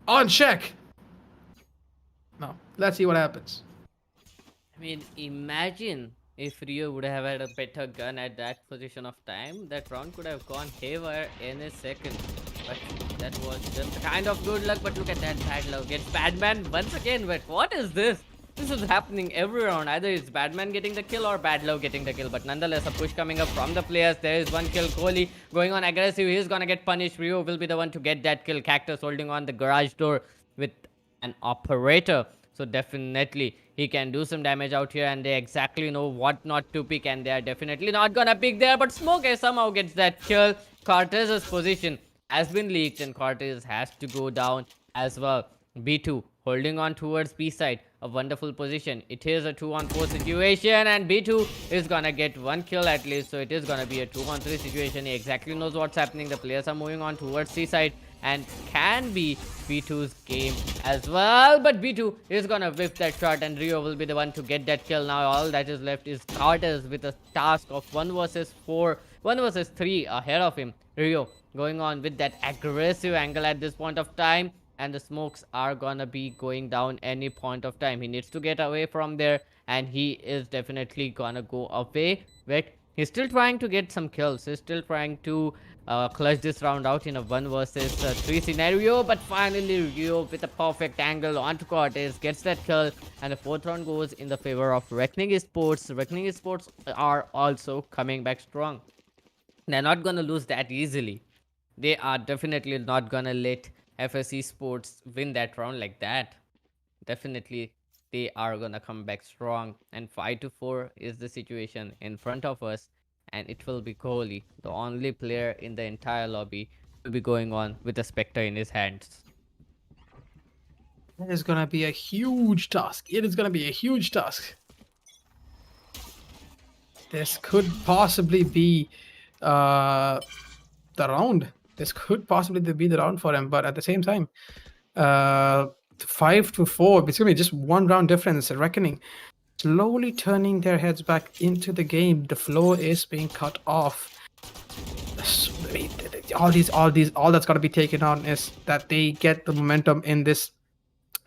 on check. Now, let's see what happens. I mean, imagine if Rio would have had a better gun at that position of time. That round could have gone haywire in a second. But that was just a kind of good luck. But look at that bad luck. Gets Batman once again. But what is this? This is happening every round. Either it's Batman getting the kill or Bad Luck getting the kill. But nonetheless, a push coming up from the players. There is one kill. Kohli going on aggressive. He's gonna get punished. Rio will be the one to get that kill. Cactus holding on the garage door with an operator. So definitely he can do some damage out here, and they exactly know what not to pick, and they are definitely not gonna pick there. But Smoke somehow gets that kill. Cortez's position has been leaked, and Cortez has to go down as well. B2 holding on towards B side, a wonderful position. It is a 2-on-4 situation, and B2 is gonna get one kill at least, so it is gonna be a 2-on-3 situation. He exactly knows what's happening. The players are moving on towards C side, and can be B2's game as well, but B2 is gonna whip that shot, and Rio will be the one to get that kill. Now all that is left is Cortez with a task of 1 versus 4, 1 versus 3 ahead of him. Rio going on with that aggressive angle at this point of time, and the smokes are gonna be going down any point of time. He needs to get away from there, and he is definitely gonna go away. But he's still trying to get some kills. He's still trying to clutch this round out in a 1 versus 3 scenario. But finally, Rio with a perfect angle onto Cortez gets that kill, and the 4th round goes in the favor of Reckoning Esports. Reckoning Esports are also coming back strong. They're not gonna lose that easily. They are definitely not gonna let FS Esports win that round like that. Definitely they are gonna come back strong, and 5-4 is the situation in front of us, and it will be Kohli, the only player in the entire lobby, will be going on with a Spectre in his hands. It is gonna be a huge task. It is gonna be a huge task. This could possibly be the round. This could possibly be the round for him, but at the same time, 5-4. It's gonna be just 1 round difference. Reckoning slowly turning their heads back into the game. The flow is being cut off. All that's got to be taken on is that they get the momentum in this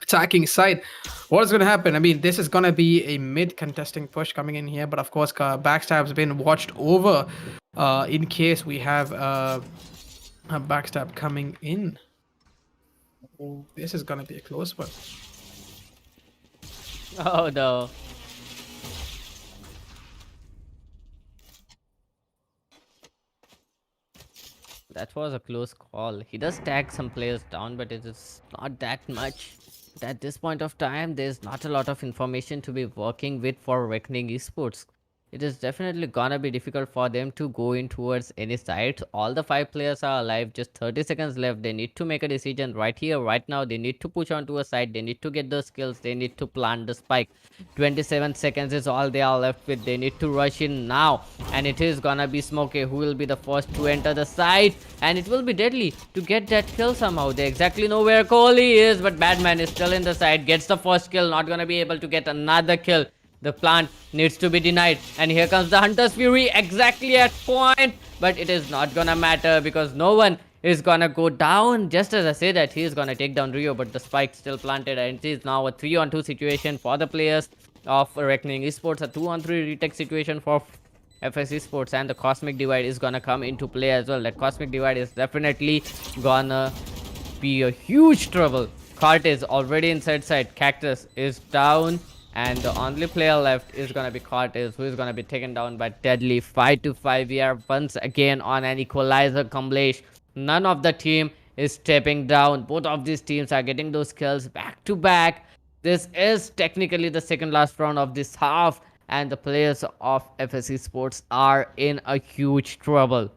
attacking side. What is going to happen? I mean, this is going to be a mid contesting push coming in here, but of course, backstab's been watched over in case we have a backstab coming in. Oh, this is going to be a close one. Oh no. That was a close call. He does tag some players down, but it is not that much. But at this point of time, there's not a lot of information to be working with for Reckoning Esports. It is definitely gonna be difficult for them to go in towards any side. All the 5 players are alive, just 30 seconds left. They need to make a decision right here, right now. They need to push onto a side, they need to get those kills, they need to plant the spike. 27 seconds is all they are left with. They need to rush in now, and it is gonna be Smokey who will be the first to enter the side, and it will be deadly to get that kill somehow. They exactly know where Kohli is, but Badman is still in the side, gets the first kill, not gonna be able to get another kill. The plant needs to be denied, and here comes the Hunter's Fury exactly at point, but it is not gonna matter because no one is gonna go down. Just as I say that, he is gonna take down Rio, but the spike still planted, and it is now a 3-on-2 situation for the players of Reckoning Esports, a 2-on-3 retake situation for FS Esports, and the Cosmic Divide is gonna come into play as well. That Cosmic Divide is definitely gonna be a huge trouble. Cart is already inside side, Cactus is down, and the only player left is gonna be Cortez, who is gonna be taken down by Deadly. 5-5. We are once again on an equalizer, Kamlesh. None of the team is stepping down. Both of these teams are getting those kills back to back. This is technically the second last round of this half, and the players of FS Sports are in a huge trouble.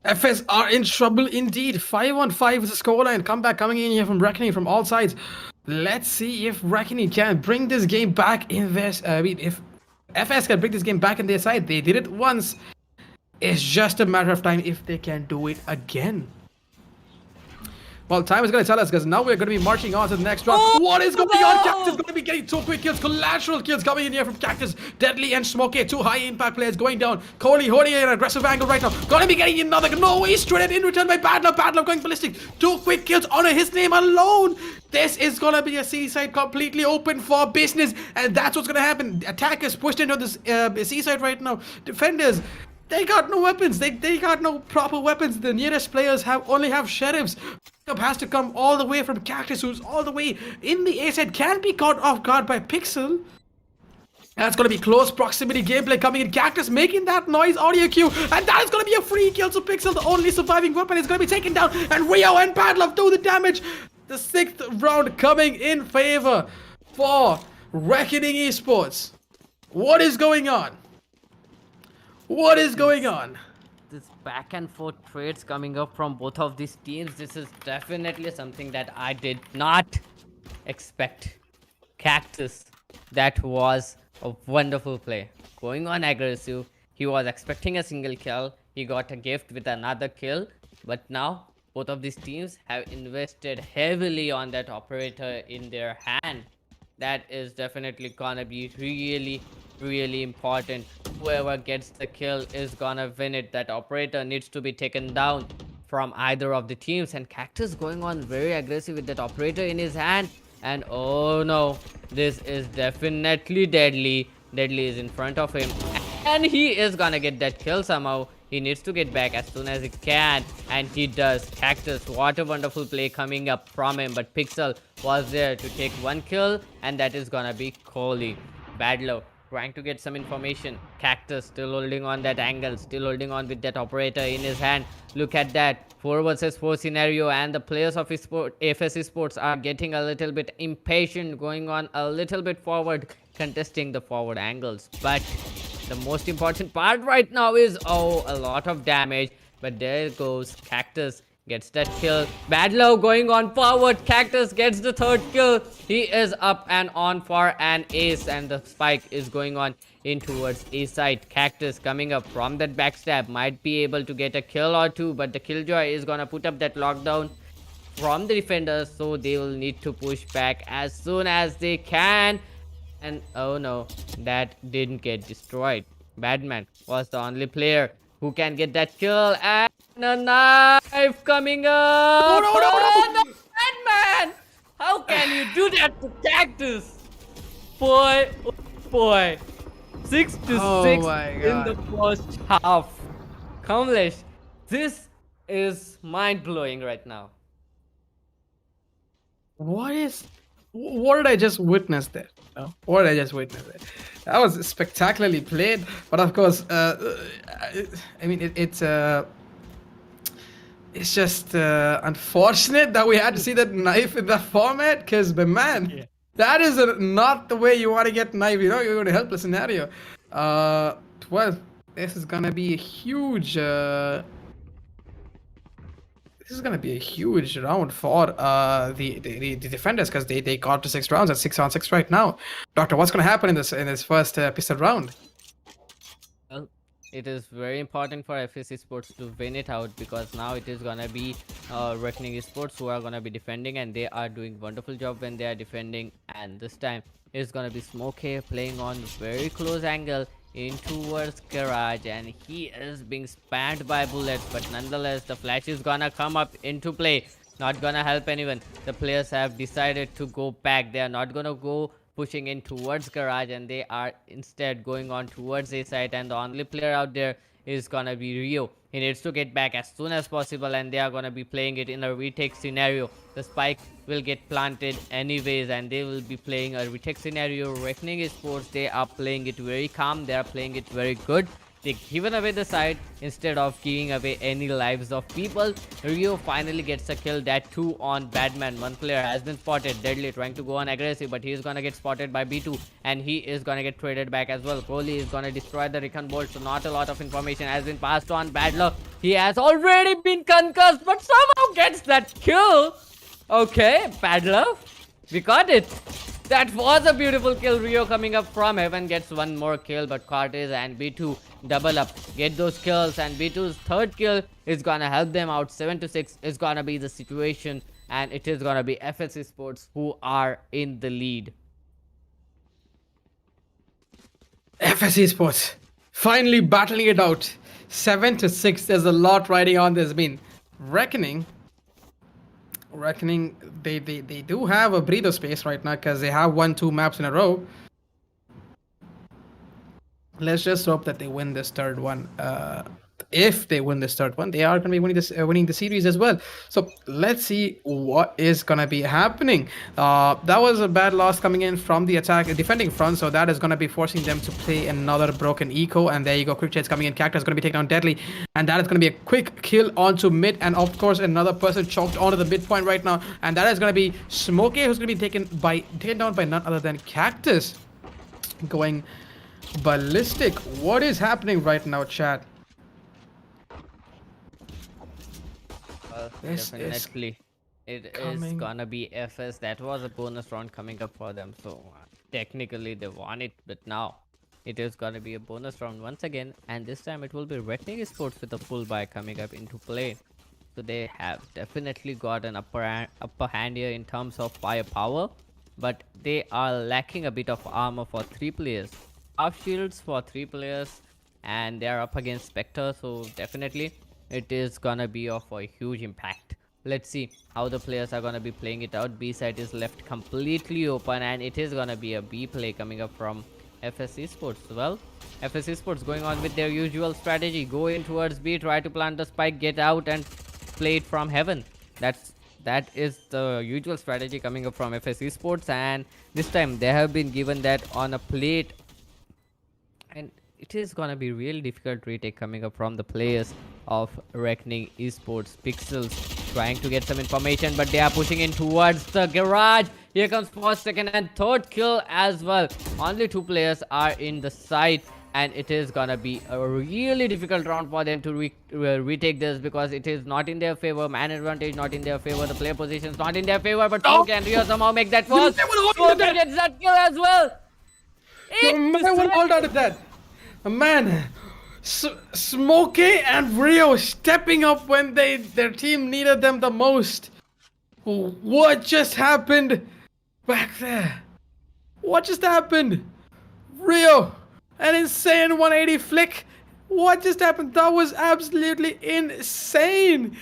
FS are in trouble indeed. 5-on-5 is the scoreline. Comeback coming in here from Reckoning from all sides. Let's see if Reckoning can bring this game back in their. If FS can bring this game back in their side, they did it once. It's just a matter of time if they can do it again. Well, time is going to tell us, because now we're going to be marching on to the next round. Oh, What is going no! on? Cactus is going to be getting 2 quick kills, collateral kills coming in here from Cactus. Deadly and Smokey, 2 high impact players going down. Kohli holding an aggressive angle right now. Going to be getting another. No, he's straight in return by Bad Love. Bad Love going ballistic. 2 quick kills on his name alone. This is going to be a C-side completely open for business, and that's what's going to happen. Attackers pushed into this C-side right now. Defenders, they got no weapons. They got no proper weapons. The nearest players only have sheriffs. Up has to come all the way from Cactus, who's all the way in the A side. Can't be caught off guard by Pixel. That's going to be close proximity gameplay coming in. Cactus making that noise audio cue, and that is going to be a free kill. So Pixel, the only surviving weapon, is going to be taken down, and Rio and Padlov do the damage. The 6th round coming in favor for Reckoning Esports. What is going on? What is going on? This back and forth trades coming up from both of these teams, this is definitely something that I did not expect. Cactus, that was a wonderful play, going on aggressive. He was expecting a single kill, he got a gift with another kill, but now both of these teams have invested heavily on that operator in their hand. That is definitely gonna be really important. Whoever gets the kill is gonna win it. That operator needs to be taken down from either of the teams, and Cactus going on very aggressive with that operator in his hand, and oh no, this is definitely Deadly. Deadly is in front of him, and he is gonna get that kill somehow. He needs to get back as soon as he can, and he does. Cactus, what a wonderful play coming up from him, but Pixel was there to take 1 kill, and that is gonna be Kohli. Badlow trying to get some information. Cactus still holding on that angle, still holding on with that operator in his hand. Look at that 4 versus 4 scenario, and the players of FS Esports are getting a little bit impatient, going on a little bit forward, contesting the forward angles. But the most important part right now is, oh, a lot of damage, but there goes Cactus, gets that kill. Badlow going on forward. Cactus gets the 3rd kill. He is up and on for an ace, and the spike is going on in towards A side. Cactus coming up from that backstab, might be able to get a kill or 2, but the Killjoy is gonna put up that lockdown from the defenders, so they will need to push back as soon as they can. And oh no, that didn't get destroyed. Badman was the only player who can get that kill, and a knife coming up. No. Badman! How can you do that to Cactus? Boy, oh boy. 6 to Oh 6 my in the God. first half. Kamlesh, this is mind blowing right now. What did I just witness there? No? What did I just witness there? That was spectacularly played, but of course, I mean, it's just unfortunate that we had to see that knife in that format, because, but man, that is not the way you want to get knife. You know, you're going to help the scenario. Well, this is gonna be a huge. This is gonna be a huge round for the defenders, because they got to 6 rounds at 6-on-6 right now. Doctor, what's gonna happen in this first pistol round? Well, it is very important for FS Esports to win it out, because now it is gonna be Reckoning Esports who are gonna be defending, and they are doing wonderful job when they are defending. And this time it's gonna be Smokey playing on very close angle in towards Garage, and he is being spammed by bullets, but nonetheless the flash is gonna come up into play. Not gonna help anyone. The players have decided to go back. They are not gonna go pushing in towards Garage, and they are instead going on towards A side, and the only player out there is gonna be Rio. He needs to get back as soon as possible, and they are gonna be playing it in a retake scenario. The spike will get planted anyways, and they will be playing a retake scenario. Reckoning Esports, they are playing it very calm, they are playing it very good. They given away the side instead of giving away any lives of people. Rio finally gets a kill, that 2 on Batman. One player has been spotted. Deadly trying to go on aggressive, but he is gonna get spotted by B2, and he is gonna get traded back as well. Kohli is gonna destroy the Recon Bolt, so not a lot of information has been passed on. Bad luck. He has already been concussed, but somehow gets that kill. Okay, bad luck. We got it. That was a beautiful kill. Rio coming up from heaven gets one more kill, but Cortez and B2 double up, get those kills, and B2's third kill is gonna help them out. 7 to 6 is gonna be the situation, and it is gonna be FS Esports who are in the lead. FS Esports finally battling it out. 7 to 6. There's a lot riding on this. I mean, Reckoning, they do have a breather space right now, because they have won 2 maps in a row. Let's just hope that they win this third one. If they win this third one, they are going to be winning the series as well. So let's see what is going to be happening. That was a bad loss coming in from the defending front, so that is going to be forcing them to play another broken eco. And there you go, quick chase coming in. Cactus is going to be taken down Deadly, and that is going to be a quick kill onto mid, and of course another person choked onto the mid point right now, and that is going to be Smokey, who's going to be taken down by none other than Cactus, going ballistic. What is happening right now, chat? This Definitely it is gonna be FS. That was a bonus round coming up for them, so technically they won it, but now it is gonna be a bonus round once again, and this time it will be Reckoning Esports with a full buy coming up into play. So they have definitely got an upper hand here in terms of firepower, but they are lacking a bit of armor for 3 players, half shields for 3 players, and they are up against Spectre, so definitely it is gonna be of a huge impact. Let's see how the players are gonna be playing it out. B side is left completely open, and it is gonna be a B play coming up from FS Esports. Well, FS Esports going on with their usual strategy, go in towards B, try to plant the spike, get out and play it from heaven. That is the usual strategy coming up from FS Esports, and this time they have been given that on a plate, and it is gonna be really difficult retake coming up from the players of Reckoning Esports. Pixels trying to get some information, but they are pushing in towards the garage. Here comes first, second, and third kill as well. Only 2 players are in the side, and it is gonna be a really difficult round for them to retake this, because it is not in their favor. Man advantage not in their favor. The player position is not in their favor, but Smoke and Rio somehow make that first. Smoke gets that kill as well. Man, hold on to that. Man, Smokey and Rio stepping up when their team needed them the most. What just happened back there? What just happened? Rio, an insane 180 flick. What just happened? That was absolutely insane.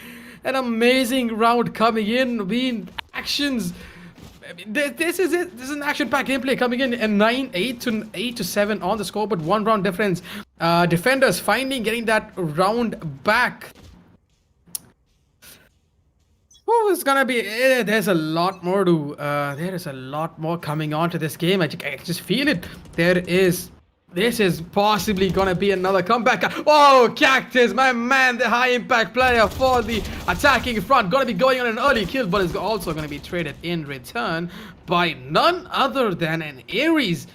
An amazing round coming in, being actions. This is it. This is an action-packed gameplay coming in at 8-7 on the score, but 1 round difference. Defenders finally getting that round back. Oh, it's gonna be. There's a lot more to. There is a lot more coming on to this game. I just feel it. There is. This is possibly gonna be another comeback. Oh, Cactus, my man, the high impact player for the attacking front. Gonna be going on an early kill, but is also gonna be traded in return by none other than an Ares.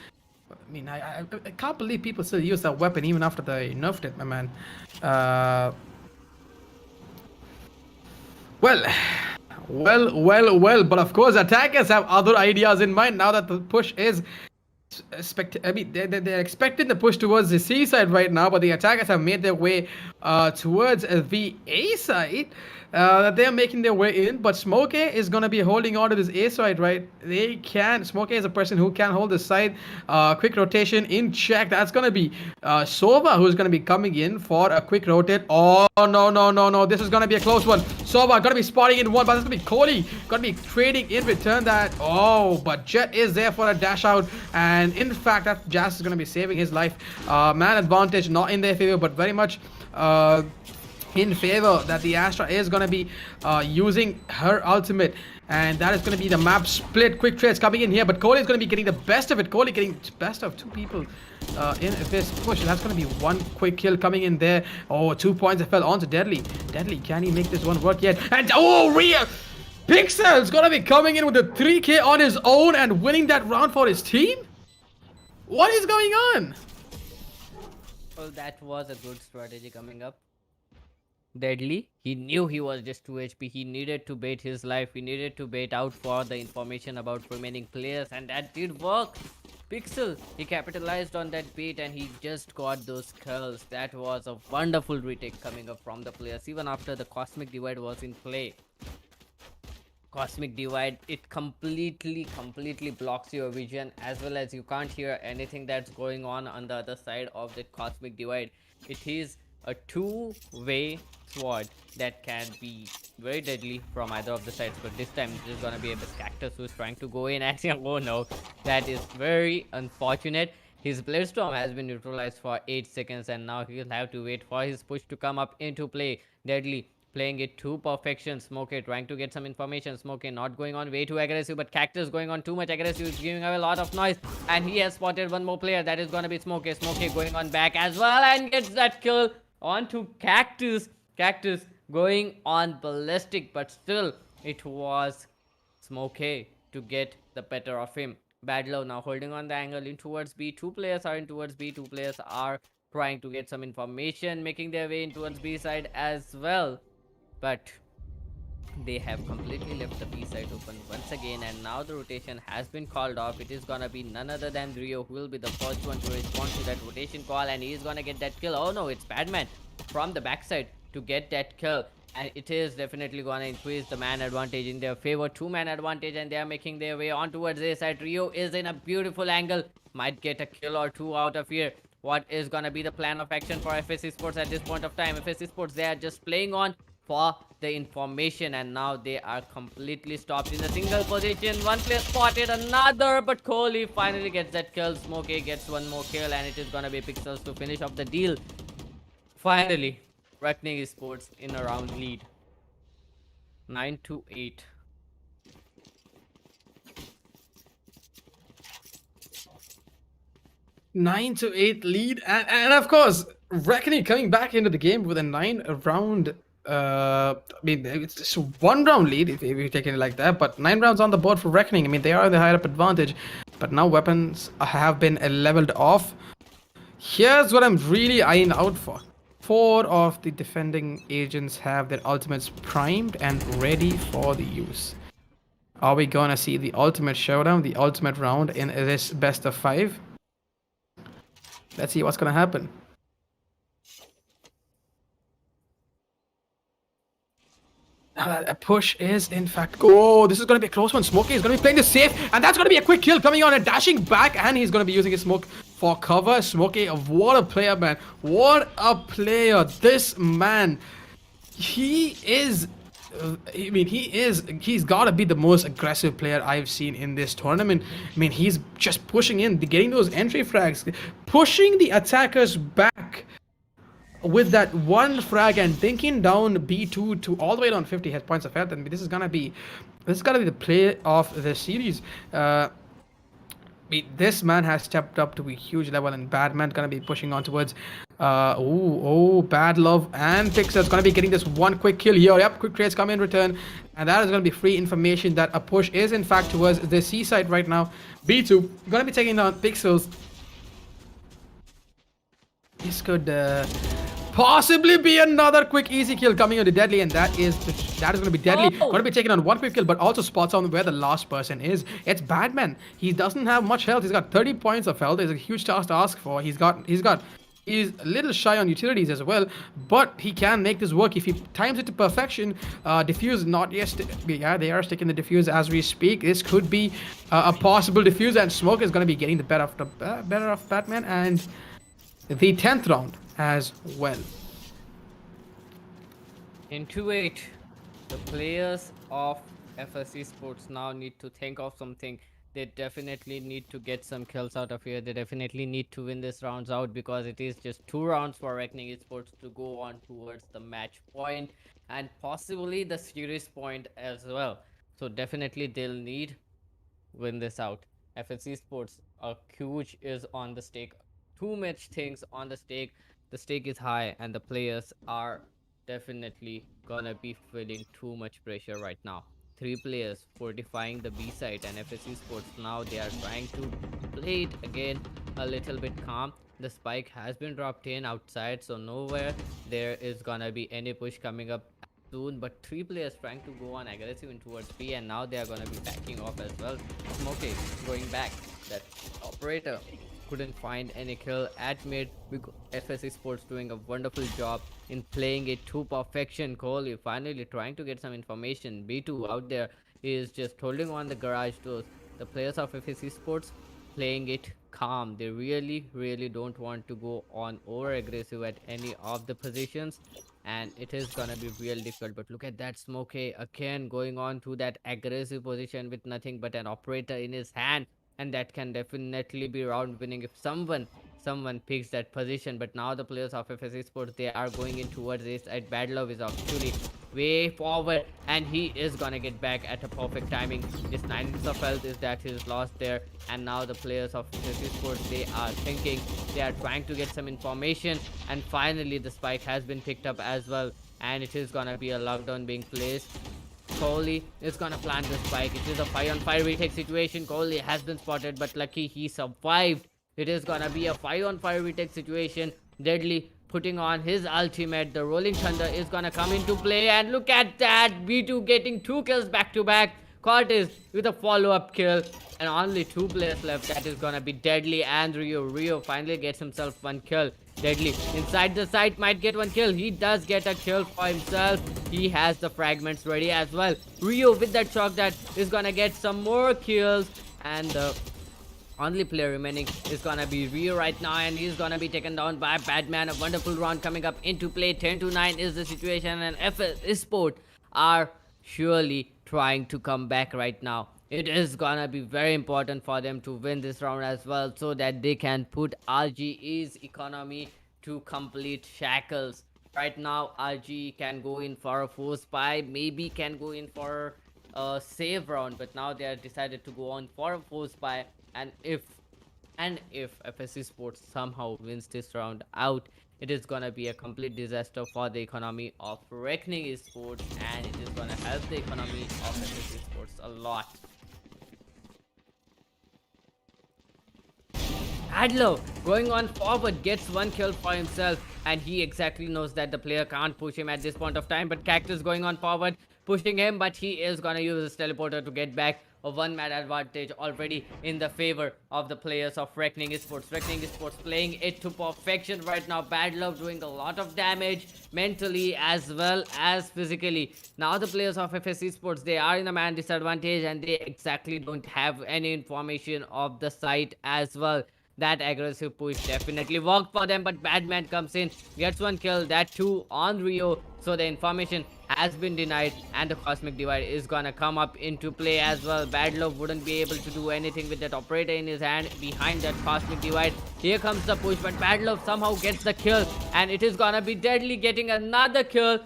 I mean, I can't believe people still use that weapon even after they nerfed it, my man. Well, but of course attackers have other ideas in mind now that the push is they're expecting the push towards the C side right now, but the attackers have made their way towards the A side. They're making their way in, but Smokey is gonna be holding on to this A side, right? Smokey is a person who can hold the side. Quick rotation in check. That's gonna be Sova, who's gonna be coming in for a quick rotate. Oh no! This is gonna be a close one. Sova gonna be spotting in one, but it's gonna be Kohli gonna be trading in return that. Oh, but Jet is there for a dash out, and in fact, that Jazz is gonna be saving his life. Man advantage not in their favor, but very much. In favor that the Astra is going to be using her ultimate, and that is going to be the map split. Quick trades coming in here, but Kohli is going to be getting the best of it. Kohli getting best of 2 people in this push. That's going to be 1 quick kill coming in there. Oh, 2 points that fell onto Deadly. Can he make this one work yet? And oh, Rhea Pixel's going to be coming in with a 3k on his own and winning that round for his team. What is going on? Well, that was a good strategy coming up. Deadly, he knew he was just 2 HP. He needed to bait his life. He needed to bait out for the information about remaining players, and that did work. Pixel, he capitalized on that bait and he just got those kills. That was a wonderful retake coming up from the players, even after the Cosmic Divide was in play. Cosmic Divide, it completely blocks your vision, as well as you can't hear anything that's going on the other side of the Cosmic Divide. It is a 2-way sword that can be very deadly from either of the sides, but this time it is gonna be a Cactus who's trying to go in and oh no, that is very unfortunate. His Blade Storm has been neutralized for 8 seconds, and now he'll have to wait for his push to come up into play. Deadly playing it to perfection. Smokey trying to get some information. Smokey not going on way too aggressive, but Cactus going on too much aggressive, is giving away a lot of noise, and he has spotted one more player. That is gonna be Smokey. Smokey going on back as well and gets that kill onto Cactus. Cactus going on ballistic, but still it was Smokey to get the better of him. Badlow now holding on the angle in towards B. 2 players are in towards B. 2 players are trying to get some information, making their way in towards B side as well, but they have completely left the B side open once again, and now the rotation has been called off. It is gonna be none other than Rio who will be the first one to respond to that rotation call, and he is gonna get that kill. Oh no, it's Badman from the backside to get that kill, and it is definitely gonna increase the man advantage in their favor. 2-man advantage, and they are making their way on towards A side. Rio is in a beautiful angle, might get a kill or 2 out of here. What is gonna be the plan of action for FS Esports at this point of time? FS Esports, they are just playing on for the information, and now they are completely stopped in a single position. 1 player spotted, another, but Kohli finally gets that kill. Smokey gets 1 more kill, and it is gonna be Pixels to finish off the deal. Finally, Reckoning Esports in a round lead, 9-8. Nine to 8 lead, and of course Reckoning coming back into the game with a 9-round. I mean, it's just 1-round lead if you're taking it like that, but 9 rounds on the board for Reckoning. I mean, they are in the higher up advantage, but now weapons have been leveled off. Here's what I'm really eyeing out for. 4 of the defending agents have their ultimates primed and ready for the use. Are we gonna see the ultimate showdown, the ultimate round in this best of 5? Let's see what's gonna happen. A push is in fact. Oh, this is gonna be a close one. Smokey is gonna be playing this safe, and that's gonna be a quick kill coming on and dashing back, and he's gonna be using his smoke for cover. Smokey, what a player, man! What a player! This man, he is I mean, he's got to be the most aggressive player I've seen in this tournament. I mean, he's just pushing in, getting those entry frags, pushing the attackers back with that one frag and thinking down B2 to all the way down 50 hit points of health. And this is gonna be the play of the series. This man has stepped up to a huge level, and Badman's gonna be pushing on towards. Bad love and Pixel's gonna be getting this one quick kill here. Yep, quick trades come in return, and that is gonna be free information that a push is in fact towards the C side right now. B2 gonna be taking on Pixels. This could possibly be another quick easy kill coming on the Deadly, and that is going to be Deadly. Going to be taking on one quick kill, but also spots on where the last person is. It's Badman. He doesn't have much health. He's got 30 points of health. It's a huge task to ask for. He's a little shy on utilities as well, but he can make this work if he times it to perfection. Diffuse not yet. Yeah, they are sticking the diffuse as we speak. This could be a possible diffuse, and Smoke is going to be getting the better of Batman and the 10th round as well. Into it, the players of FS Esports now need to think of something. They definitely need to get some kills out of here. They definitely need to win this rounds out, because it is just 2 rounds for Reckoning Esports to go on towards the match point and possibly the series point as well. So definitely they'll need win this out. FS Esports, a huge is on the stake. Too much things on the stake. The stake is high, and the players are definitely gonna be feeling too much pressure right now. 3 players fortifying the B side, and FS Esports now they are trying to play it again a little bit calm. The spike has been dropped in outside, so nowhere there is gonna be any push coming up soon, but 3 players trying to go on aggressive in towards B, and now they are gonna be backing off as well. Smokey going back. That operator couldn't find any kill at mid. FS Esports doing a wonderful job in playing it to perfection. Kohli finally trying to get some information. B2 out there is just holding on the garage doors. The players of FS Esports playing it calm. They really don't want to go on over aggressive at any of the positions, and it is gonna be real difficult. But look at that, Smokey again going on to that aggressive position with nothing but an operator in his hand, and that can definitely be round winning if someone picks that position. But now the players of FS Esports, they are going in towards this side. Bad Love is actually way forward, and he is gonna get back at a perfect timing. This 9 of health is that he's lost there, and now the players of FS Esports, they are thinking, they are trying to get some information, and finally the spike has been picked up as well, and it is gonna be a lockdown being placed. Kohli is gonna plant the spike. It is a 5-on-5 retake situation. Kohli has been spotted, but lucky he survived. It is gonna be a 5-on-5 retake situation. Deadly putting on his ultimate. The Rolling Thunder is gonna come into play, and look at that. B2 getting 2 kills back to back. Cortez with a follow-up kill, and only 2 players left. That is gonna be Deadly and Rio. Rio finally gets himself 1 kill. Deadly inside the site might get 1 kill. He does get a kill for himself. He has the fragments ready as well. Rio with that shock that is gonna get some more kills, and the only player remaining is gonna be Rio right now, and he's gonna be taken down by Batman. A wonderful round coming up into play. 10-9 is the situation, and FS Esports are surely trying to come back right now. It is gonna be very important for them to win this round as well, so that they can put RGE's economy to complete shackles. Right now, RGE can go in for a force buy, maybe can go in for a save round, but now they are decided to go on for a force buy. And if FS Esports somehow wins this round out, it is gonna be a complete disaster for the economy of Reckoning Esports, and it is gonna help the economy of FS Esports a lot. Adler going on forward gets 1 kill for himself, and he exactly knows that the player can't push him at this point of time. But Cactus going on forward, pushing him, but he is gonna use his teleporter to get back. A 1-man advantage already in the favor of the players of Reckoning Esports. Reckoning Esports playing it to perfection right now. Bad Love doing a lot of damage mentally as well as physically. Now the players of FS Esports, they are in a man disadvantage, and they exactly don't have any information of the site as well. That aggressive push definitely worked for them, but Batman comes in, gets one kill, that too on Rio. So the information has been denied, and the Cosmic Divide is gonna come up into play as well. Bad Love wouldn't be able to do anything with that operator in his hand behind that Cosmic Divide. Here comes the push, but Bad Love somehow gets the kill, and it is gonna be Deadly getting another kill.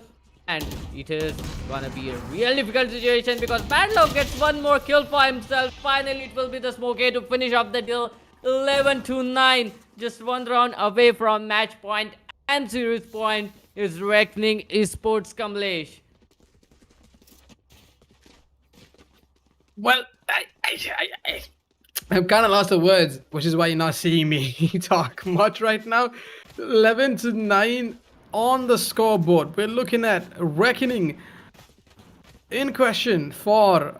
And it is gonna be a real difficult situation because Padlock gets one more kill for himself. Finally, it will be the Smokey to finish off the deal. 11-9, just one round away from match point and series point is Reckoning Esports Kamlesh. Well, I'm kind of lost for words, which is why you're not seeing me talk much right now. 11-9 on the scoreboard. We're looking at Reckoning in question for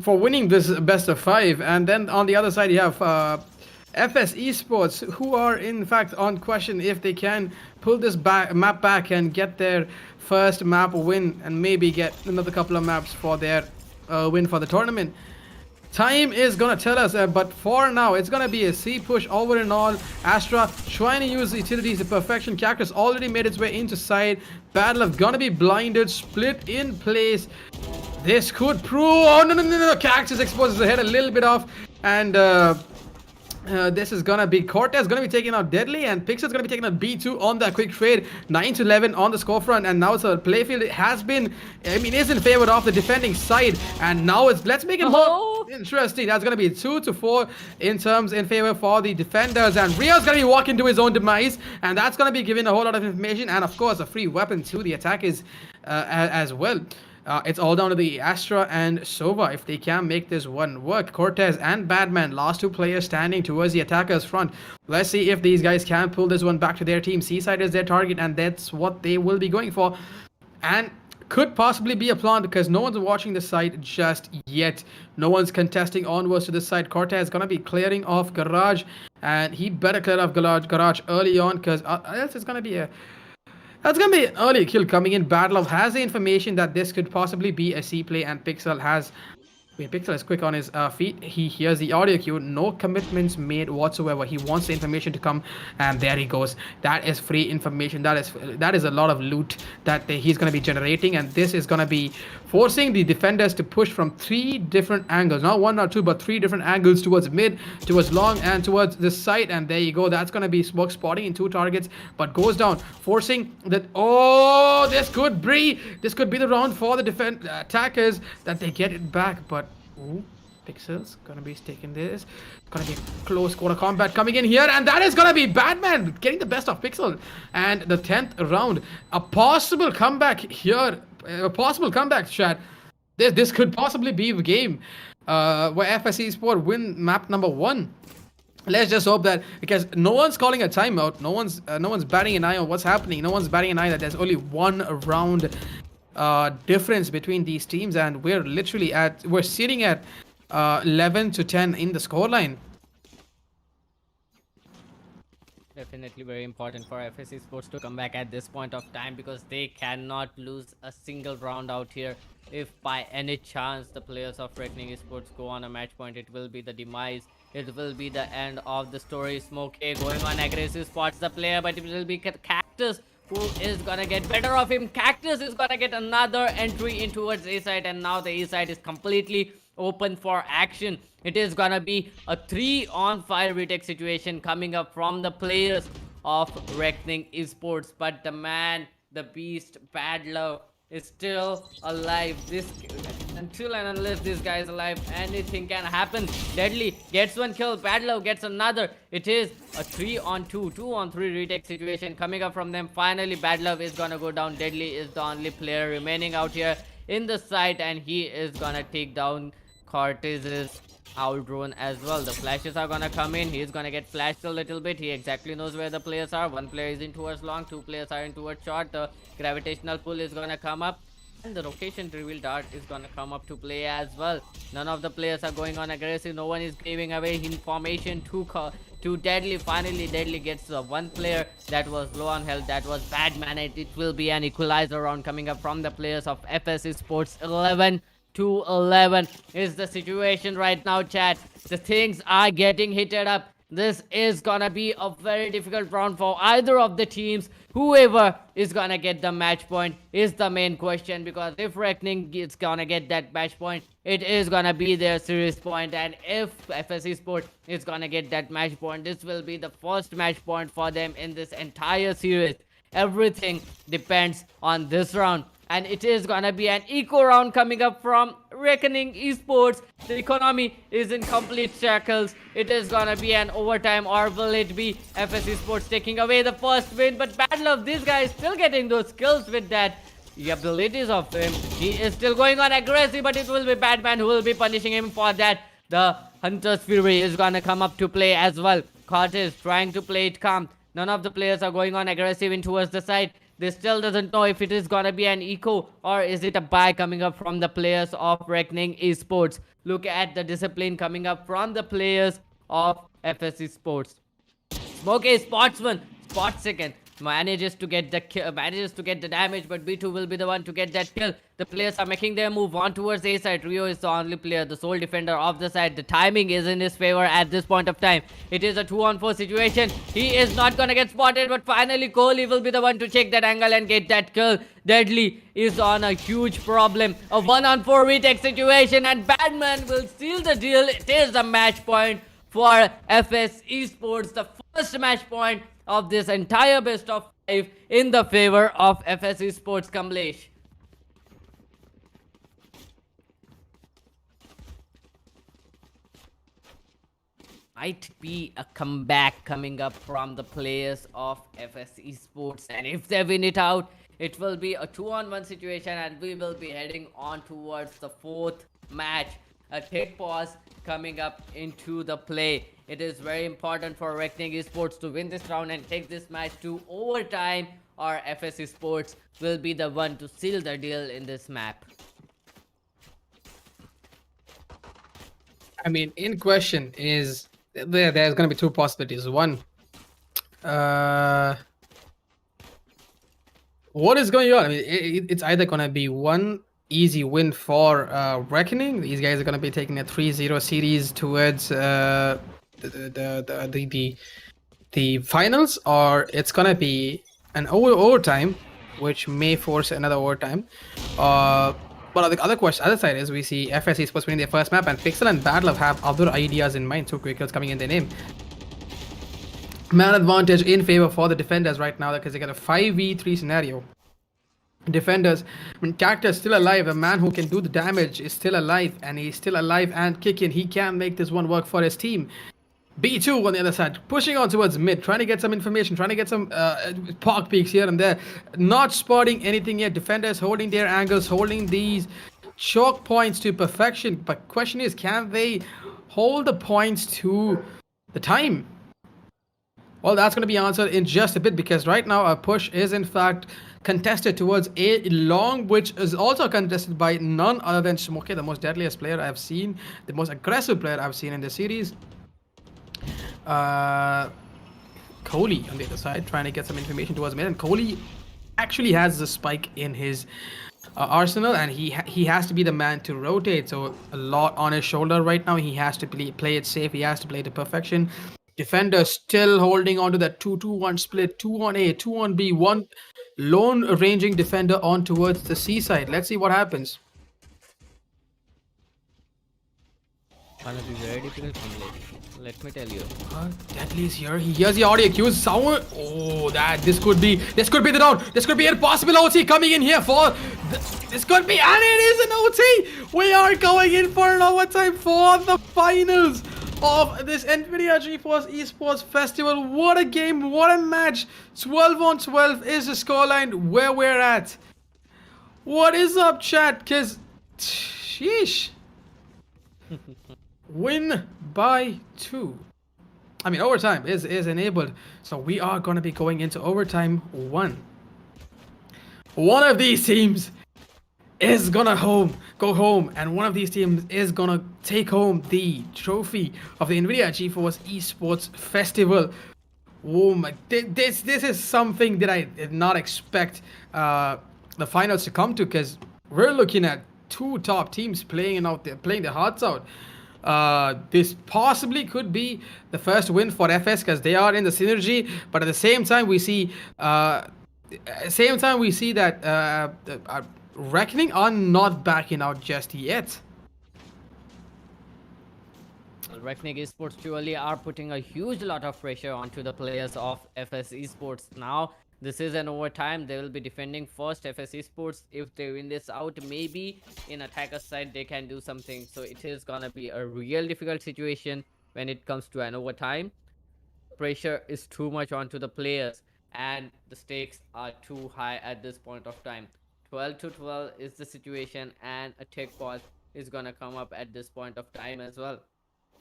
winning this best of 5, and then on the other side you have FS Esports, who are in fact on question if they can pull this map back and get their first map win and maybe get another couple of maps for their win for the tournament. Time is gonna tell us, but for now, it's gonna be a C push over and all. Astra trying to use the utilities to perfection. Cactus already made its way into side. Battle of gonna be blinded, split in place. This could prove. Oh no! Cactus exposes the head a little bit off, and this is gonna be Cortez gonna be taking out Deadly, and Pixel's gonna be taking out B2 on that quick trade. 9-11 on the score front, and now the playfield is in favor of the defending side, and now let's make it more interesting. That's gonna be 2-4 in favor for the defenders, and Rio's gonna be walking to his own demise, and that's gonna be giving a whole lot of information, and of course a free weapon to the attackers as well. It's all down to the Astra and Sova if they can make this one work. Cortez and Batman, last 2 players standing towards the attackers front. Let's see if these guys can pull this one back to their team. Seaside is their target, and that's what they will be going for. And could possibly be a plant because no one's watching the site just yet. No one's contesting onwards to the side. Cortez is going to be clearing off Garage, and he better clear off Garage early on because else it's going to be a... That's going to be an early kill coming in. Badlove has the information that this could possibly be a C play, and Pixel has... Pixel is quick on his feet. He hears the audio cue. No commitments made whatsoever. He wants the information to come, and there he goes. That is free information. That is a lot of loot that he's going to be generating, and this is going to be forcing the defenders to push from 3 different angles. Not 1 or 2, but 3 different angles towards mid, towards long, and towards the side. And there you go. That's going to be smoke spotting in 2 targets, but goes down, forcing that. Oh, this could be the round for the attackers that they get it back, but. Ooh, Pixel's gonna be taking this. Gonna be close quarter combat coming in here, and that is gonna be Batman getting the best of Pixel. And the 10th round, a possible comeback here, chat. This could possibly be the game where FS Esports win map number 1. Let's just hope that, because no one's calling a timeout, no one's batting an eye on what's happening. No one's batting an eye that there's only 1 round difference between these teams, and we're sitting at 11-10 in the scoreline. Definitely very important for FS Esports to come back at this point of time, because they cannot lose a single round out here. If by any chance the players of Reckoning Esports go on a match point, it will be the demise. It will be the end of the story. Smokey going on aggressive, spots the player, but it will be Cactus who is gonna get better of him. Cactus is gonna get another entry in towards A side, and now the A side is completely open for action. It is gonna be a 3-on-5 retake situation coming up from the players of Reckoning Esports, but the man, the beast, Bad Love is still alive. Until and unless this guy is alive, anything can happen. Deadly gets 1 kill, Bad Love gets another. It is a 3-on-2, 2-on-3 retake situation coming up from them. Finally, Bad Love is gonna go down. Deadly is the only player remaining out here in the site, and he is gonna take down Cortez's owl drone as well. The flashes are gonna come in. He's gonna get flashed a little bit. He exactly knows where the players are. 1 player is in towards long, 2 players are in towards short. The gravitational pull is gonna come up, and the rotation reveal dart is gonna come up to play as well. None of the players are going on aggressive. No one is giving away information to Deadly. Finally, Deadly gets 1 player that was low on health. That was Batman. It will be an equalizer round coming up from the players of FS Esports. 11-11 is the situation right now, chat. The things are getting heated up. This is gonna be a very difficult round for either of the teams. Whoever is gonna get the match point is the main question, because if Reckoning is gonna get that match point, it is gonna be their series point, and if FS Sport is gonna get that match point, this will be the first match point for them in this entire series. Everything depends on this round, and it is gonna be an eco round coming up from Reckoning Esports. The economy is in complete shackles. It is gonna be an overtime, or will it be FS Esports taking away the first win? But bad luck, this guy is still getting those kills with that. The abilities of him. He is still going on aggressive, but it will be Batman who will be punishing him for that. The Hunter's Fury is gonna come up to play as well. Cortez trying to play it calm. None of the players are going on aggressive in towards the side. They still doesn't know if it is gonna be an eco or is it a buy coming up from the players of Reckoning Esports. Look at the discipline coming up from the players of FS Esports. Smokey Sportsman, spot second, manages to get the kill, manages to get the damage, but B2 will be the one to get that kill. The players are making their move on towards A side. Rio is the only player, the sole defender of the side. The timing is in his favor at this point of time. It is a 2-on-4 situation. He is not gonna get spotted, but finally Kohli will be the one to check that angle and get that kill. Deadly is on a huge problem. A 1-on-4 retake situation, and Batman will seal the deal. It is the match point for FS Esports, the first match point of this entire best of 5 in the favor of FS Esports. Kamlesh. Might be a comeback coming up from the players of FS Esports, and if they win it out, it will be a 2-on-1 situation, and we will be heading on towards the fourth match. A take pause coming up into the play. It is very important for Reckoning Esports to win this round and take this match to overtime, or FS Esports will be the one to seal the deal in this map. I mean, in question is there's going to be two possibilities. One, what is going on? I mean, it's either going to be one easy win for Reckoning. These guys are going to be taking a 3-0 series towards the finals, or it's going to be an overtime, which may force another overtime. But the other side is we see FS Esports winning their first map, and Pixel and Badlove have other ideas in mind. 2 quick kills coming in their name. Man advantage in favor for the defenders right now, because they get a 5v3 scenario. Defenders, I mean, character is still alive. A man who can do the damage is still alive, and he's still alive and kicking. He can make this one work for his team. B2 on the other side, pushing on towards mid, trying to get some information, trying to get some park peeks here and there. Not spotting anything yet. Defenders holding their angles, holding these choke points to perfection. But question is, can they hold the points to the time? Well, that's going to be answered in just a bit, because right now our push is in fact contested towards A long, which is also contested by none other than Smokey, the most deadliest player I've seen, the most aggressive player I've seen in the series. Kohli on the other side trying to get some information towards mid, and Kohli actually has the spike in his arsenal, and he has to be the man to rotate, so a lot on his shoulder right now. He has to play it safe, he has to play it to perfection. Defender still holding on to that 2-2-1 split, 2 on A, 2 on B, one lone ranging defender on towards the C side. Let's see what happens. Gonna be very difficult, Kamlesh. Let me tell you. Deadly's here. He hears the audio cues. Someone. Oh, this could be the round. This could be a possible OT coming in here for. This could be, and it is an OT. We are going in for an overtime for the finals of this NVIDIA GeForce Esports Festival. What a game! What a match! 12 on 12 is the scoreline where we're at. What is up, chat? Cause, sheesh. Win by 2. I mean, overtime is enabled. So we are going to be going into overtime 1. One of these teams is going to go home. And one of these teams is going to take home the trophy of the NVIDIA GeForce Esports Festival. Oh my, this is something that I did not expect the finals to come to, because we're looking at 2 top teams playing their hearts out. This possibly could be the first win for FS because they are in the synergy. But at the same time, we see that Reckoning are not backing out just yet. Reckoning Esports surely are putting a huge lot of pressure onto the players of FS Esports now. This is an overtime. They will be defending first. FS Esports, if they win this out, maybe in attacker's side they can do something. So it is gonna be a real difficult situation when it comes to an overtime. Pressure is too much onto the players, and the stakes are too high at this point of time. 12 to 12 is the situation, and a tech ball is gonna come up at this point of time as well.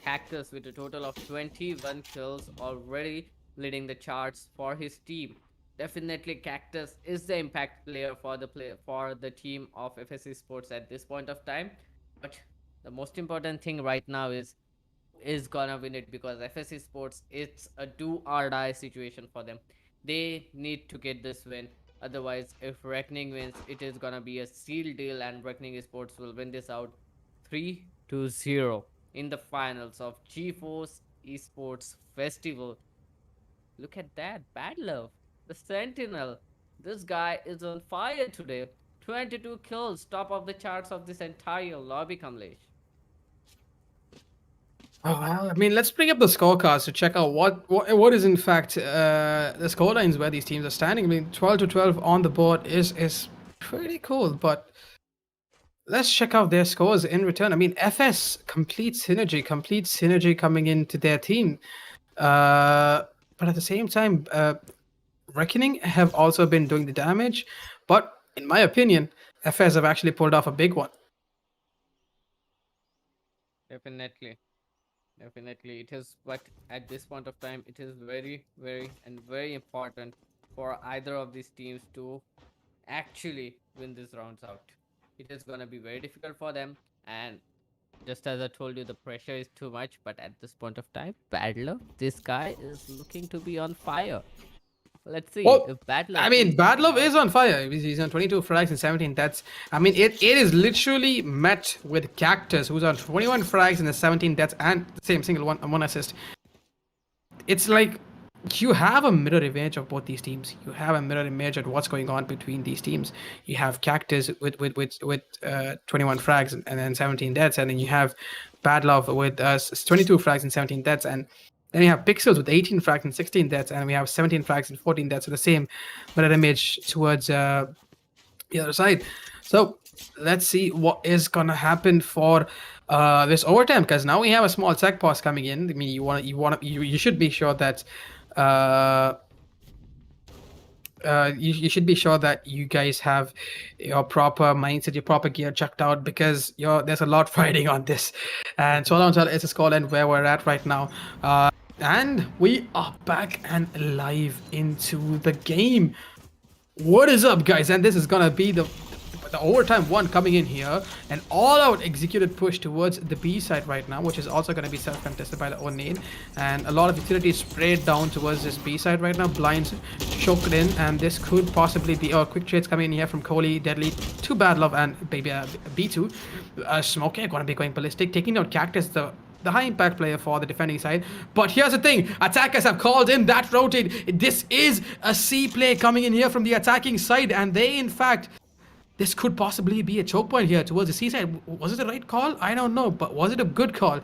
Cactus with a total of 21 kills already leading the charts for his team. Definitely Cactus is the impact player for the team of FS Sports at this point of time. But the most important thing right now is gonna win it, because FS Sports, it's a do or die situation for them. They need to get this win. Otherwise, if Reckoning wins, it is gonna be a sealed deal, and Reckoning Sports will win this out 3-0 in the finals of GeForce Esports Festival. Look at that, Bad Love, the Sentinel. This guy is on fire today. 22 kills, top of the charts of this entire lobby, Kamlesh. I mean, let's bring up the scorecards to check out what is in fact the scorelines where these teams are standing. I mean, 12 to 12 on the board is pretty cool, but let's check out their scores in return. I mean, FS complete synergy coming into their team, but at the same time, Reckoning have also been doing the damage. But in my opinion, FS have actually pulled off a big one. Definitely. Definitely, it is, but at this point of time, it is very, very, and very important for either of these teams to actually win these rounds out. It is gonna be very difficult for them, and just as I told you, the pressure is too much. But at this point of time, Badler, this guy is looking to be on fire. Let's see Well, if Badler. I mean, Bad Love is on fire. He's on 22 frags and 17 deaths. I mean, it is literally met with Cactus, who's on 21 frags and the 17 deaths and the same single one assist. It's like you have a mirror image of both these teams. You have a mirror image of what's going on between these teams. You have Cactus with 21 frags and then 17 deaths, and then you have Bad Love with 22 frags and 17 deaths, and then you have Pixels with 18 frags and 16 deaths, and we have 17 frags and 14 deaths. So the same mirror image towards the other side. So let's see what is gonna happen for this overtime, because now we have a small tech pause coming in. I mean, you should be sure that you should be sure that you guys have your proper mindset, your proper gear checked out, because there's a lot riding on this. And so on, it's a scoreline where we're at right now. And we are back and live into the game. What is up, guys? And this is gonna be the overtime one coming in here. An all-out executed push towards the B side right now, which is also gonna be self-contested by the Onade. And a lot of utility sprayed down towards this B side right now. Blinds choked in, and this could possibly be quick trades coming in here from Kohli, Deadly, to Bad Love, and baby B2. Smokey gonna be going ballistic, taking out Cactus, the high impact player for the defending side. But here's the thing, attackers have called in that rotate. This is a C play coming in here from the attacking side, and they in fact, this could possibly be a choke point here towards the C side. Was it the right call? I don't know, but was it a good call?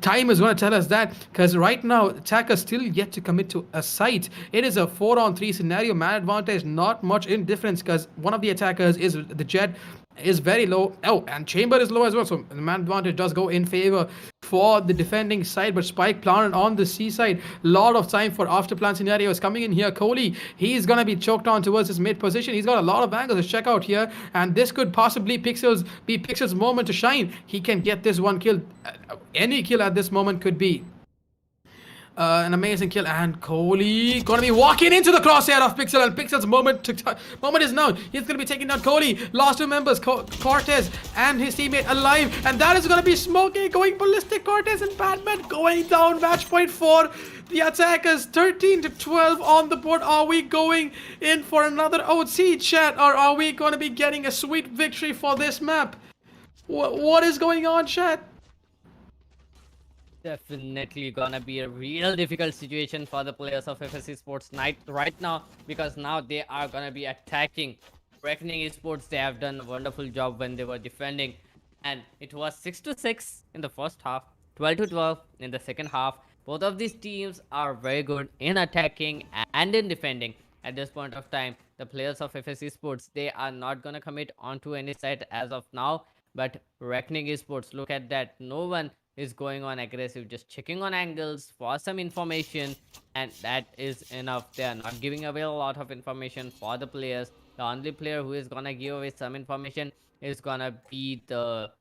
Time is going to tell us that, because right now attackers still yet to commit to a site. It is a 4-on-3 scenario. Man advantage, not much in difference, because one of the attackers is the Jet, is very low. Oh, and Chamber is low as well, so the man advantage does go in favor for the defending side. But Spike planted on the C side. Lot of time for after plan scenarios coming in here. Kohli, he's gonna be choked on towards his mid position. He's got a lot of angles to check out here, and this could possibly be Pixel's moment to shine. He can get this one kill. Any kill at this moment could be an amazing kill, and Kohli gonna be walking into the crosshair of Pixel, and Pixel's moment is now. He's gonna be taking down Kohli. Last two members, Cortez and his teammate alive, and that is gonna be Smokey going ballistic. Cortez and Batman going down. Match point for the attackers, 13 to 12 on the board. Are we going in for another OT, chat, or are we gonna be getting a sweet victory for this map? What is going on, chat? definitely gonna be a real difficult situation for the players of FS Esports night right now, because now they are gonna be attacking Reckoning Esports. They have done a wonderful job when they were defending, and it was 6-6 in the first half, 12-12 in the second half. Both of these teams are very good in attacking and in defending. At this point of time, the players of FS Esports, they are not gonna commit onto any side as of now. But Reckoning Esports, look at that. No one is going on aggressive, just checking on angles for some information, and that is enough. They are not giving away a lot of information for the players. The only player who is gonna give away some information is gonna be the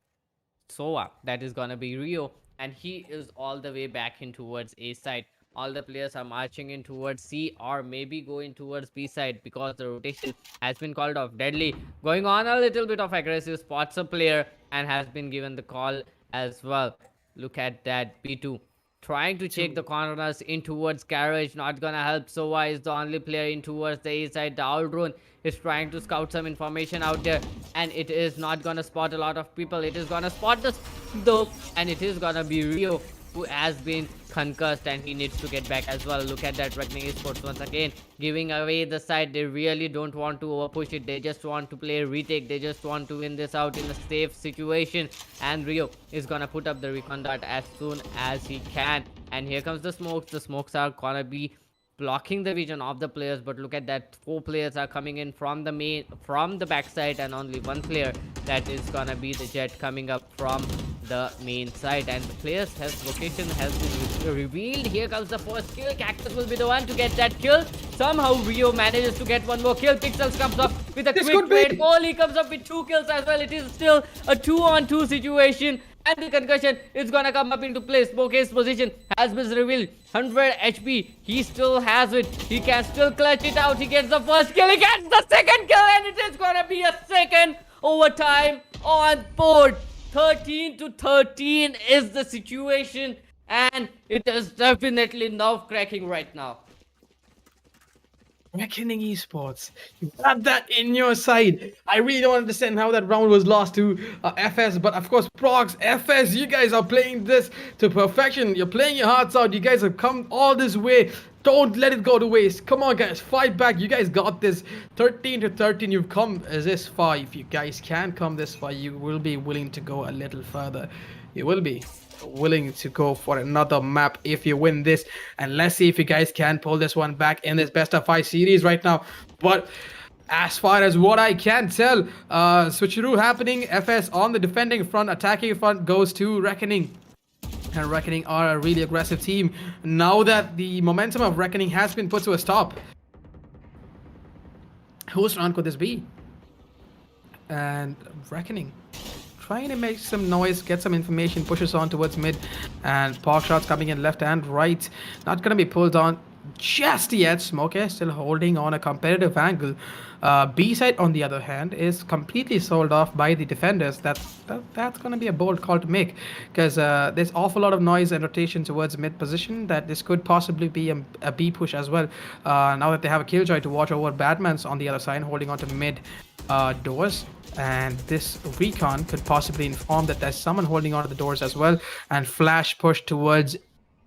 Sova, that is gonna be Rio, and he is all the way back in towards A side. All the players are marching in towards C, or maybe going towards B side, because the rotation has been called off. Deadly going on a little bit of aggressive, spots a player and has been given the call as well. Look at that, B2 trying to check the corners in towards Carriage, not gonna help. Sova is the only player in towards the A side. The Drone is trying to scout some information out there, and it is not gonna spot a lot of people. It is gonna spot the though, and it is gonna be Rio, who has been concussed, and he needs to get back as well. Look at that, Reckoning Esports once again giving away the side. They really don't want to overpush it. They just want to play retake. They just want to win this out in a safe situation. And Rio is gonna put up the recon dart as soon as he can. And here comes the smokes. The smokes are gonna be blocking the vision of the players, but look at that, 4 players are coming in from the backside, and only 1 player, that is gonna be the Jet, coming up from the main side. And the player's health location has been revealed. Here comes the first kill. Cactus will be the one to get that kill. Somehow Rio manages to get 1 more kill. Pixels comes up with a quick trade. Kohli comes up with 2 kills as well. It is still a 2-on-2 situation, and the concussion is gonna come up into play. Smoke's position has been revealed. 100 HP. He still has it. He can still clutch it out. He gets the first kill. He gets the second kill, and it is gonna be a second overtime on board. 13-13 is the situation, and it is definitely nerve cracking right now. Reckoning Esports, you got that in your side. I really don't understand how that round was lost to FS, but of course, Prox, FS, you guys are playing this to perfection. You're playing your hearts out. You guys have come all this way. Don't let it go to waste. Come on, guys, fight back. You guys got this. 13-13, you've come this far. If you guys can come this far, you will be willing to go a little further. You will be willing to go for another map if you win this, and let's see if you guys can pull this one back in this best of 5 series right now. But as far as what I can tell, switcheroo happening. FS on the defending front, attacking front goes to Reckoning, and Reckoning are a really aggressive team now that the momentum of Reckoning has been put to a stop. Whose round could this be? And Reckoning trying to make some noise, get some information, pushes on towards mid, and park shots coming in left and right. Not gonna be pulled on just yet. Smoke still holding on a competitive angle. B side, on the other hand, is completely sold off by the defenders. That's gonna be a bold call to make, because there's awful lot of noise and rotation towards mid position, that this could possibly be a B push as well. Now that they have a Killjoy to watch over, Batman's on the other side holding on to mid doors, and this recon could possibly inform that there's someone holding on to the doors as well, and flash push towards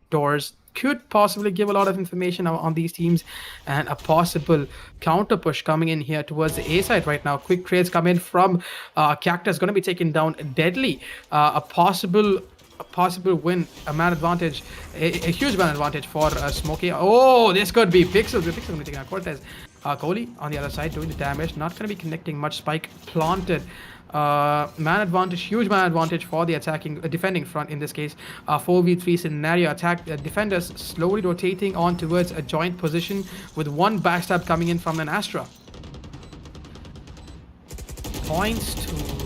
doors could possibly give a lot of information on these teams, and a possible counter push coming in here towards the A side right now. Quick trades come in from Cactus, going to be taken down. Deadly, a possible win, a man advantage, a huge man advantage for Smokey. Oh, this could be Pixel. Pixel going to be taking out Cortez. Kohli on the other side doing the damage, not going to be connecting much. Spike planted. Man advantage, huge man advantage for the defending front in this case. 4v3 scenario attack. Defenders slowly rotating on towards a joint position with 1 backstab coming in from an Astra. Points to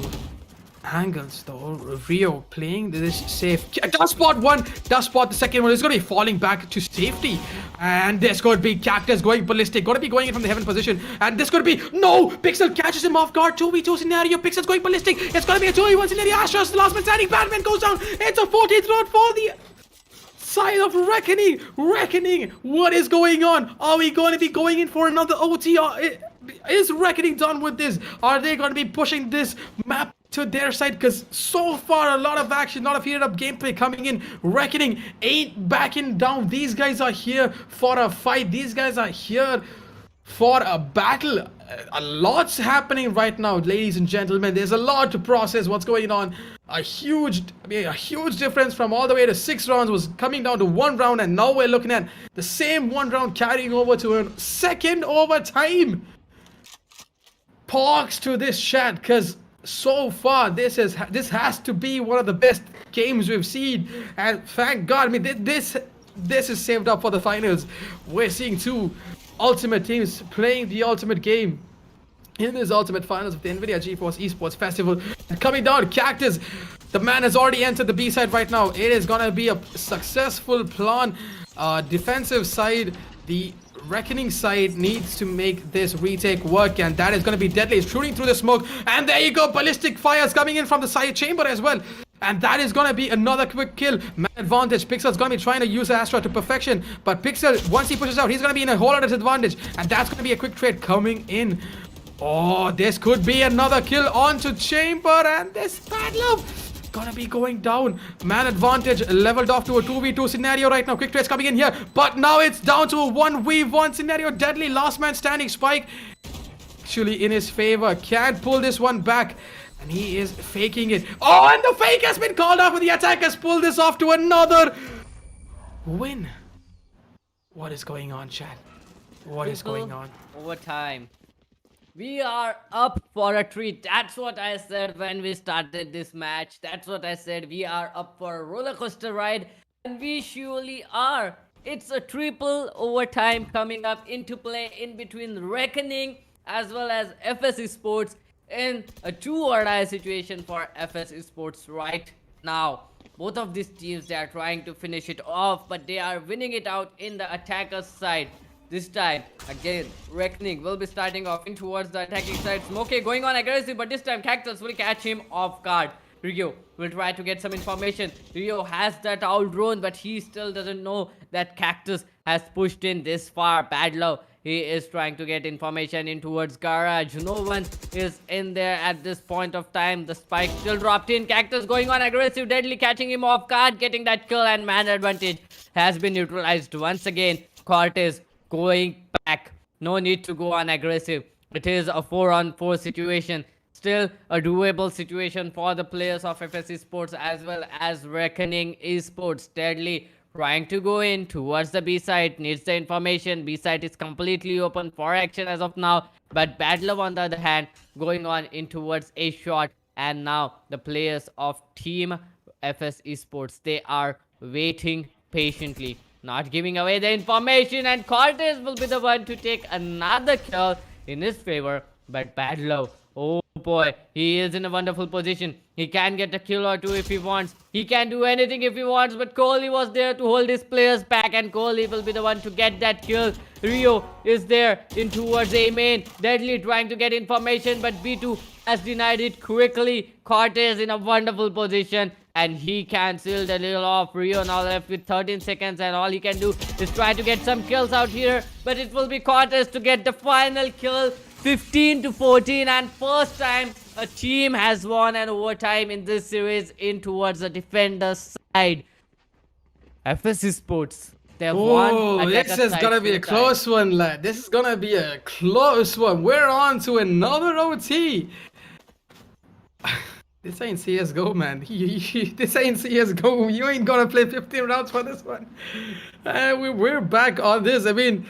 angles though. Rio playing this safe. Does spot one, does spot the second one. It's going to be falling back to safety, and there's going to be Cactus going ballistic, going to be going in from the heaven position, and this could be no. Pixel catches him off guard. 2v2 scenario. Pixel's going ballistic. It's going to be a 2v1 scenario. Astra's the last man standing. Batman goes down. It's a 14th round for the side of Reckoning. Reckoning, what is going on? Are we going to be going in for another OT? Is Reckoning done with this? Are they going to be pushing this map to their side? Because so far, a lot of action, a lot of heated up gameplay coming in. Reckoning ain't backing down. These guys are here for a fight. These guys are here for a battle. A lot's happening right now, ladies and gentlemen. There's a lot to process. What's going on? A huge difference from all the way to 6 rounds was coming down to 1 round, and now we're looking at the same 1 round carrying over to a second overtime. Parks to this chat, because so far this has to be one of the best games we've seen, and thank God. I mean, this is saved up for the finals. We're seeing 2 ultimate teams playing the ultimate game in this ultimate finals of the NVIDIA GeForce Esports Festival. And coming down, Cactus, the man has already entered the B side right now. It is gonna be a successful plan. Defensive side, the Reckoning side needs to make this retake work, and that is going to be deadly. It's shooting through the smoke, and there you go. Ballistic fires coming in from the side chamber as well, and that is going to be another quick kill. Man advantage. Pixel's going to be trying to use Astra to perfection, but Pixel, once he pushes out, he's going to be in a whole lot of disadvantage, and that's going to be a quick trade coming in. Oh, this could be another kill onto chamber, and this Padlove gonna be going down. Man advantage leveled off to a 2v2 scenario right now. Quick trades coming in here, but now it's down to a 1v1 scenario. Deadly last man standing. Spike actually in his favor. Can't pull this one back, and he is faking it. Oh, and the fake has been called off, and the attackers pull this off to another win. What is going on, chat? What is going on? Overtime. We are up for a treat. That's what I said when we started this match. That's what I said. We are up for a roller coaster ride, and we surely are. It's a triple overtime coming up into play in between Reckoning as well as FS Esports in a 2-or-die situation for FS Esports right now. Both of these teams, they are trying to finish it off, but they are winning it out in the attacker's side. This time, again, Reckoning will be starting off in towards the attacking side. Smokey going on aggressive, but this time Cactus will catch him off guard. Rio will try to get some information. Rio has that owl drone, but he still doesn't know that Cactus has pushed in this far. Bad Love, he is trying to get information in towards Garage. No one is in there at this point of time. The spike still dropped in. Cactus going on aggressive, deadly, catching him off guard, getting that kill, and man advantage has been neutralized once again. Cortez going back. No need to go on aggressive. It is a 4-on-4 situation. Still a doable situation for the players of FS Esports as well as Reckoning Esports. Deadly trying to go in towards the B side. Needs the information. B side is completely open for action as of now. But Bad Love on the other hand going on in towards a shot. And now the players of Team FS Esports, they are waiting patiently, not giving away the information, and Cortez will be the one to take another kill in his favor. But Bad Love, oh boy, he is in a wonderful position. He can get a kill or 2 if he wants. He can do anything if he wants, but Kohli was there to hold his players back, and Kohli will be the one to get that kill. Rio is there in towards A main. Deadly trying to get information, but B2 has denied it quickly. Cortez in a wonderful position, and he cancelled a little off. Rio now left with 13 seconds, and all he can do is try to get some kills out here, but it will be Cortez to get the final kill. 15-14, and first time a team has won an overtime in this series in towards the defender's side. FS Esports, they have won. This is gonna be a close one, lad. This is gonna be a close one. We're on to another OT. This ain't CSGO, man. This ain't CSGO. You ain't gonna play 15 rounds for this one. We're back on this. I mean,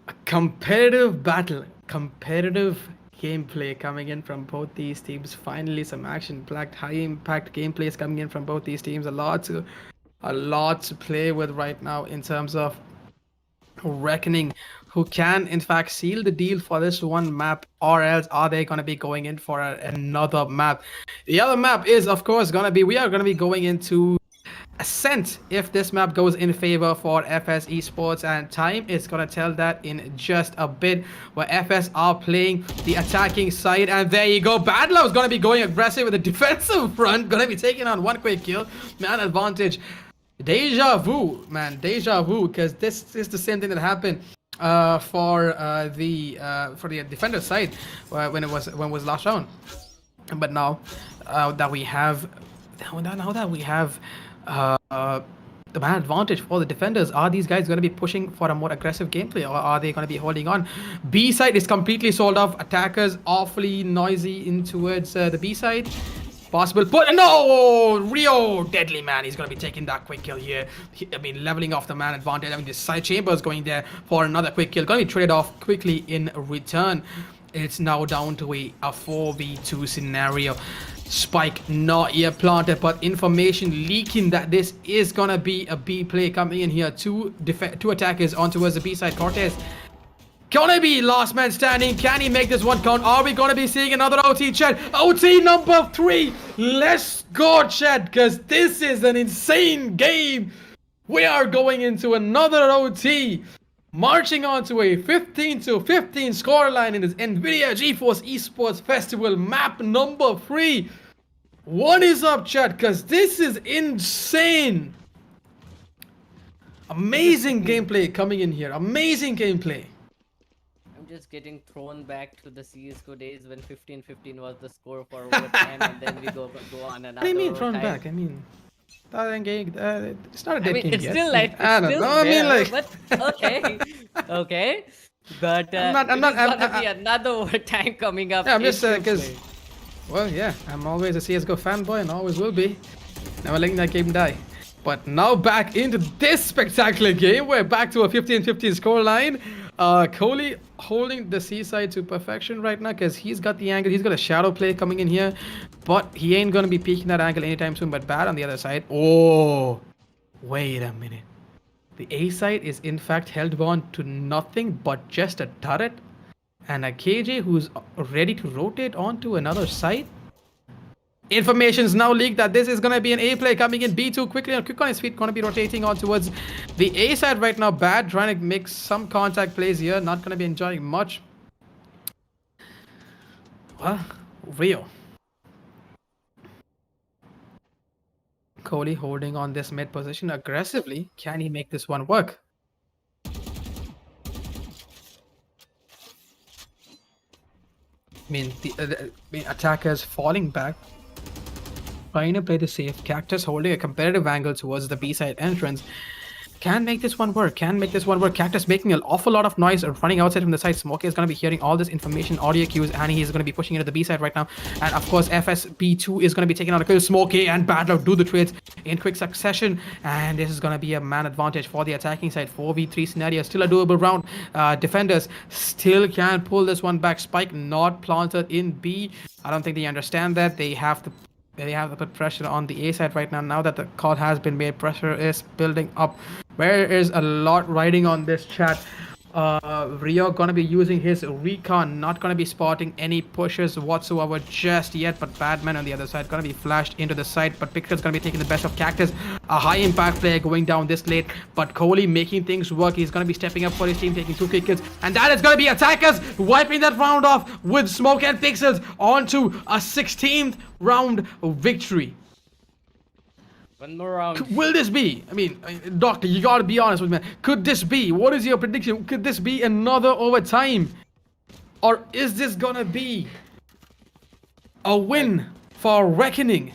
a competitive battle. Competitive gameplay coming in from both these teams. Finally, some action-packed, high-impact gameplays coming in from both these teams. A lot to play with right now in terms of Reckoning, who can in fact seal the deal for this one map, or else are they going to be going in for another map? The other map is of course going to be, we are going to be going into Ascent if this map goes in favor for FS Esports, and time is going to tell that in just a bit, where FS are playing the attacking side. And there you go, Badlow is going to be going aggressive with the defensive front, going to be taking on one quick kill. Man advantage Deja vu, man, deja vu, because this is the same thing that happened for the defender side when it was last round. But now that we have now that we have the man advantage for the defenders, are these guys going to be pushing for a more aggressive gameplay, or are they going to be holding on? B side is completely sold off. Attackers awfully noisy in towards the B side. Possible put. No! Rio, deadly man. He's going to be taking that quick kill here. I mean, leveling off the man advantage. I mean, this side chamber is going there for another quick kill. Going to be traded off quickly in return. It's now down to a 4v2 scenario. Spike not yet planted, but information leaking that this is going to be a B play coming in here. Two attackers on towards the B side. Cortez gonna be last man standing. Can he make this one count? Are we gonna be seeing another OT, Chad? OT number 3. Let's go, Chad, because this is an insane game. We are going into another OT. Marching on to a 15-15 scoreline in this NVIDIA GeForce Esports Festival map number 3. What is up, Chad? Because this is insane. Amazing gameplay coming in here. Amazing gameplay. Just getting thrown back to the CS:GO days when 15-15 was the score for overtime, and then we go on another. What do you mean thrown overtime. back? I mean, that game, it's not a dead I mean, game it's yet. still like I don't it's know. still I mean, there, like, but okay, okay. But I'm gonna be another overtime coming up. yeah, I'm just in because, Tuesday. well, yeah, I'm always a CS:GO fanboy and always will be. Never letting that game die. But now back into this spectacular game. We're back to a 15-15 scoreline. Kohli holding the C side to perfection right now because he's got the angle. He's got a shadow play coming in here, but he ain't gonna be peeking that angle anytime soon. But bad on the other side. Oh, wait a minute. The A side is in fact held on to nothing but just a turret and a KJ who's ready to rotate onto another side. Information is now leaked that this is going to be an A play coming in. B2 quickly and quick on his feet, going to be rotating on towards the A side right now. Bad, trying to make some contact plays here. Not going to be enjoying much. Well, Rio. Kohli holding on this mid position aggressively. Can he make this one work? I mean, the attackers falling back. Trying to play the safe. Cactus holding a competitive angle towards the B side entrance. Can make this one work. Can make this one work. Cactus making an awful lot of noise running outside from the side. Smokey is going to be hearing all this information, audio cues, and he's going to be pushing into the B side right now. And of course, FS B2 is going to be taking on a kill. Smokey and Badlow do the trades in quick succession. And this is going to be a man advantage for the attacking side. 4v3 scenario. Still a doable round. Defenders still can pull this one back. Spike not planted in B. I don't think they understand that. They have to put pressure on the A side right now. Now that the call has been made, pressure is building up. There is a lot riding on this chat. Rio gonna be using his recon, not gonna be spotting any pushes whatsoever just yet, but Badman on the other side gonna be flashed into the side, but Pixel's gonna be taking the best of Cactus. A high impact player going down this late, but Kohli making things work. He's gonna be stepping up for his team, taking 2 quick kills, and that is gonna be attackers wiping that round off with Smoke and Pixels onto a 16th round victory. One more round. Will this be? I mean, Doctor, you gotta be honest with me. Could this be? What is your prediction? Could this be another overtime? Or is this gonna be a win for Reckoning?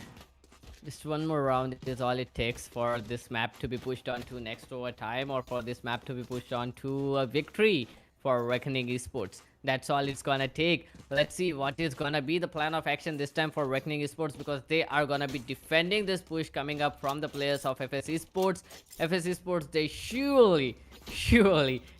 Just one more round is all it takes for this map to be pushed on to next overtime, or for this map to be pushed on to a victory for Reckoning Esports. That's all it's gonna take. Let's see what is gonna be the plan of action this time for Reckoning Esports, because they are gonna be defending this push coming up from the players of FS Esports. FS Esports, they surely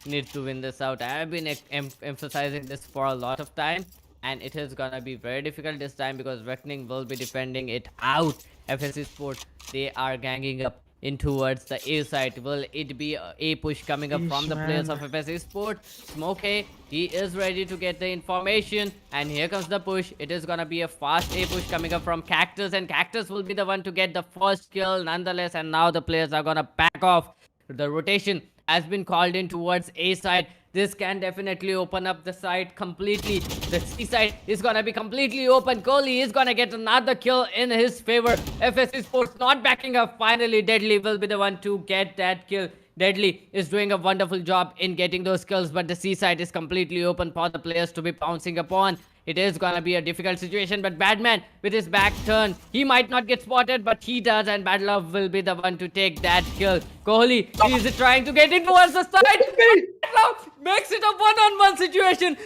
need to win this out. I have been emphasizing this for a lot of time, and it is gonna be very difficult this time because Reckoning will be defending it out. FS Esports, they are ganging up in towards the A side. Will it be a push coming up from the players of FS Esports? Smokey, he is ready to get the information, and here comes the push. It is gonna be a fast A push coming up from Cactus, and Cactus will be the one to get the first kill nonetheless, and now the players are gonna back off. The rotation has been called in towards A side. This can definitely open up the side completely. The C side is gonna be completely open. Kohli is gonna get another kill in his favor. FS Esports not backing up. Finally, Deadly will be the one to get that kill. Deadly is doing a wonderful job in getting those kills, but the C side is completely open for the players to be pouncing upon. It is gonna be a difficult situation, but Badman with his back turn, he might not get spotted, but he does, and Bad Love will be the one to take that kill. Kohli is trying to get in towards the side, but Bad Love makes it a one-on-one situation.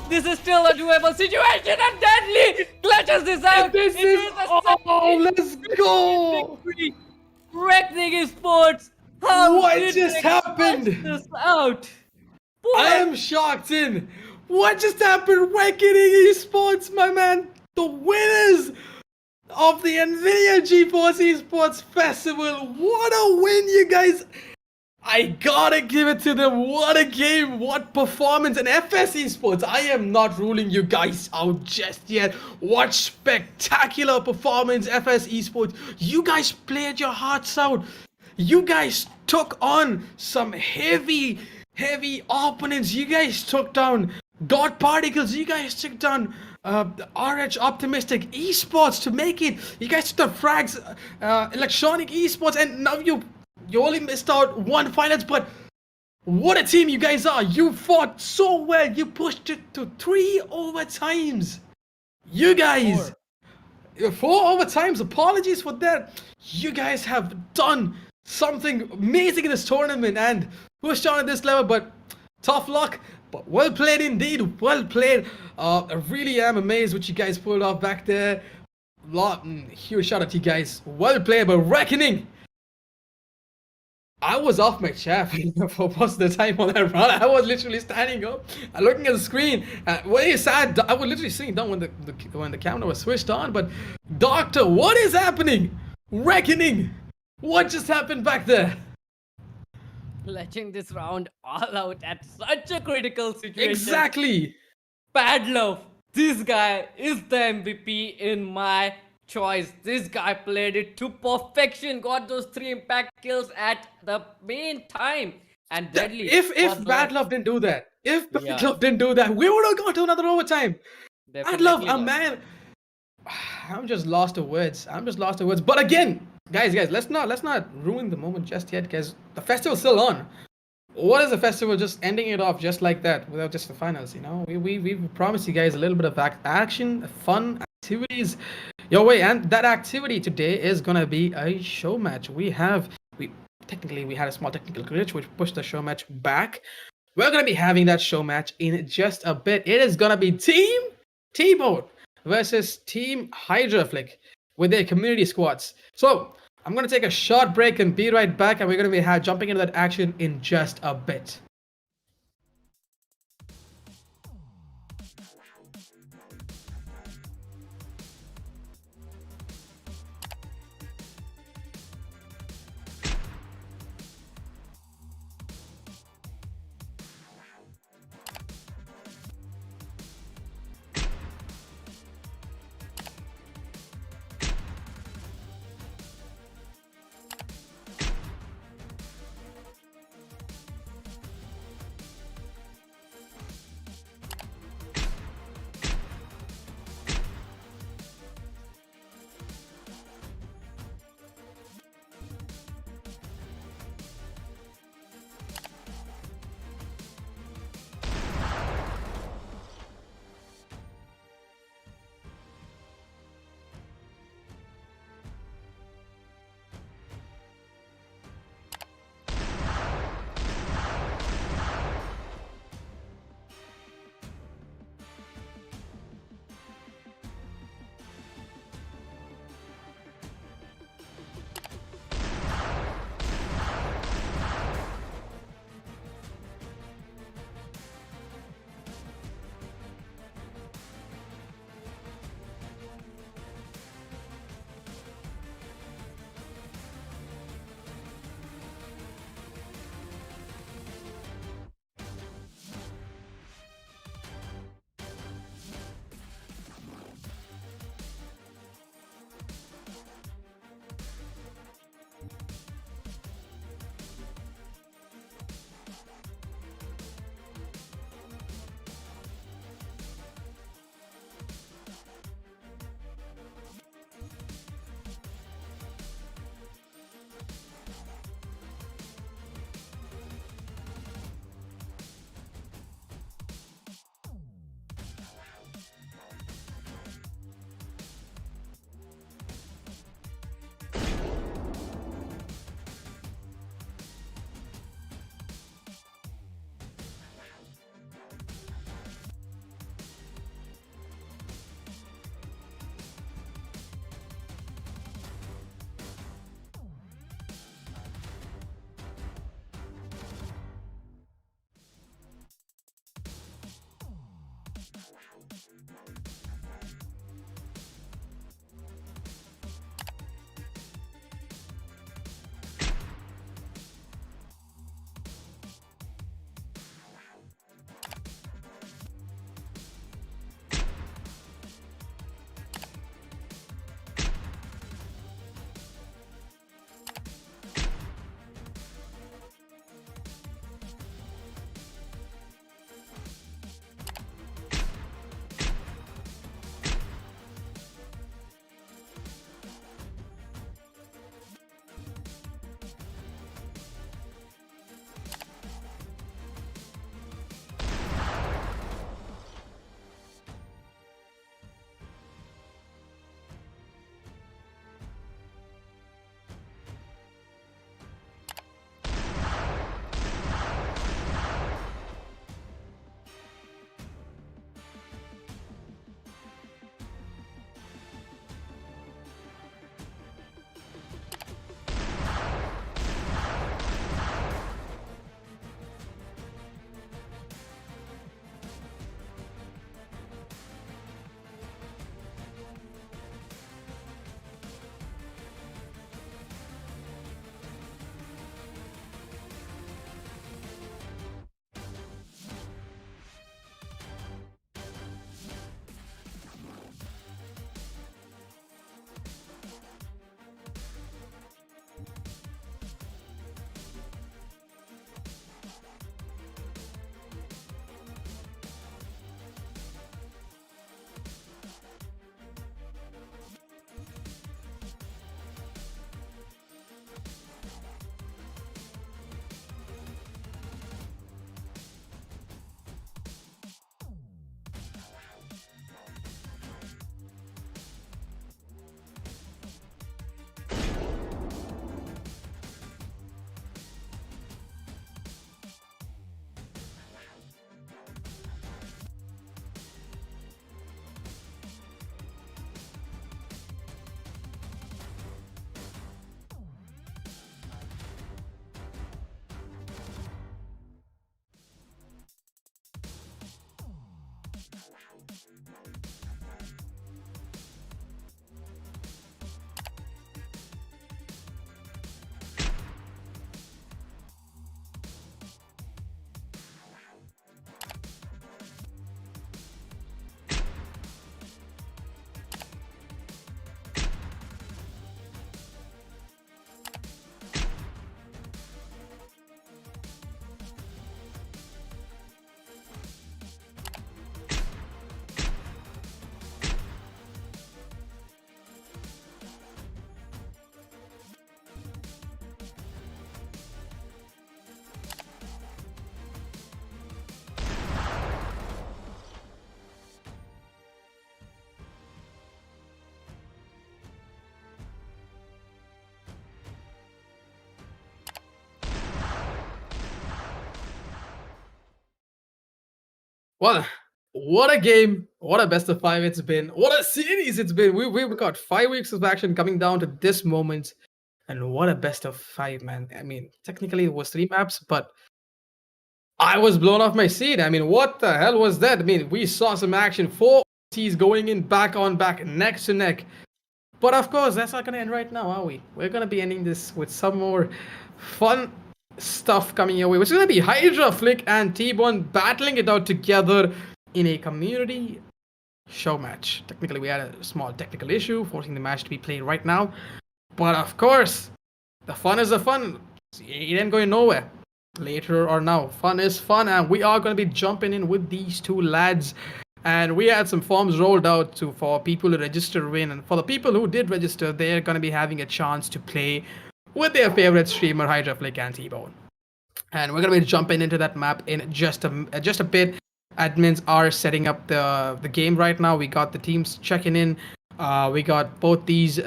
This is still a doable situation, and Deadly clutches this out. This It is a let's go. victory. Reckoning Esports. How What did just they happened? clutch this out? I am shocked in. What just happened? Reckoning Esports, my man. The winners of the NVIDIA GeForce Esports Festival. What a win, you guys. I gotta give it to them. What a game. What performance. And FS Esports, I am not ruling you guys out just yet. What spectacular performance, FS Esports. You guys played your hearts out. You guys took on some heavy opponents. You guys took down God Particles. You guys took down RH Optimistic Esports to make it. You guys took the frags, Electronic Esports, and now you only missed out one finals. But what a team you guys are. You fought so well. You pushed it to 3 overtimes. You guys. 4 overtimes. Apologies for that. You guys have done something amazing in this tournament and pushed on at this level, but tough luck. But well played indeed. Well played. I really am amazed what you guys pulled off back there. Huge shout out to you guys. Well played, but Reckoning. I was off my chair for most of the time on that run. I was literally standing up and looking at the screen. When you sat, I was literally sitting down when the camera was switched on. But Doctor, what is happening? Reckoning. What just happened back there? Clutching this round all out at such a critical situation. Exactly. Bad Love. This guy is the MVP in my choice. This guy played it to perfection. Got those 3 impact kills at the main time. And Deadly. If Bad Love didn't do that, we would have gone to another overtime. Bad Love, man. I'm just lost of words. But again, guys, let's not ruin the moment just yet, because the festival's still on. What is the festival just ending it off just like that without just the finals? You know, we promised you guys a little bit of action, fun activities your way, and that activity today is gonna be a show match. We had a small technical glitch which pushed the show match back. We're gonna be having that show match in just a bit. It is gonna be Team T-Bone versus Team Hydraflick with their community squads. So I'm going to take a short break and be right back, and we're going to be jumping into that action in just a bit. Well, what a game. What a best of five it's been. What a series it's been. We've got 5 weeks of action coming down to this moment. And what a best of five, man. I mean, technically it was 3 maps, but I was blown off my seat. I mean, what the hell was that? I mean, we saw some action. 4 teams going in back on back, neck to neck. But of course, that's not going to end right now, are we? We're going to be ending this with some more fun stuff coming your way, which is going to be Hydra, Flick, and T-Bone battling it out together in a community show match. Technically, we had a small technical issue, forcing the match to be played right now. But of course, the fun is the fun. It ain't going nowhere. Later or now, fun is fun, and we are going to be jumping in with these two lads. And we had some forms rolled out for people to register in, and for the people who did register, they're going to be having a chance to play with their favorite streamer, Hydra, Flick, and T-Bone. And we're going to be jumping into that map in just a bit. Admins are setting up the game right now. We got the teams checking in. We got both these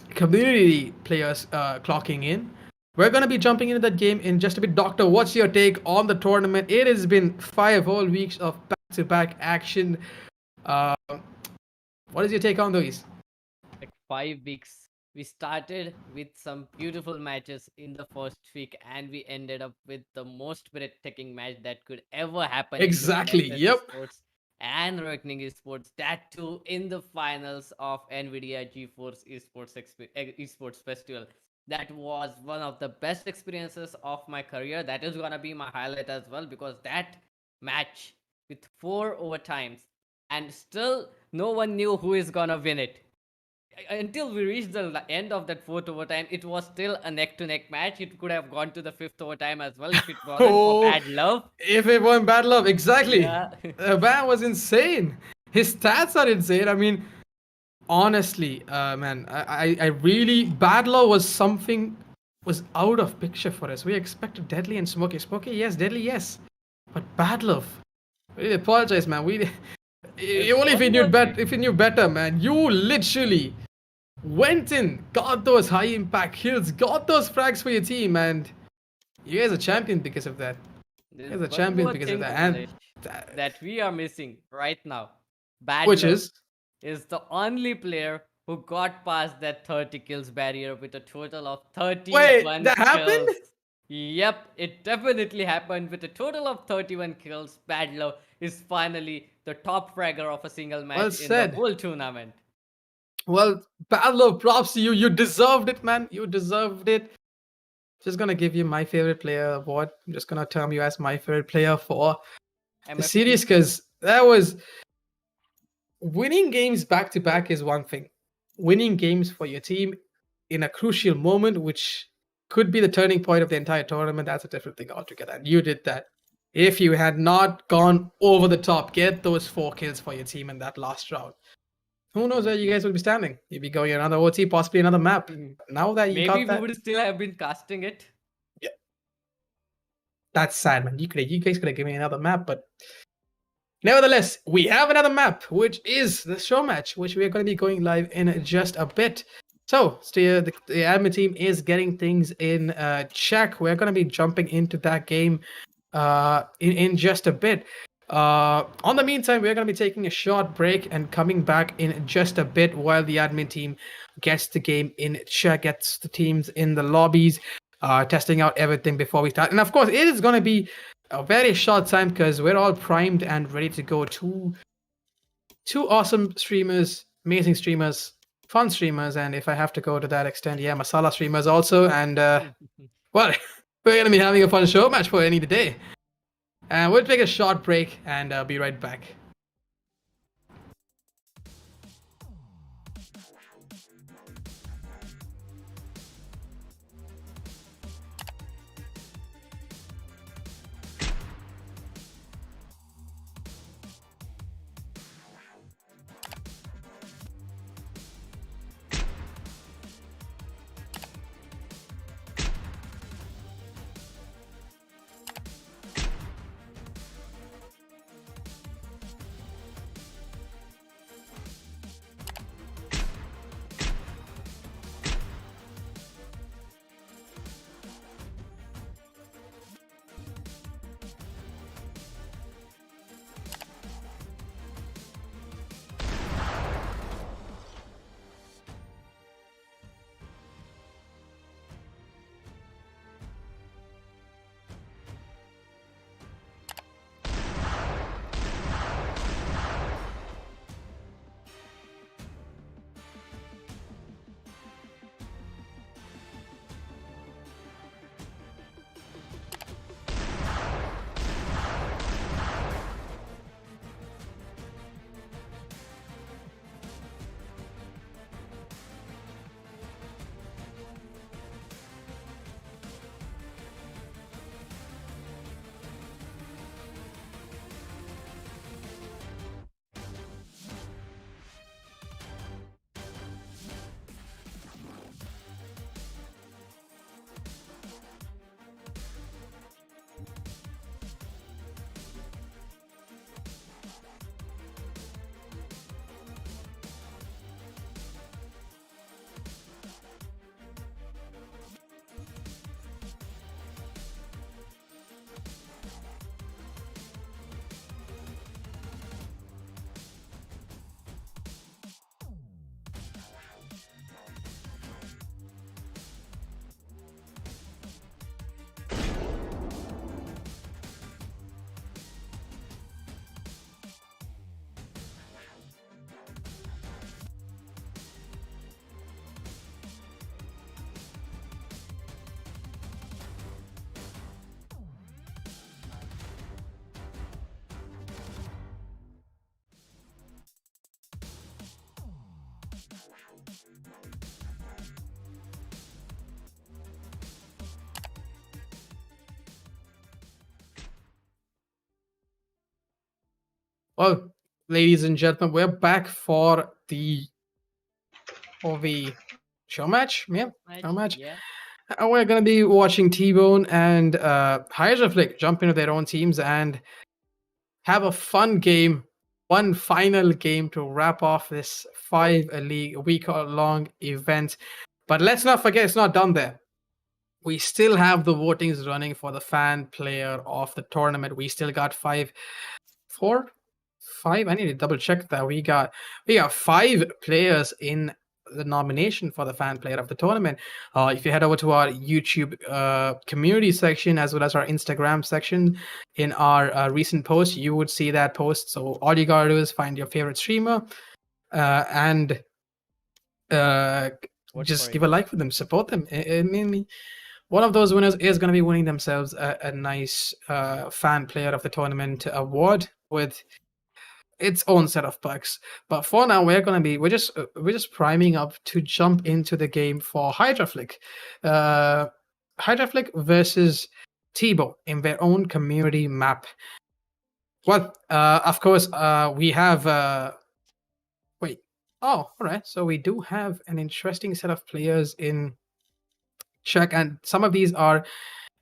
community players clocking in. We're going to be jumping into that game in just a bit. Doctor, what's your take on the tournament? It has been 5 whole weeks of back-to-back action. What is your take on those? Like 5 weeks. We started with some beautiful matches in the first week, and we ended up with the most breathtaking match that could ever happen. Exactly, In FS yep. Esports and Reckoning Esports. That too in the finals of NVIDIA GeForce Esports Festival. That was one of the best experiences of my career. That is gonna be my highlight as well, because that match with 4 overtimes, and still no one knew who is gonna win it. Until we reached the end of that 4th overtime, it was still a neck-to-neck match. It could have gone to the 5th overtime as well if it wasn't for bad love. If it weren't bad love, exactly. Yeah. The man was insane. His stats are insane. I mean, honestly, man, I really, bad love was out of picture for us. We expected Deadly and Smokey. Smokey, yes. Deadly, yes. But bad love. We apologize, man. Only if you knew better, man. You literally went in, got those high impact kills, got those frags for your team, and you guys are champion because of that. You guys are champion because of that. And that we are missing right now. Bad which love is the only player who got past that 30 kills barrier with a total of 31 that kills. happened? Yep, it definitely happened with a total of 31 kills. Bad love is finally the top fragger of a single match in the whole tournament. Well, bad love, props to you. You deserved it, man. You deserved it. Just gonna give you my favorite player award. I'm just gonna term you as my favorite player for the series, because that was winning games back to back is one thing. Winning games for your team in a crucial moment, which could be the turning point of the entire tournament, that's a different thing altogether. And you did that. If you had not gone over the top, get those 4 kills for your team in that last round, who knows where you guys will be standing? You'd be going another OT, possibly another map. Now that you got that, maybe we would still have been casting it. Yeah, that's sad, man. You guys could have given me another map, but nevertheless, we have another map, which is the show match, which we are going to be going live in just a bit. So, the admin team is getting things in check. We're going to be jumping into that game in just a bit. On the meantime, we're going to be taking a short break and coming back in just a bit while the admin team gets the game in check, gets the teams in the lobbies, testing out everything before we start. And of course, it is going to be a very short time because we're all primed and ready to go. Two awesome streamers, amazing streamers, fun streamers, and if I have to go to that extent, yeah, masala streamers also. And well, we're gonna be having a fun show match for any day. And we'll take a short break and be right back. Well, ladies and gentlemen, we're back for the show match. Yeah, show match. Yeah. We're gonna be watching T-Bone and Hydroflick jump into their own teams and have a fun game, one final game to wrap off this week long event. But let's not forget, it's not done there. We still have the votings running for the fan player of the tournament. We still got four, five. I need to double check that. We got five players in the nomination for the fan player of the tournament. If you head over to our YouTube community section as well as our Instagram section, in our recent post, you would see that post. So all you gotta do is find your favorite streamer and just give a like for them, support them. I mean, one of those winners is going to be winning themselves a nice fan player of the tournament award with its own set of perks. But for now, we're just priming up to jump into the game for Hydroflick. Hydroflick versus Tebow in their own community map. Well, of course, we have. Wait. Oh, all right. So we do have an interesting set of players in check, and some of these are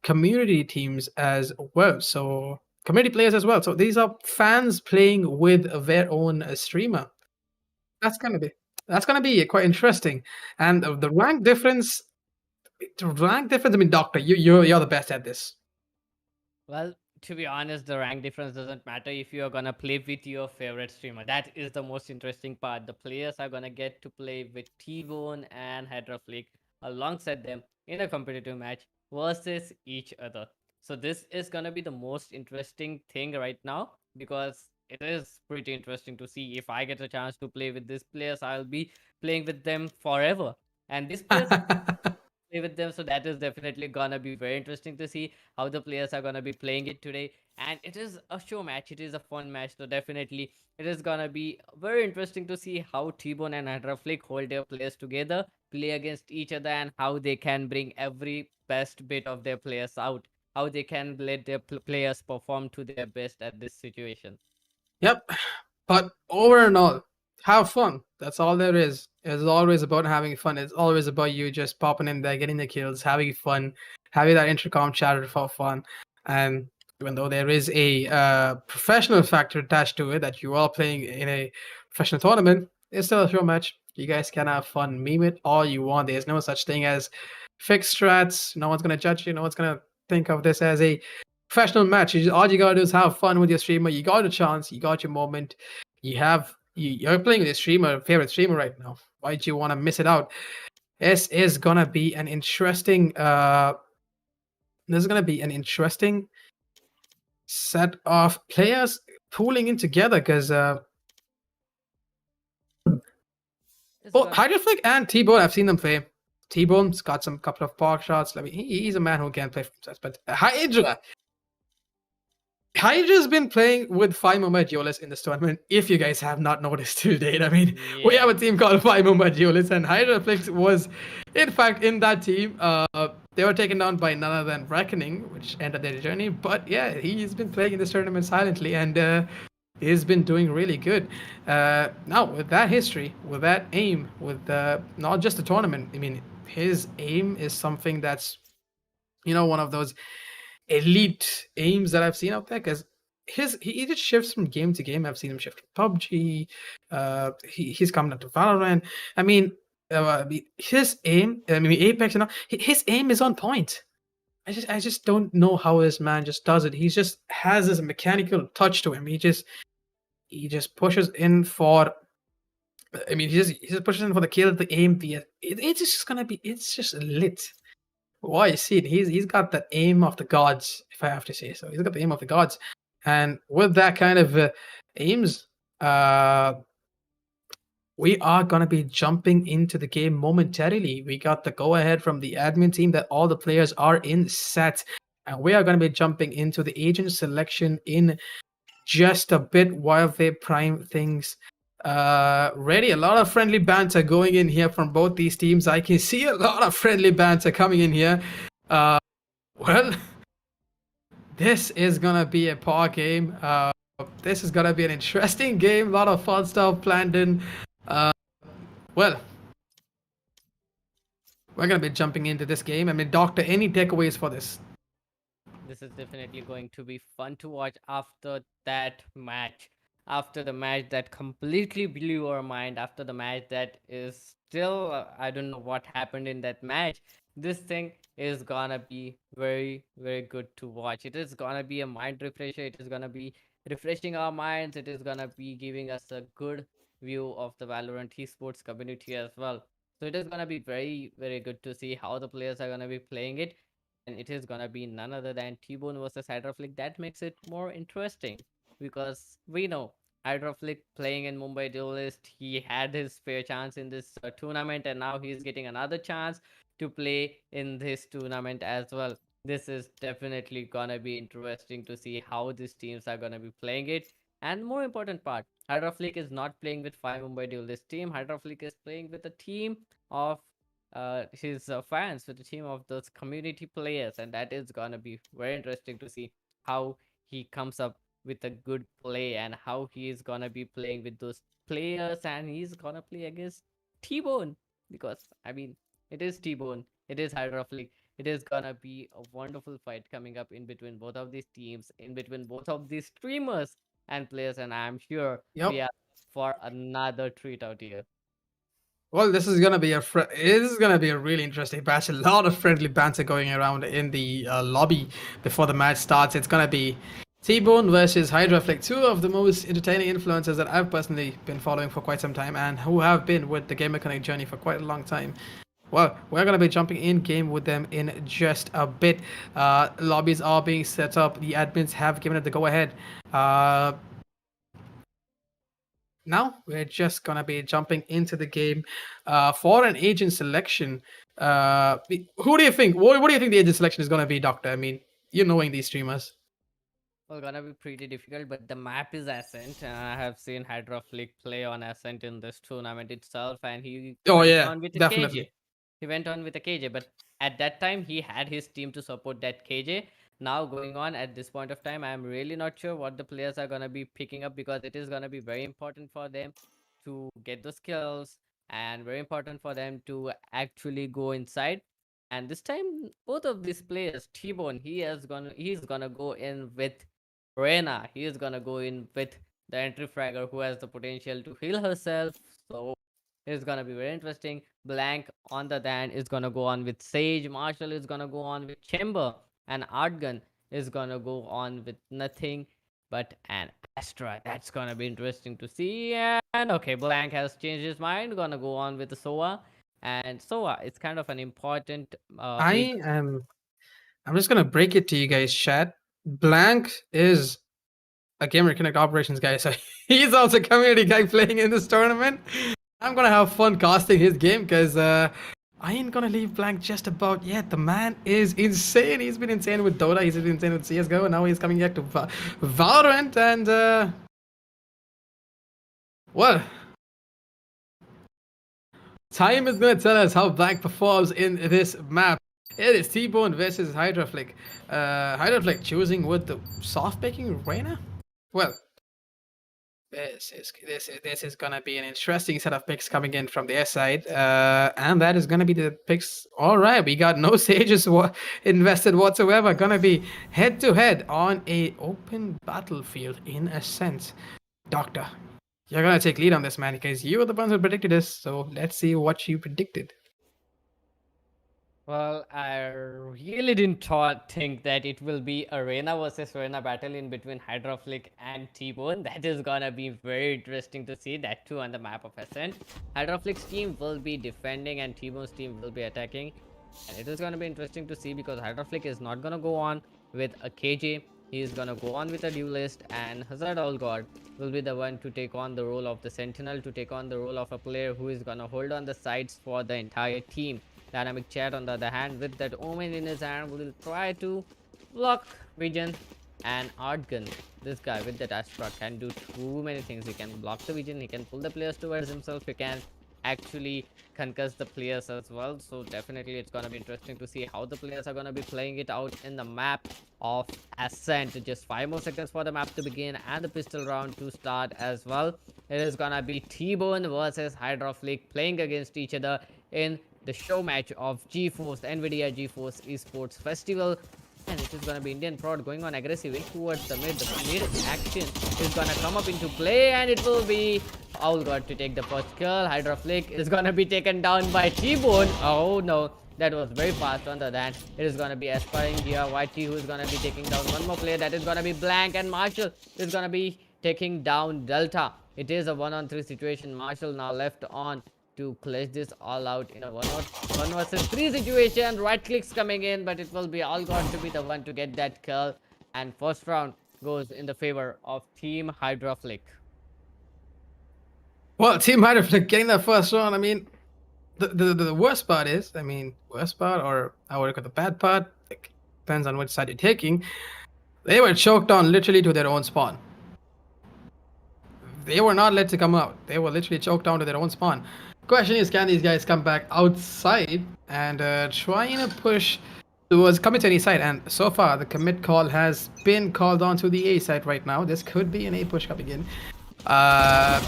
community teams as well. So community players as well. So these are fans playing with their own streamer. That's gonna be quite interesting. And the rank difference. The rank difference. I mean, Doctor, you're the best at this. Well, to be honest, the rank difference doesn't matter if you're gonna play with your favorite streamer. That is the most interesting part. The players are gonna get to play with T-Bone and Hydroflick alongside them in a competitive match versus each other. So this is gonna be the most interesting thing right now, because it is pretty interesting to see. If I get a chance to play with these players, I'll be playing with them forever. And these players play with them. So that is definitely gonna be very interesting to see how the players are gonna be playing it today. And it is a show match. It is a fun match. So definitely it is gonna be very interesting to see how T-Bone and Hydraflick hold their players together, play against each other, and how they can bring every best bit of their players out. How they can let their players perform to their best at this situation. Yep. But over and all, have fun. That's all there is. It's always about having fun. It's always about you just popping in there, getting the kills, having fun, having that intercom chatter for fun. And even though there is a professional factor attached to it, that you are playing in a professional tournament, it's still a show match. You guys can have fun, meme it all you want. There's no such thing as fixed strats. No one's gonna judge you. No one's gonna think of this as a professional match. All you gotta do is have fun with your streamer. You got a chance. You got your moment. You're playing with your streamer, favorite streamer right now. Why do you want to miss it out? This is gonna be an interesting. This is gonna be an interesting set of players pooling in together because Hydroflick and T-Bone, I've seen them play. T-Bone's got some couple of park shots. I mean, he's a man who can play for himself. But Hydra's been playing with 5 Momadiolis in this tournament, if you guys have not noticed till date. I mean, we have a team called 5 Momadiolis, and Hydraflix was, in fact, in that team. They were taken down by none other than Reckoning, which ended their journey. But yeah, he's been playing in this tournament silently, and he's been doing really good. Now, with that history, with that aim, with not just the tournament, I mean, his aim is something that's, one of those elite aims that I've seen out there, because he just shifts from game to game. I've seen him shift from PUBG. He's coming up to Valorant. I mean, his aim. I mean, Apex and all. His aim is on point. I just don't know how this man just does it. He just has this mechanical touch to him. He just pushes in for. I mean, he just pushes in for the kill, the aim. It's just gonna be. It's just lit. Why see it? He's got the aim of the gods, if I have to say so. He's got the aim of the gods, and with that kind of aims, we are gonna be jumping into the game momentarily. We got the go ahead from the admin team that all the players are in set, and we are gonna be jumping into the agent selection in just a bit while they prime things ready. A lot of friendly banter going in here from both these teams. I can see a lot of friendly banter coming in here. Well, this is gonna be a par game. This is gonna be an interesting game. A lot of fun stuff planned in. Well, we're gonna be jumping into this game. I mean, Doctor, any takeaways for this? This is definitely going to be fun to watch after that match. After the match that completely blew our mind, after the match that is still, I don't know what happened in that match. This thing is gonna be very, very good to watch. It is gonna be a mind refresher. It is gonna be refreshing our minds. It is gonna be giving us a good view of the Valorant esports community as well. So it is gonna be very, very good to see how the players are gonna be playing it. And it is gonna be none other than T-Bone versus Hydraflick. That makes it more interesting, because we know Hydraflick playing in Mumbai Duelist, he had his fair chance in this tournament, and now he's getting another chance to play in this tournament as well. This is definitely gonna be interesting to see how these teams are gonna be playing it. And more important part, Hydraflick is not playing with 5 Mumbai Duelist team. Hydraflick is playing with a team of his fans, with a team of those community players, and that is gonna be very interesting to see how he comes up with a good play, and how he is gonna be playing with those players, and he's gonna play against T-Bone, because I mean, it is T-Bone, it is Hydraflick. It is gonna be a wonderful fight coming up in between both of these teams, in between both of these streamers and players, and I'm sure we are for another treat out here. Well, this is gonna be a really interesting match. A lot of friendly banter going around in the lobby before the match starts. It's gonna be T-Bone versus Hydraflick, two of the most entertaining influencers that I've personally been following for quite some time, and who have been with the Gamer Connect journey for quite a long time. Well, we're gonna be jumping in game with them in just a bit. Lobbies are being set up. The admins have given it the go ahead. Now we're just gonna be jumping into the game for an agent selection. Who do you think? What do you think the agent selection is gonna be, Doctor? I mean, you knowing these streamers. Well, gonna be pretty difficult, but the map is Ascent. I have seen Hydra Flick play on Ascent in this tournament itself, and he Oh went yeah, on with a KJ. definitely. He went on with a KJ, but at that time he had his team to support that KJ. Now going on at this point of time, I'm really not sure what the players are gonna be picking up, because it is gonna be very important for them to get the skills and very important for them to actually go inside. And this time, both of these players, T-Bone, he's gonna go in with Reyna. He is gonna go in with the entry fragger who has the potential to heal herself. So it's gonna be very interesting. Blank on the Dan is gonna go on with Sage. Marshall is gonna go on with Chamber, and Artgun is gonna go on with nothing but an Astra. That's gonna be interesting to see. And okay, Blank has changed his mind. Gonna go on with the Soa, and Soa is kind of an important I am. I'm just gonna break it to you guys, chat. Blank is a gamer connect operations guy, so he's also a community guy playing in this tournament. I'm gonna have fun casting his game because I ain't gonna leave Blank just about yet. The man is insane. He's been insane with Dota. He's been insane with CS:GO, and now he's coming back to Valorant. And well, time is gonna tell us how Blank performs in this map. It is T-Bone versus Hydroflick. Hydroflick choosing with the soft picking Reyna. Well, this is gonna be an interesting set of picks coming in from their side, and that is gonna be the picks. All right, we got no sages invested whatsoever. Gonna be head to head on a open battlefield in a sense. Doctor, you're gonna take lead on this, man, because you were the ones who predicted this. So let's see what you predicted. Well, I really didn't think that it will be Arena versus Arena battle in between Hydroflick and T-Bone. That is gonna be very interesting to see, that too on the map of Ascent. Hydroflick's team will be defending and T-Bone's team will be attacking. And it is gonna be interesting to see, because Hydroflick is not gonna go on with a KJ. He is gonna go on with a duelist, and Hazard All God will be the one to take on the role of the Sentinel, to take on the role of a player who is gonna hold on the sides for the entire team. Dynamic Chat, on the other hand, with that Omen in his hand, will try to block Vision. And Artgun, this guy with that Astra, can do too many things. He can block the Vision, he can pull the players towards himself, he can actually concuss the players as well. So definitely it's gonna be interesting to see how the players are gonna be playing it out in the map of Ascent. Just 5 more seconds for the map to begin and the pistol round to start as well. It is gonna be T-Bone versus Hydroflick playing against each other in the show match of GeForce, NVIDIA GeForce Esports Festival. And it is gonna be Indian Prod going on aggressively towards the mid. The mid action is gonna come up into play, and it will be Owl God to take the first kill. Hydroflick is gonna be taken down by T-Bone. Oh no, that was very fast. On the other hand, it is gonna be aspiring here YT, who is gonna be taking down one more player. That is gonna be Blank, and Marshall is gonna be taking down Delta. It is a 1-on-3 situation. Marshall now left on to clutch this all out in a 1 versus 3 situation. Right clicks coming in, but it will be All God to be the one to get that kill. And first round goes in the favor of Team Hydroflick. Well, Team Hydroflick getting that first round. I mean, the worst part is, worst part, or I would look at the bad part, like, depends on which side you're taking. They were choked on literally to their own spawn. They were not let to come out. They were literally choked down to their own spawn. Question is, can these guys come back outside and trying to push towards commit to any side? And so far, the commit call has been called on to the A side right now. This could be an A push coming in. A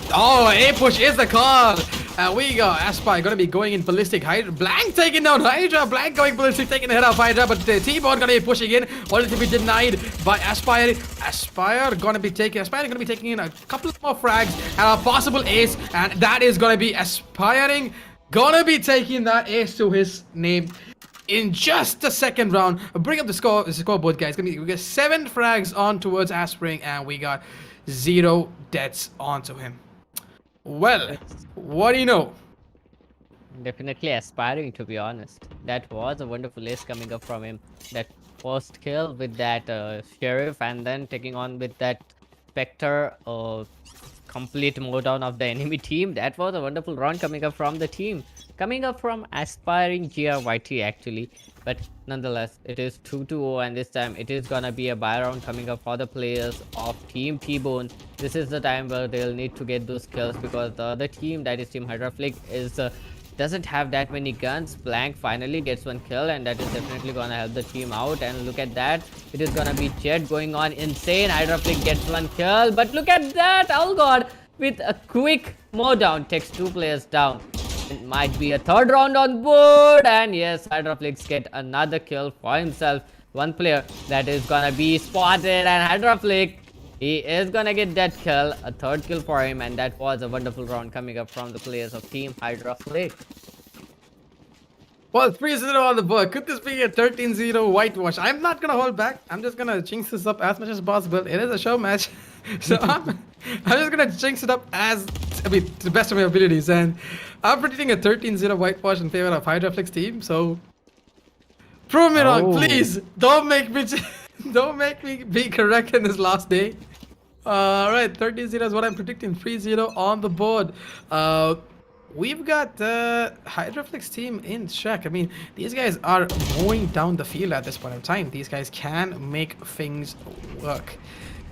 push is the call. We go. Aspire gonna be going in ballistic. Blank taking down Hydra. Blank going ballistic, taking the head off Hydra. But T-Bone gonna be pushing in, only to be denied by Aspire. Aspire gonna be taking in a couple of more frags and a possible ace, and that is gonna be Aspiring. Gonna be taking that ace to his name in just the second round. Bring up the scoreboard, guys. We got 7 frags on towards Aspiring, and we got 0 deaths onto him. Well, what do you know? Definitely aspiring, to be honest. That was a wonderful ace coming up from him. That first kill with that sheriff, and then taking on with that Spectre complete mowdown of the enemy team. That was a wonderful run coming up from the team. Coming up from aspiring GRYT actually. But nonetheless, it is 2-0, and this time it is gonna be a buy round coming up for the players of Team T-Bone. This is the time where they'll need to get those kills, because the other team, that is Team Hydraflick, is doesn't have that many guns. Blank finally gets one kill, and that is definitely gonna help the team out. And look at that, it is gonna be Jet going on insane. Hydraflick gets one kill, but look at that, oh god, with a quick mowdown takes 2 players down. It might be a third round on board, and yes, Hydraflix get another kill for himself. One player that is gonna be spotted, and Hydraflick, he is gonna get that kill, a third kill for him, and that was a wonderful round coming up from the players of Team Hydraflick. Well, 3-0 on the board. Could this be a 13-0 whitewash? I'm not gonna hold back. I'm just gonna jinx this up as much as possible. It is a show match. So I'm just gonna jinx it up to the best of my abilities. And I'm predicting a 13-0 whitewash in favor of Hydraflix team. So prove me wrong, please. Don't make me don't make me be correct in this last day. Alright, 13-0 is what I'm predicting. 3-0 on the board. We've got the Hydraflix team in check. I mean, these guys are mowing down the field at this point in time. These guys can make things work.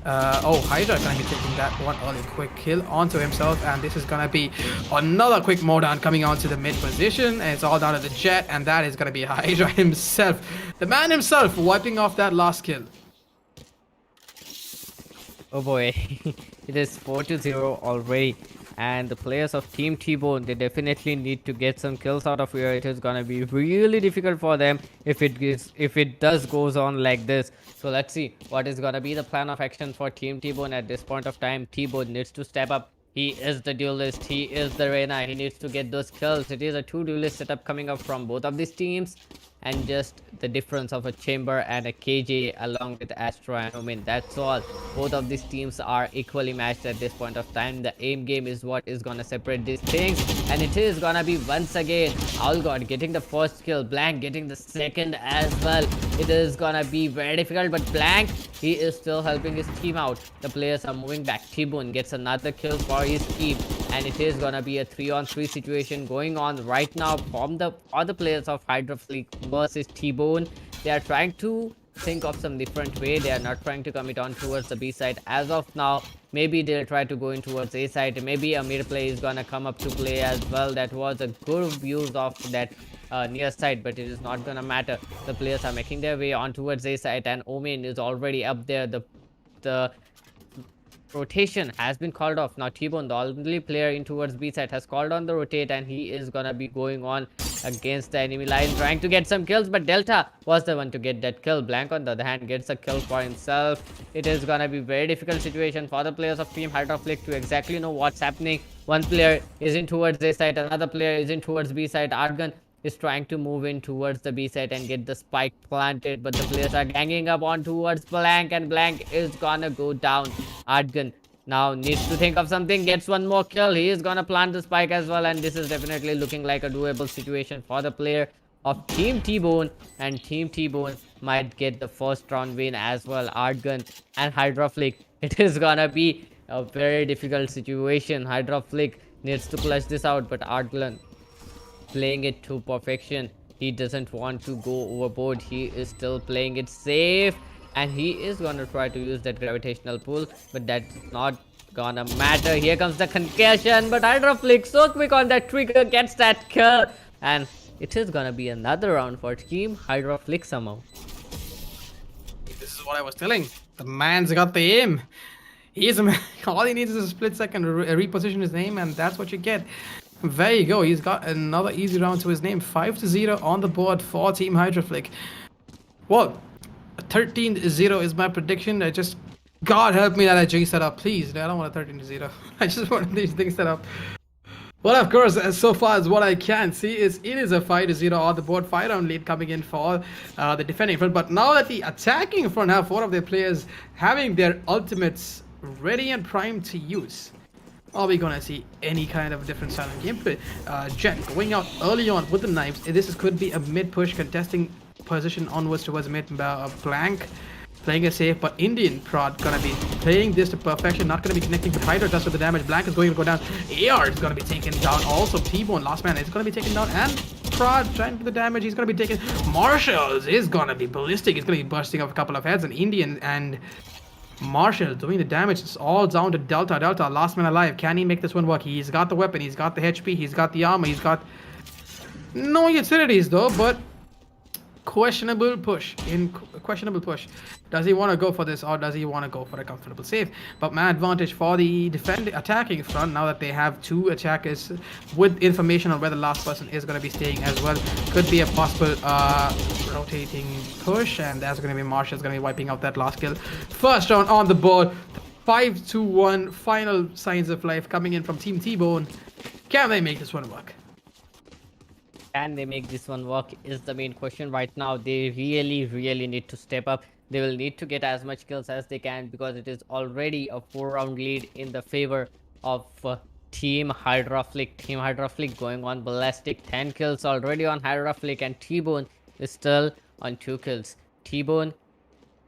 Hydra gonna be taking that one early quick kill onto himself, and this is gonna be another quick mowdown coming onto the mid position, and it's all down to the Jet, and that is gonna be Hydra himself, the man himself, wiping off that last kill. Oh boy, it is 4-0 already, and the players of Team T-Bone, they definitely need to get some kills out of here. It is gonna be really difficult for them if it does goes on like this. So let's see what is gonna be the plan of action for Team T-Bone at this point of time. T-Bone needs to step up. He is the duelist, he is the Reyna, he needs to get those kills. It is a 2 duelist setup coming up from both of these teams, and just the difference of a Chamber and a KJ along with Astro and Omen. That's all. Both of these teams are equally matched at this point of time. The aim game is what is gonna separate these things, and it is gonna be once again Algod getting the first kill, Blank getting the second as well. It is gonna be very difficult, but Blank, he is still helping his team out. The players are moving back. T-Bone gets another kill for his team, and it is gonna be a 3-on-3 situation going on right now from the other players of Hydraflick versus T-Bone. They are trying to think of some different way. They are not trying to commit on towards the B side as of now. Maybe they'll try to go in towards A side. Maybe a mid play is gonna come up to play as well. That was a good use of that near side, but it is not gonna matter. The players are making their way on towards A side, and Omen is already up there. The rotation has been called off. Now T-Bone, the only player in towards B side, has called on the rotate, and he is gonna be going on against the enemy line, trying to get some kills, but Delta was the one to get that kill. Blank, on the other hand, gets a kill for himself. It is gonna be very difficult situation for the players of Team Hydraflick to exactly know what's happening. One player is in towards A side, another player is in towards B side. Argan is trying to move in towards the B side and get the spike planted, but the players are ganging up on towards Blank, and Blank is gonna go down. Argan now needs to think of something, gets one more kill. He is gonna plant the spike as well, and this is definitely looking like a doable situation for the player of Team T-Bone, and Team T-Bone might get the first round win as well. Artgun and Hydraflick, it is gonna be a very difficult situation. Hydraflick needs to clutch this out, but Artgun playing it to perfection. He doesn't want to go overboard. He is still playing it safe, and he is gonna try to use that gravitational pull, but that's not gonna matter. Here comes the concussion, but Hydraflick so quick on that trigger, gets that kill, and it is gonna be another round for Team Hydraflick somehow. This is what I was telling. The man's got the aim. He's a man. All he needs is a split second to reposition his name, and that's what you get. There you go. He's got another easy round to his name. 5-0 on the board for Team Hydraflick. Well, 13-0 is my prediction. God help me that I jinxed that up. Please, I don't want a 13-0. I just want these things set up. Well, of course, so far as what I can see is it is a 5-0 on the board. 5-round lead coming in for the defending front. But now that the attacking front have 4 of their players having their ultimates ready and primed to use, Are we gonna see any kind of different style of gameplay? Jen going out early on with the knives. Could be a mid push contesting position onwards towards mid. Blank playing it safe, but Indian Prod gonna be playing this to perfection. Not gonna be connecting with Hydra just with the damage. Blank is going to go down. AR is gonna be taken down. Also T-Bone, last man, is gonna be taken down, and Prod trying to do the damage. He's gonna be taken. Marshalls is gonna be ballistic. He's gonna be bursting off a couple of heads, and Indian and Marshall doing the damage. It's all down to Delta. Delta, last man alive. Can he make this one work? He's got the weapon, he's got the HP, he's got the armor, he's got no utilities though, but questionable push. Questionable push. Does he want to go for this, or does he want to go for a comfortable save? But man, advantage for the attacking front now that they have two attackers with information on where the last person is going to be staying as well. Could be a possible rotating push, and that's going to be Marshall's going to be wiping out that last kill. First round on the board. 5-1 final signs of life coming in from Team T-Bone. Can they make this one work? Can they make this one work is the main question right now. They really need to step up. They will need to get as much kills as they can, because it is already a 4-round lead in the favor of Team Hydra Flick. Team Hydra Flick going on ballistic. 10 kills already on Hydra Flick, and T-Bone is still on 2 kills. T-Bone,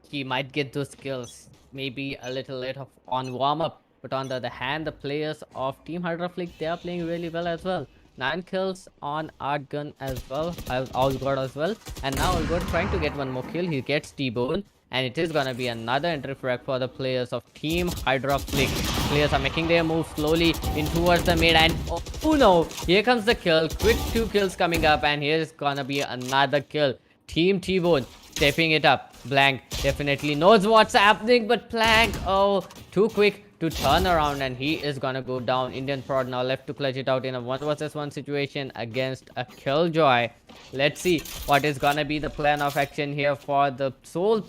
he might get those kills maybe a little late on warm-up, but on the other hand, the players of Team Hydra Flick, they are playing really well as well. 9 kills on Art Gun as well, Allgod as well, and now Allgod trying to get one more kill. He gets T-Bone, and it is gonna be another entry frag for the players of Team Hydra Flick. Players are making their move slowly in towards the mid, and oh no, here comes the kill. Quick 2 kills coming up, and here is gonna be another kill. Team T-Bone stepping it up. Blank definitely knows what's happening, but Blank, oh, too quick to turn around, and he is gonna go down. Indian Prod now left to clutch it out in a 1 vs 1 situation against a Killjoy. Let's see what is gonna be the plan of action here for the sole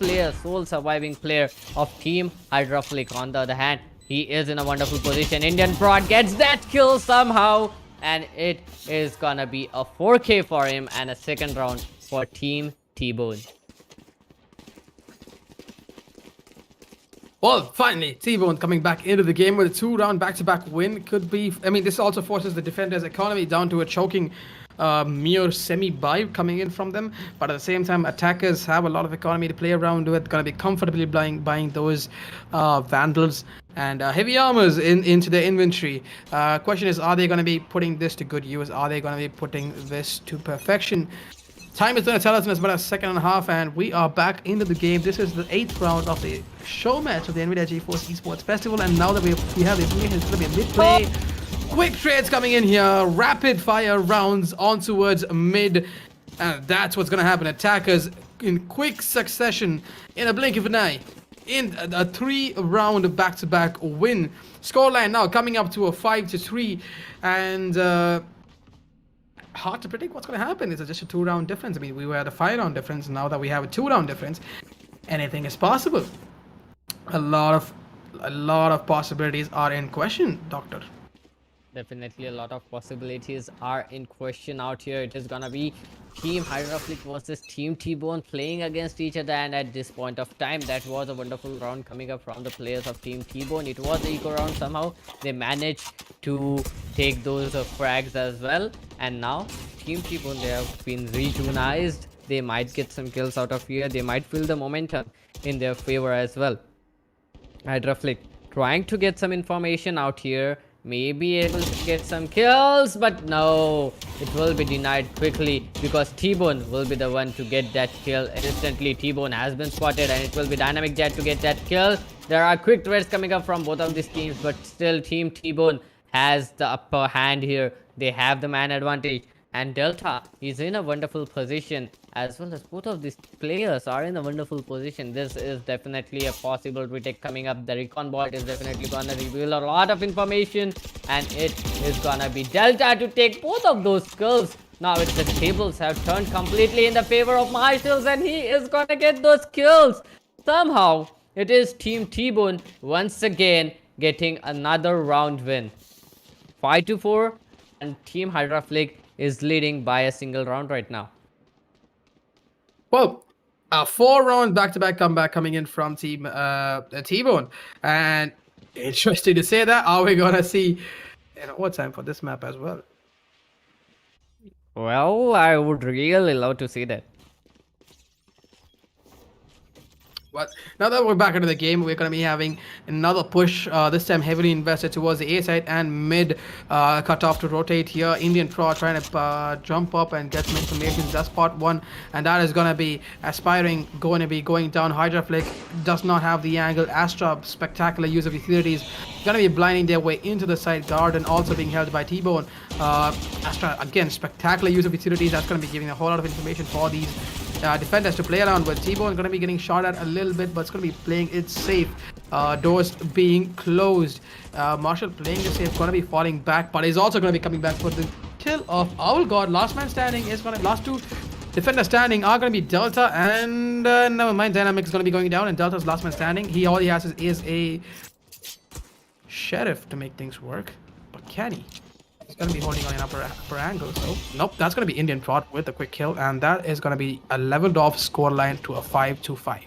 surviving player of Team Hydra Flick. On the other hand, he is in a wonderful position. Indian Prod gets that kill somehow, and it is gonna be a 4K for him, and a second round for Team T-Bone. Well, finally, T-Bone coming back into the game with a 2-round back-to-back win. Could be, I mean, this also forces the defender's economy down to a choking mere semi-buy coming in from them. But at the same time, attackers have a lot of economy to play around with. Gonna be comfortably buying those Vandals and heavy armors into their inventory. Question is, are they gonna be putting this to good use? Are they gonna be putting this to perfection? Time is going to tell us in about a second and a half, and we are back into the game. This is the 8th round of the show match of the NVIDIA GeForce Esports Festival, and now that we have the information, it's going to be a mid-play. Quick trades coming in here, rapid fire rounds on towards mid, and that's what's going to happen. Attackers in quick succession, in a blink of an eye, in a 3-round back-to-back win. Scoreline now coming up to a 5-3, and hard to predict what's going to happen. It's just a 2-round difference. I mean, we were at a 5-round difference. Now that we have a 2-round difference, anything is possible. A lot of possibilities are in question, Doctor. Definitely a lot of possibilities are in question out here. It is gonna be Team Hydra Flick versus Team T-Bone playing against each other, and at this point of time, that was a wonderful round coming up from the players of Team T-Bone. It was an eco round. Somehow they managed to take those frags as well, and now Team T-Bone, they have been rejuvenized. They might get some kills out of here. They might feel the momentum in their favor as well. Hydra Flick trying to get some information out here, maybe able to get some kills, but no, it will be denied quickly, because T-Bone will be the one to get that kill instantly. T-Bone has been spotted, and it will be Dynamic Jet to get that kill. There are quick trades coming up from both of these teams, but still Team T-Bone has the upper hand here. They have the man advantage, and Delta is in a wonderful position, as well as both of these players are in a wonderful position. This is definitely a possible retake coming up. The recon bot is definitely gonna reveal a lot of information, and it is gonna be Delta to take both of those kills. Now it's the tables have turned completely in the favor of Marshalls, and he is gonna get those kills. Somehow it is Team T-Bone once again getting another round win. 5-4, and Team Hydra Flick is leading by a single round right now. Well, a 4-round back-to-back comeback coming in from Team T-Bone, and Interesting to say that. Are we gonna see overtime for this map as well? Well, I would really love to see that. But now that we're back into the game, we're going to be having another push, this time heavily invested towards the A side and mid cut off to rotate here. Indian Pro trying to jump up and get some information. That's part one, and that is going to be aspiring, going to be going down. Hydra Flick does not have the angle. Astra, spectacular use of utilities, going to be blinding their way into the side. Garden also being held by T-Bone. Astra, again, spectacular use of utilities. That's going to be giving a whole lot of information for these defenders to play around with. T-Bone going to be getting shot at a little bit, but it's going to be playing it safe. Doors being closed. Marshall playing it safe, going to be falling back, but he's also going to be coming back for the kill of Owl God. Last man standing is going to last two defenders standing are going to be Delta and never mind. Dynamic is going to be going down, and Delta's last man standing. All he has is a sheriff to make things work, but can he? He's going to be holding on an upper angle, so nope, that's going to be Indian Prod with a quick kill, and that is going to be a leveled off score line to a 5-5.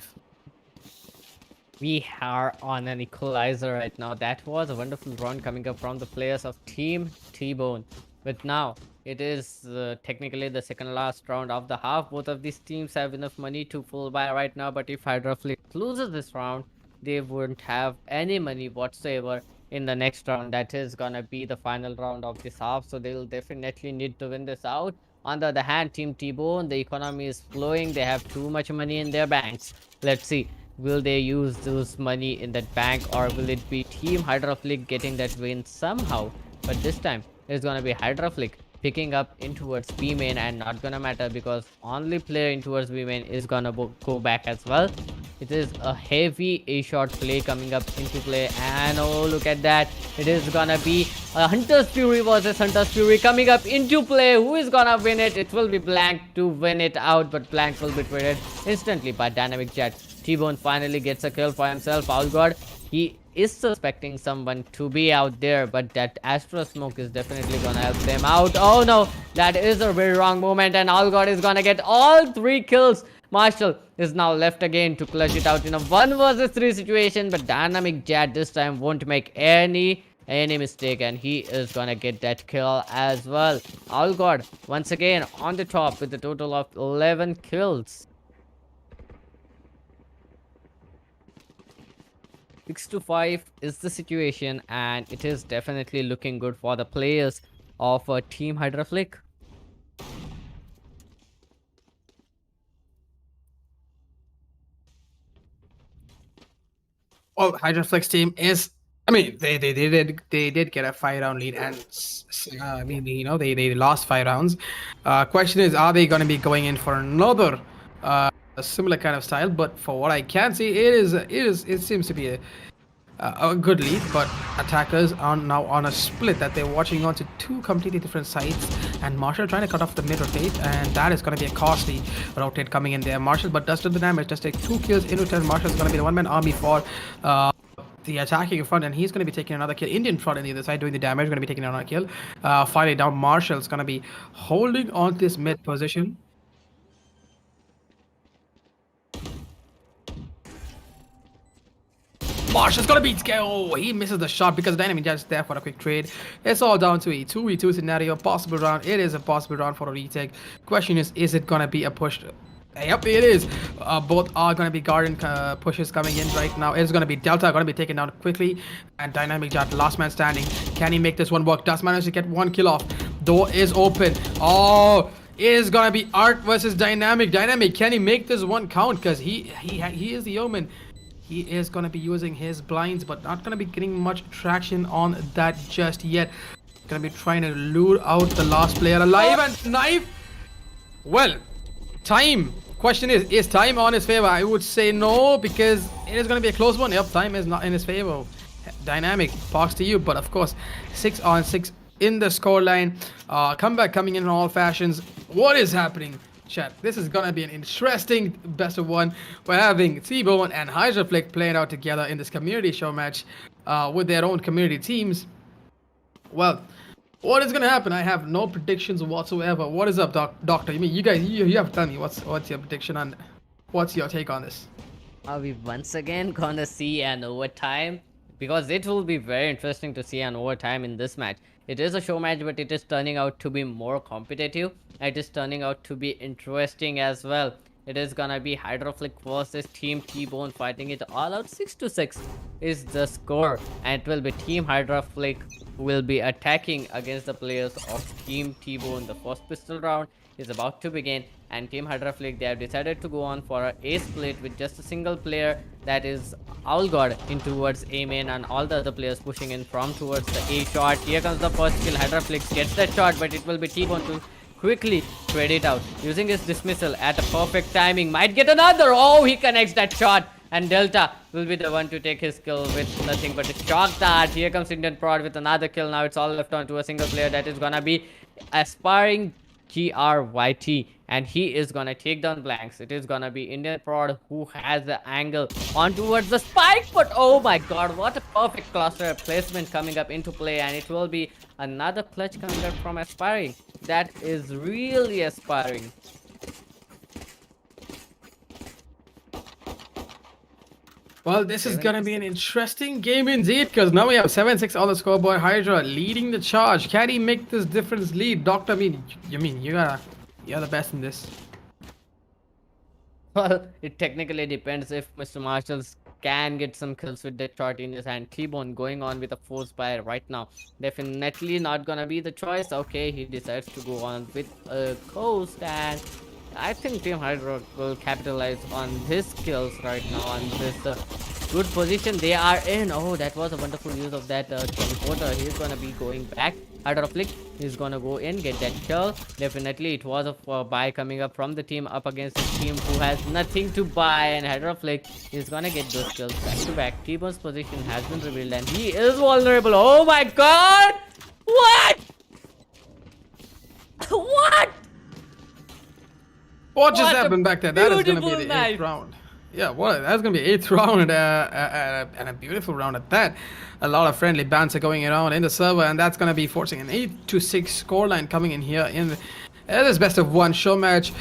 We are on an equalizer right now. That was a wonderful run coming up from the players of Team T-Bone. But now it is technically the second last round of the half. Both of these teams have enough money to full buy right now, but if Hydra Flick loses this round, they wouldn't have any money whatsoever in the next round. That is gonna be the final round of this half, so they'll definitely need to win this out. On the other hand, Team T-Bone, the economy is flowing. They have too much money in their banks. Let's see, will they use those money in that bank, or will it be Team Hydra Flick getting that win somehow? But this time it's gonna be Hydra Flick picking up in towards B main, and not gonna matter because only player in towards B main is gonna go back as well. It is a heavy A shot play coming up into play, and oh, look at that. It is gonna be a Hunter's Fury versus Hunter's Fury coming up into play. Who is gonna win it? It will be Blank to win it out, but Blank will be traded instantly by Dynamic Jet. T-Bone finally gets a kill for himself. Owl God, he is suspecting someone to be out there, but that Astro Smoke is definitely gonna help them out. Oh no, that is a very wrong moment, and Owl God is gonna get all 3 kills. Marshall is now left again to clutch it out in a 1 versus 3 situation, but Dynamic Jet this time won't make any mistake, and he is gonna get that kill as well. Owl God once again on the top with a total of 11 kills. 6-5 is the situation, and it is definitely looking good for the players of Team Hydra Flick. Well, Hydra Flex team is. I mean, they did get a 5-round lead, and I mean, they lost 5 rounds. Question is, are they going to be going in for another a similar kind of style? But for what I can see, it seems to be a good lead, but attackers are now on a split that they're watching onto 2 completely different sides, and Marshall trying to cut off the mid rotate, and that is going to be a costly rotate coming in there. Marshall, but does do the damage, just take 2 kills in return. Marshall's going to be the one-man army for the attacking in front, and he's going to be taking another kill. Indian front on the other side doing the damage, going to be taking another kill. Finally down, Marshall's going to be holding on to this mid position. Marshall's gonna beat Sky. Oh, he misses the shot because Dynamic Jet is there for a quick trade. It's all down to a 2v2 scenario. Possible round. It is a possible round for a retake. Question is it gonna be a push? Yep, it is. Both are gonna be Garden pushes coming in right now. It's gonna be Delta gonna be taken down quickly, and Dynamic Jet, last man standing. Can he make this one work? Does manage to get 1 kill off. Door is open. Oh, it is gonna be Art versus Dynamic. Dynamic, can he make this one count? Because he is the Omen. He is going to be using his blinds, but not going to be getting much traction on that just yet. Going to be trying to lure out the last player alive, and knife. Well, time. Question is time on his favor? I would say no, because it is going to be a close one. Yep, time is not in his favor. Dynamic, parks to you, but of course, 6-on-6 in the scoreline. Comeback coming in all fashions. What is happening? Chat, this is gonna be an interesting best of 1. We're having T-Bone and Hydra Flick playing out together in this community show match with their own community teams. Well, what is gonna happen? I have no predictions whatsoever. What is up, Doctor? You guys have to tell me what's your prediction, and what's your take on this? Are we once again gonna see an overtime because it will be very interesting to see an overtime in this match. It is a show match, but it is turning out to be more competitive. It is turning out to be interesting as well. It is gonna be Hydroflick versus Team T-Bone fighting it all out. 6-6 is the score, and it will be Team Hydroflick who will be attacking against the players of Team T-Bone. The first pistol round is about to begin, and Team Hydroflick, they have decided to go on for a split with just a single player, that is Owlgod, in towards A main, and all the other players pushing in from towards the A shot. Here comes the first kill. Hydroflick gets that shot, but it will be T-Bone to quickly trade it out using his dismissal at a perfect timing. Might get another. Oh, he connects that shot, and Delta will be the one to take his kill with nothing but a shock dart. Here comes Indian Prod with another kill. Now it's all left on to a single player, that is gonna be aspiring GRYT, and he is gonna take down blanks. It is gonna be Indian Prod who has the angle on towards the spike, but oh my god, what a perfect cluster placement coming up into play, and it will be another clutch coming up from aspiring. That is really aspiring. Well, this is gonna be an interesting game indeed, because now we have 7-6 on the scoreboard. Hydra leading the charge. Can he make this difference lead? Doctor, you're the best in this. Well, it technically depends if Mr. Marshalls can get some kills with that shot in his hand. T-Bone going on with a force fire right now. Definitely not gonna be the choice. Okay, he decides to go on with a coast, and I think Team Hydra will capitalize on his kills right now on this good position they are in. Oh, that was a wonderful use of that teleporter. He's gonna be going back. Hydroflick, he's gonna go in, get that kill. Definitely, it was a buy coming up from the team up against the team who has nothing to buy, and Hydroflick is gonna get those kills back to back. T-Bone's position has been revealed, and he is vulnerable. Oh my god! What? What? What just What a happened back there? That is gonna be beautiful the knife. 8th round. Yeah, what? That's gonna be 8th round and a beautiful round at that. A lot of friendly banter going around in the server, and that's gonna be forcing an 8-6 scoreline coming in here in this best of one show match.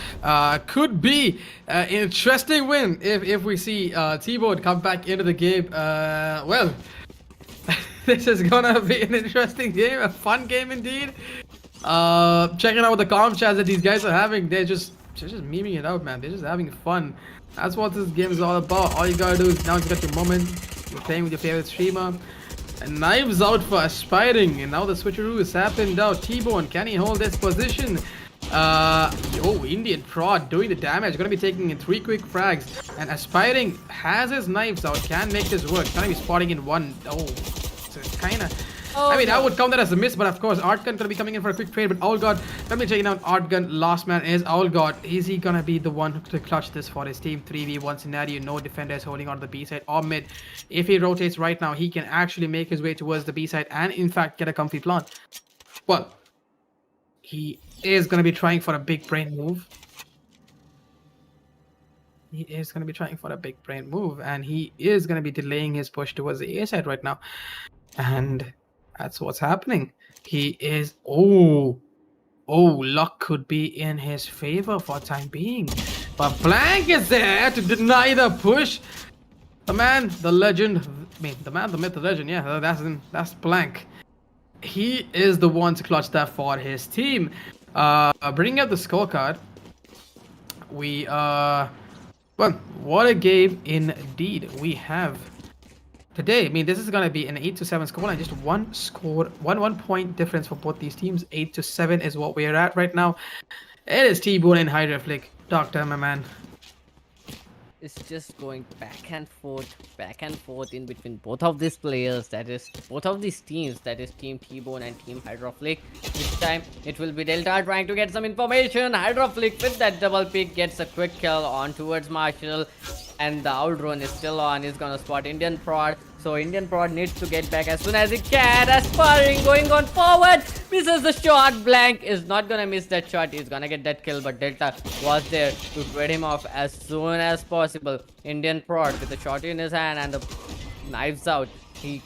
Could be an interesting win if we see T-Bone come back into the game. Well, this is gonna be an interesting game, a fun game indeed. Checking out the comp chats that these guys are having, they're just memeing it out, man. They're just having fun. That's what this game is all about. All you gotta do is now you got your moment. You're playing with your favorite streamer. And knives out for aspiring. And now the switcheroo is happened now. T-Bone, can he hold this position? Indian Prod doing the damage. Gonna be taking in 3 quick frags. And aspiring has his knives out. Can make this work. Gonna be spotting in one. Oh, so it's kinda. I mean, I would count that as a miss, but of course, Artgun gonna be coming in for a quick trade. But Owlgod, let me checking out Artgun. Last man is Owlgod. Is he gonna be the one to clutch this for his team? 3v1 scenario. No defenders holding on the B side or mid. If he rotates right now, he can actually make his way towards the B side and, in fact, get a comfy plant. Well, he is gonna be trying for a big brain move. He is gonna be trying for a big brain move, and he is gonna be delaying his push towards the A side right now, and that's what's happening. He is luck could be in his favor for time being, but Blank is there to deny the push. The man, the legend, the man, the myth, the legend. Yeah, that's Blank. He is the one to clutch that for his team. Bringing up the scorecard, we well, what a game indeed we have today. I mean, this is gonna be an 8-7 scoreline, just one point difference for both these teams. 8-7 is what we're at right now. It is T-Bone and Hydroflick. Doctor, my man. It's just going back and forth in between both of these players, that is both of these teams, that is Team T-Bone and Team Hydroflick. This time it will be Delta trying to get some information. Hydroflick with that double pick gets a quick kill on towards Marshall, and the owl drone is still on. He's gonna spot Indian Prod, so Indian Prod needs to get back as soon as he can. Aspiring going on forward, misses the shot. Blank is not gonna miss that shot. He's gonna get that kill, but Delta was there to trade him off as soon as possible. Indian Prod with the shot in his hand and the knives out. He'll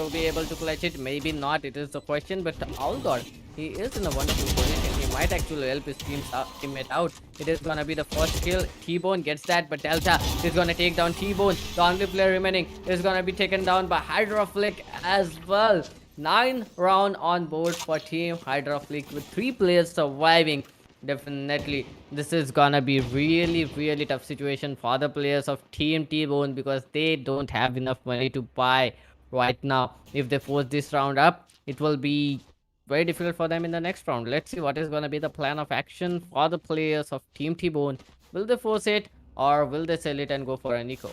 be able to clutch it, maybe not. It is the question, but Owlgod, he is in a wonderful position. He might actually help his teammate out. It is gonna be the first kill. T-Bone gets that, but Delta is gonna take down T-Bone. The only player remaining is gonna be taken down by Hydroflick as well. 9 round on board for Team Hydroflick with 3 players surviving. Definitely, this is gonna be really tough situation for the players of Team T-Bone because they don't have enough money to buy right now. If they force this round up, it will be very difficult for them in the next round. Let's see what is gonna be the plan of action for the players of Team T-Bone. Will they force it or will they sell it and go for an eco?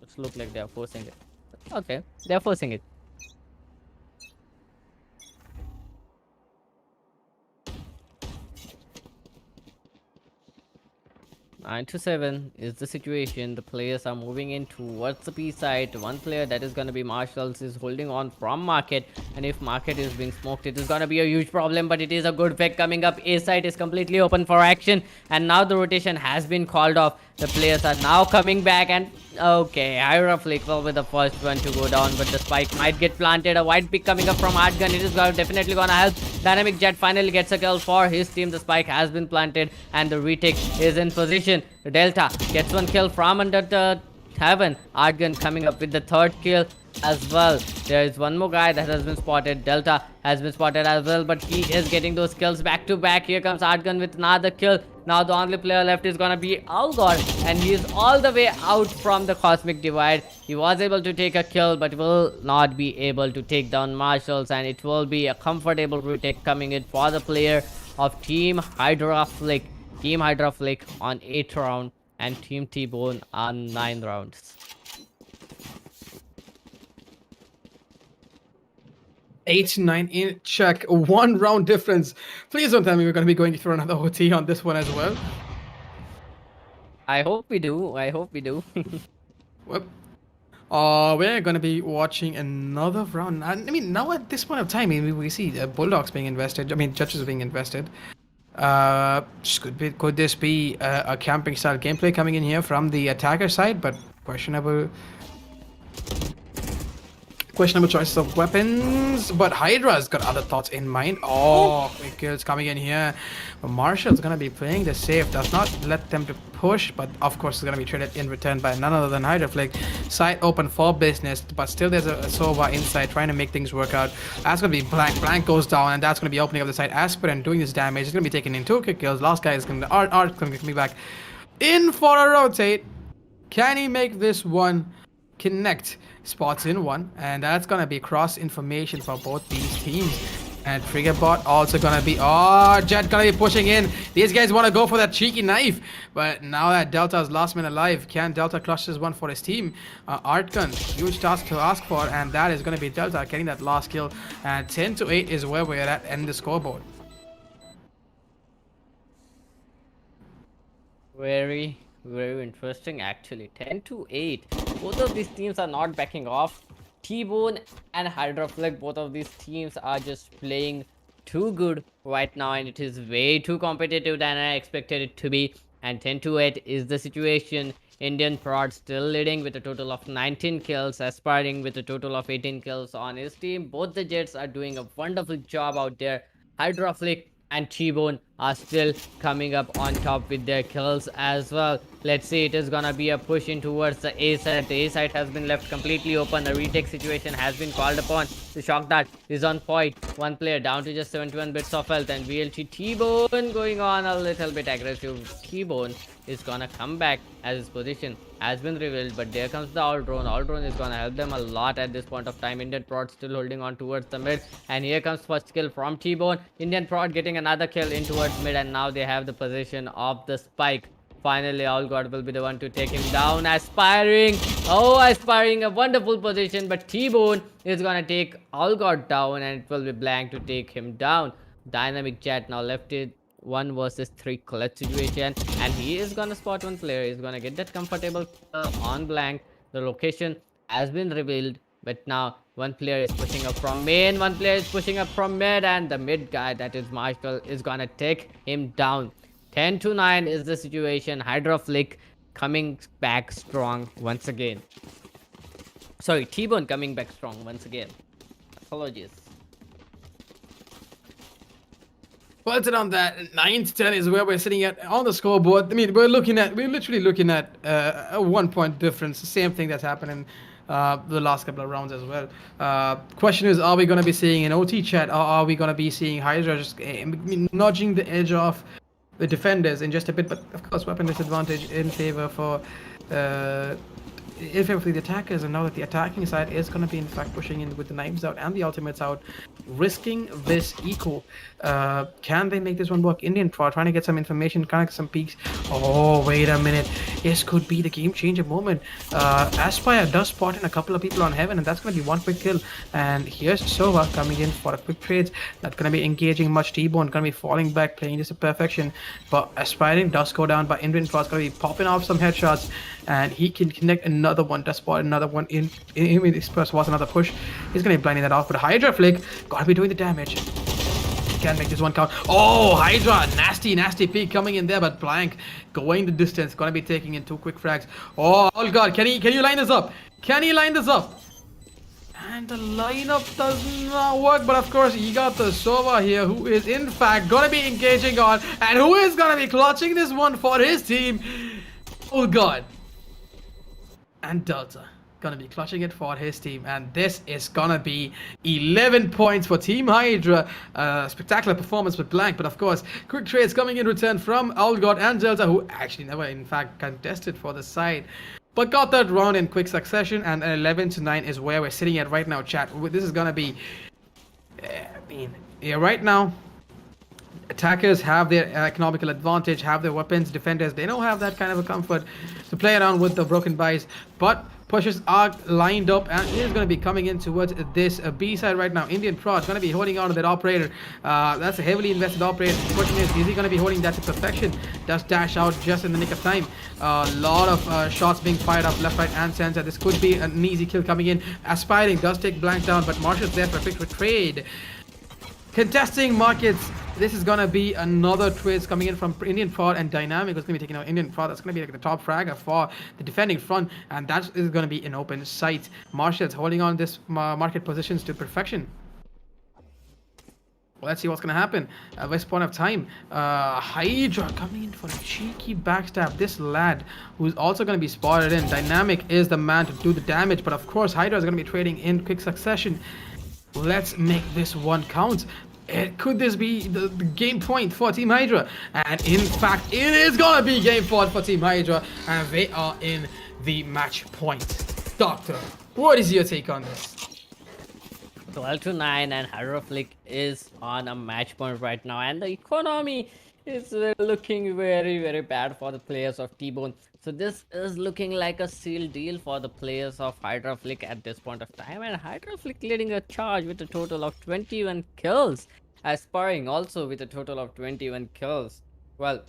It's look like they're forcing it. Okay, they're forcing it. 9-7 is the situation. The players are moving in towards the B side. One player, that is going to be Marshalls, is holding on from Market. And if Market is being smoked, it is going to be a huge problem. But it is a good pick coming up. A side is completely open for action. And now the rotation has been called off. The players are now coming back. And okay, Hydroflick will be the first one to go down. But the spike might get planted. A white pick coming up from Artgun. It is definitely going to help. Dynamic Jet finally gets a kill for his team. The spike has been planted. And the retake is in position. Delta gets one kill from under the heaven. Artgun coming up with the third kill as well. There is one more guy that has been spotted. Delta has been spotted as well, but he is getting those kills back to back. Here comes Artgun with another kill. Now the only player left is gonna be Algor, and he is all the way out from the Cosmic Divide. He was able to take a kill, but will not be able to take down Marshalls, and it will be a comfortable retake coming in for the player of Team Hydroflick. Team Hydroflick on 8th round and Team T-Bone on 9 rounds. 8-9 in check, 1 round difference. Please don't tell me we're going to be going through another OT on this one as well. I hope we do. I hope we do. Well, we're going to be watching another round. I mean, now at this point of time, we see Bulldogs being invested. I mean, Judges being invested. Could this be a camping style gameplay coming in here from the attacker side, but questionable choices of weapons. But Hydra's got other thoughts in mind. Oh, quick kills coming in here. But Marshall's gonna be playing the safe, does not let them to push, but of course it's gonna be traded in return by none other than Hydroflick. Side open for business, but still there's a Sova inside trying to make things work out. That's gonna be Blank. Blank goes down, and that's gonna be opening up the side. Aspirant doing this damage. He's gonna be taking in 2 quick kills. Last guy is gonna Art gonna be back in for a rotate. Can he make this one connect? Spots in one, and that's gonna be cross information for both these teams. And Triggerbot also gonna be Jet gonna be pushing in. These guys want to go for that cheeky knife, but now that Delta's last man alive, can Delta clutch this one for his team? Artgun, huge task to ask for, and that is gonna be Delta getting that last kill. And 10-8 is where we're at in the scoreboard. Very interesting actually. 10-8. Both of these teams are not backing off. T-Bone and Hydroflick, both of these teams are just playing too good right now, and it is way too competitive than I expected it to be. And 10-8 is the situation. Indian Prod still leading with a total of 19 kills, aspiring with a total of 18 kills on his team. Both the Jets are doing a wonderful job out there. Hydroflick and T-Bone are still coming up on top with their kills as well. Let's see, it is gonna be a push in towards the A side. The A side has been left completely open. The retake situation has been called upon. The shock dart is on point. One player down to just 71 bits of health, and VLT T-Bone going on a little bit aggressive. T-Bone is gonna come back as his position has been revealed, but there comes the all drone. All drone is gonna help them a lot at this point of time. Indian Prod still holding on towards the mid, and here comes first kill from T-Bone. Indian Prod getting another kill in towards mid, and now they have the position of the spike. Finally, Allgod will be the one to take him down. Aspiring, a wonderful position, but T-Bone is gonna take Allgod down, and it will be Blank to take him down. Dynamic Jet now left it 1 versus 3 clutch situation, and he is gonna spot one player. He's gonna get that comfortable on Blank. The location has been revealed, but now one player is pushing up from main, one player is pushing up from mid, and the mid guy, that is Marshall, is gonna take him down. 10-9 is the situation. Hydroflick coming back strong once again. Sorry, T-Bone coming back strong once again. Apologies. Well, it's around that 9 to 10 is where we're sitting at on the scoreboard. I mean, we're literally looking at a 1 point difference. The same thing that's happened in the last couple of rounds as well. Question is, are we going to be seeing an OT chat, or are we going to be seeing Hydra just nudging the edge off the defenders in just a bit? But of course, weapon disadvantage in favor for. In favor of the attackers, and now that the attacking side is going to be in fact pushing in with the knives out and the ultimates out, risking this eco. Can they make this one work? Indian Pro trying to get some information, kind of some peeks. Oh, wait a minute. This could be the game changer moment. Aspire does spot in a couple of people on Heaven, and that's going to be one quick kill. And here's Sova coming in for a quick trade. Not going to be engaging much T-Bone, going to be falling back, playing this to perfection. But Aspiring does go down, but Indian Pro is going to be popping off some headshots, and he can connect another one, does spot another one in this first was another push. He's going to be blinding that off, but Hydra Flick got to be doing the damage. Can't make this one count. Oh, Hydra, nasty peek coming in there, but Blank going the distance, gonna be taking in 2 quick frags. Oh god, can you line this up? Can he line this up? And the lineup does not work, but of course you got the Sova here, who is in fact gonna be engaging on, and who is gonna be clutching this one for his team. Oh god. And Delta gonna be clutching it for his team, and this is gonna be 11 points for Team Hydra. Spectacular performance with Blank, but of course quick trades coming in return from Olgod and Delta, who actually never in fact contested for the side, but got that round in quick succession. And 11 to 9 is where we're sitting at right now, chat. This is gonna be right now attackers have their economical advantage, have their weapons. Defenders, they don't have that kind of a comfort to play around with the broken buys, but pushes are lined up, and it is going to be coming in towards this B side right now. Indian Pro is going to be holding on to that operator. That's a heavily invested operator. The question is he going to be holding that to perfection? Does dash out just in the nick of time. A lot of shots being fired up left, right, and center. This could be an easy kill coming in. Aspiring does take Blank down, but Marshall's there for a quick trade. Contesting markets. This is gonna be another twist coming in from Indian Prod, and Dynamic is gonna be taking out Indian Prod. That's gonna be like the top fragger for the defending front, and that is gonna be an open sight. Marshall's holding on this market positions to perfection. Let's see what's gonna happen at this point of time. Hydra coming in for a cheeky backstab. This lad, who's also gonna be spotted in. Dynamic is the man to do the damage, but of course Hydra is gonna be trading in quick succession. Let's make this one count. Could this be the game point for Team Hydra? And in fact, it is gonna be game point for Team Hydra, and they are in the match point. Doctor, what is your take on this? 12 to 9, and Hydra Flick is on a match point right now, and the economy is looking very, very bad for the players of T-Bone. So this is looking like a sealed deal for the players of Hydra Flick at this point of time, and Hydra Flick leading a charge with a total of 21 kills. Aspiring also with a total of 21 kills. Well,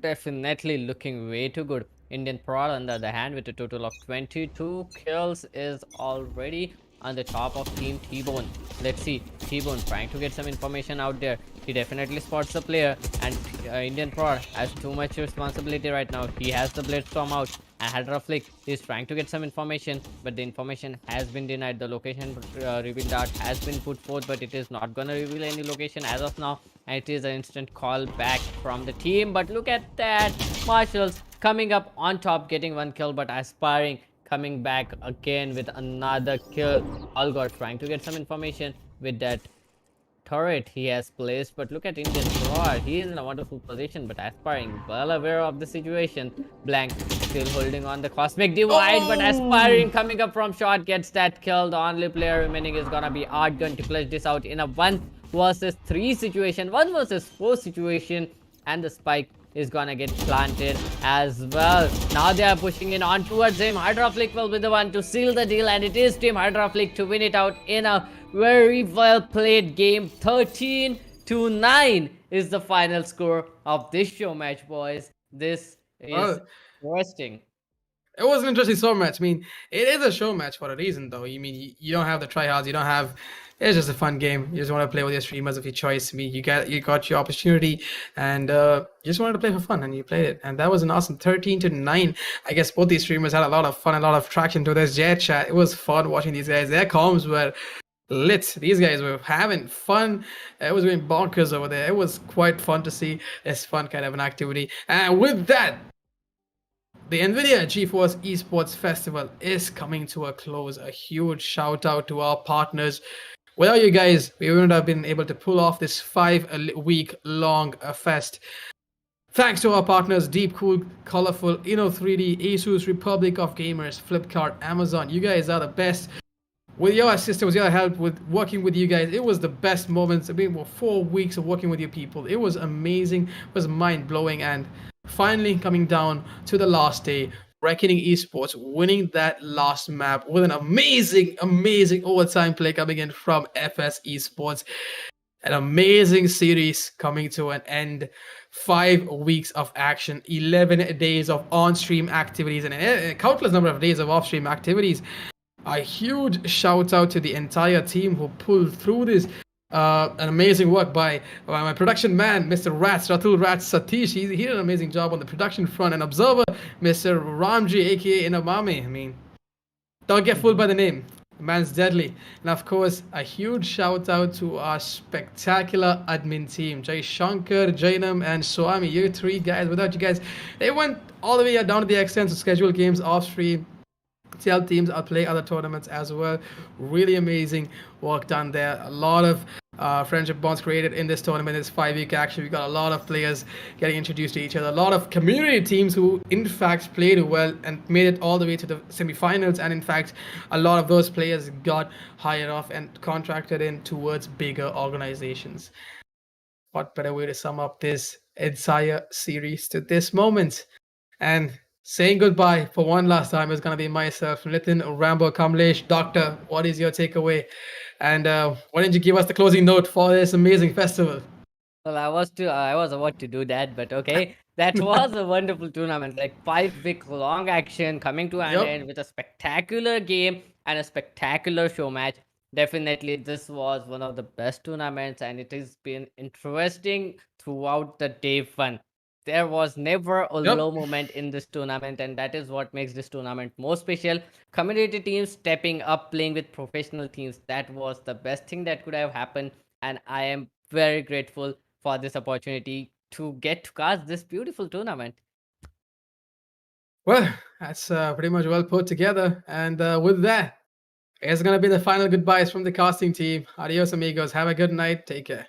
definitely looking way too good. Indian Prod on the other hand with a total of 22 kills is already on the top of Team T-Bone. Let's see, T-Bone trying to get some information out there. He definitely spots the player, and Indian Prod has too much responsibility right now. He has the Blitzstorm out, and Hydra Flick is trying to get some information, but the information has been denied. The location reveal dart has been put forth, but it is not gonna reveal any location as of now, and it is an instant call back from the team. But look at that, Marshall's coming up on top, getting 1 kill, but Aspiring coming back again with another kill. Olgor trying to get some information with that turret he has placed, but look at Indian Prod. He is in a wonderful position, but Aspiring well aware of the situation. Blank still holding on the Cosmic Divide, but Aspiring coming up from shot gets that kill. The only player remaining is gonna be Artgun to clutch this out in a 1 versus 3 situation, 1 versus 4 situation, and the spike is gonna get planted as well. Now they are pushing in on towards him. Hydra Flick will be the one to seal the deal, and it is Team Hydra Flick to win it out in a very well played game. 13 to 9 is the final score of this show match, boys. This is interesting. It was an interesting show match. I mean, it is a show match for a reason, though. You mean you don't have the tryhards, you don't have. It's just a fun game. You just want to play with your streamers of your choice. I mean, you got your opportunity, and you just wanted to play for fun, and you played it, and that was an awesome 13 to 9. I guess both these streamers had a lot of fun, a lot of traction to this Jet chat. It was fun watching these guys. Their comms were lit. These guys were having fun. It was going bonkers over there. It was quite fun to see this fun kind of an activity. And with that, the NVIDIA GeForce Esports Festival is coming to a close. A huge shout out to our partners. Without you guys, we wouldn't have been able to pull off this 5-week long fest. Thanks to our partners Deep Cool, Colorful, Inno3D, Asus, Republic of Gamers, Flipkart, Amazon. You guys are the best. With your assistance, with your help, with working with you guys, it was the best moments. I mean, 4 weeks of working with you people. It was amazing. It was mind blowing. And finally, coming down to the last day, Reckoning Esports winning that last map with an amazing, amazing overtime play coming in from FS Esports. An amazing series coming to an end. 5 weeks of action, 11 days of on-stream activities, and a countless number of days of off-stream activities. A huge shout out to the entire team who pulled through this. An amazing work by my production man, Mr. Rats, Ratul Rats Satish. He did an amazing job on the production front. And observer, Mr. Ramji, aka Inamami. I mean, don't get fooled by the name. The man's deadly. And of course, a huge shout out to our spectacular admin team, Jay Shankar, Jainam, and Swami. You three guys, without you guys, they went all the way down to the extent to schedule games off stream, tell teams I'll play other tournaments as well. Really amazing work done there. A lot of friendship bonds created in this tournament. This 5-week action, we got a lot of players getting introduced to each other. A lot of community teams who in fact played well and made it all the way to the semi-finals. And in fact, a lot of those players got hired off and contracted in towards bigger organizations. What better way to sum up this entire series to this moment? And saying goodbye for one last time is going to be myself, Nitin Rambo Kamlesh. Doctor, what is your takeaway? And why don't you give us the closing note for this amazing festival? Well, I was about to do that, but okay. That was a wonderful tournament. Like 5 week long action coming to an Yep. end with a spectacular game and a spectacular show match. Definitely, this was one of the best tournaments, and it has been interesting throughout the day fun. There was never a Yep. low moment in this tournament, and that is what makes this tournament more special. Community teams stepping up, playing with professional teams. That was the best thing that could have happened, and I am very grateful for this opportunity to get to cast this beautiful tournament. Well, that's pretty much well put together. And with that, it's going to be the final goodbyes from the casting team. Adios, amigos. Have a good night. Take care.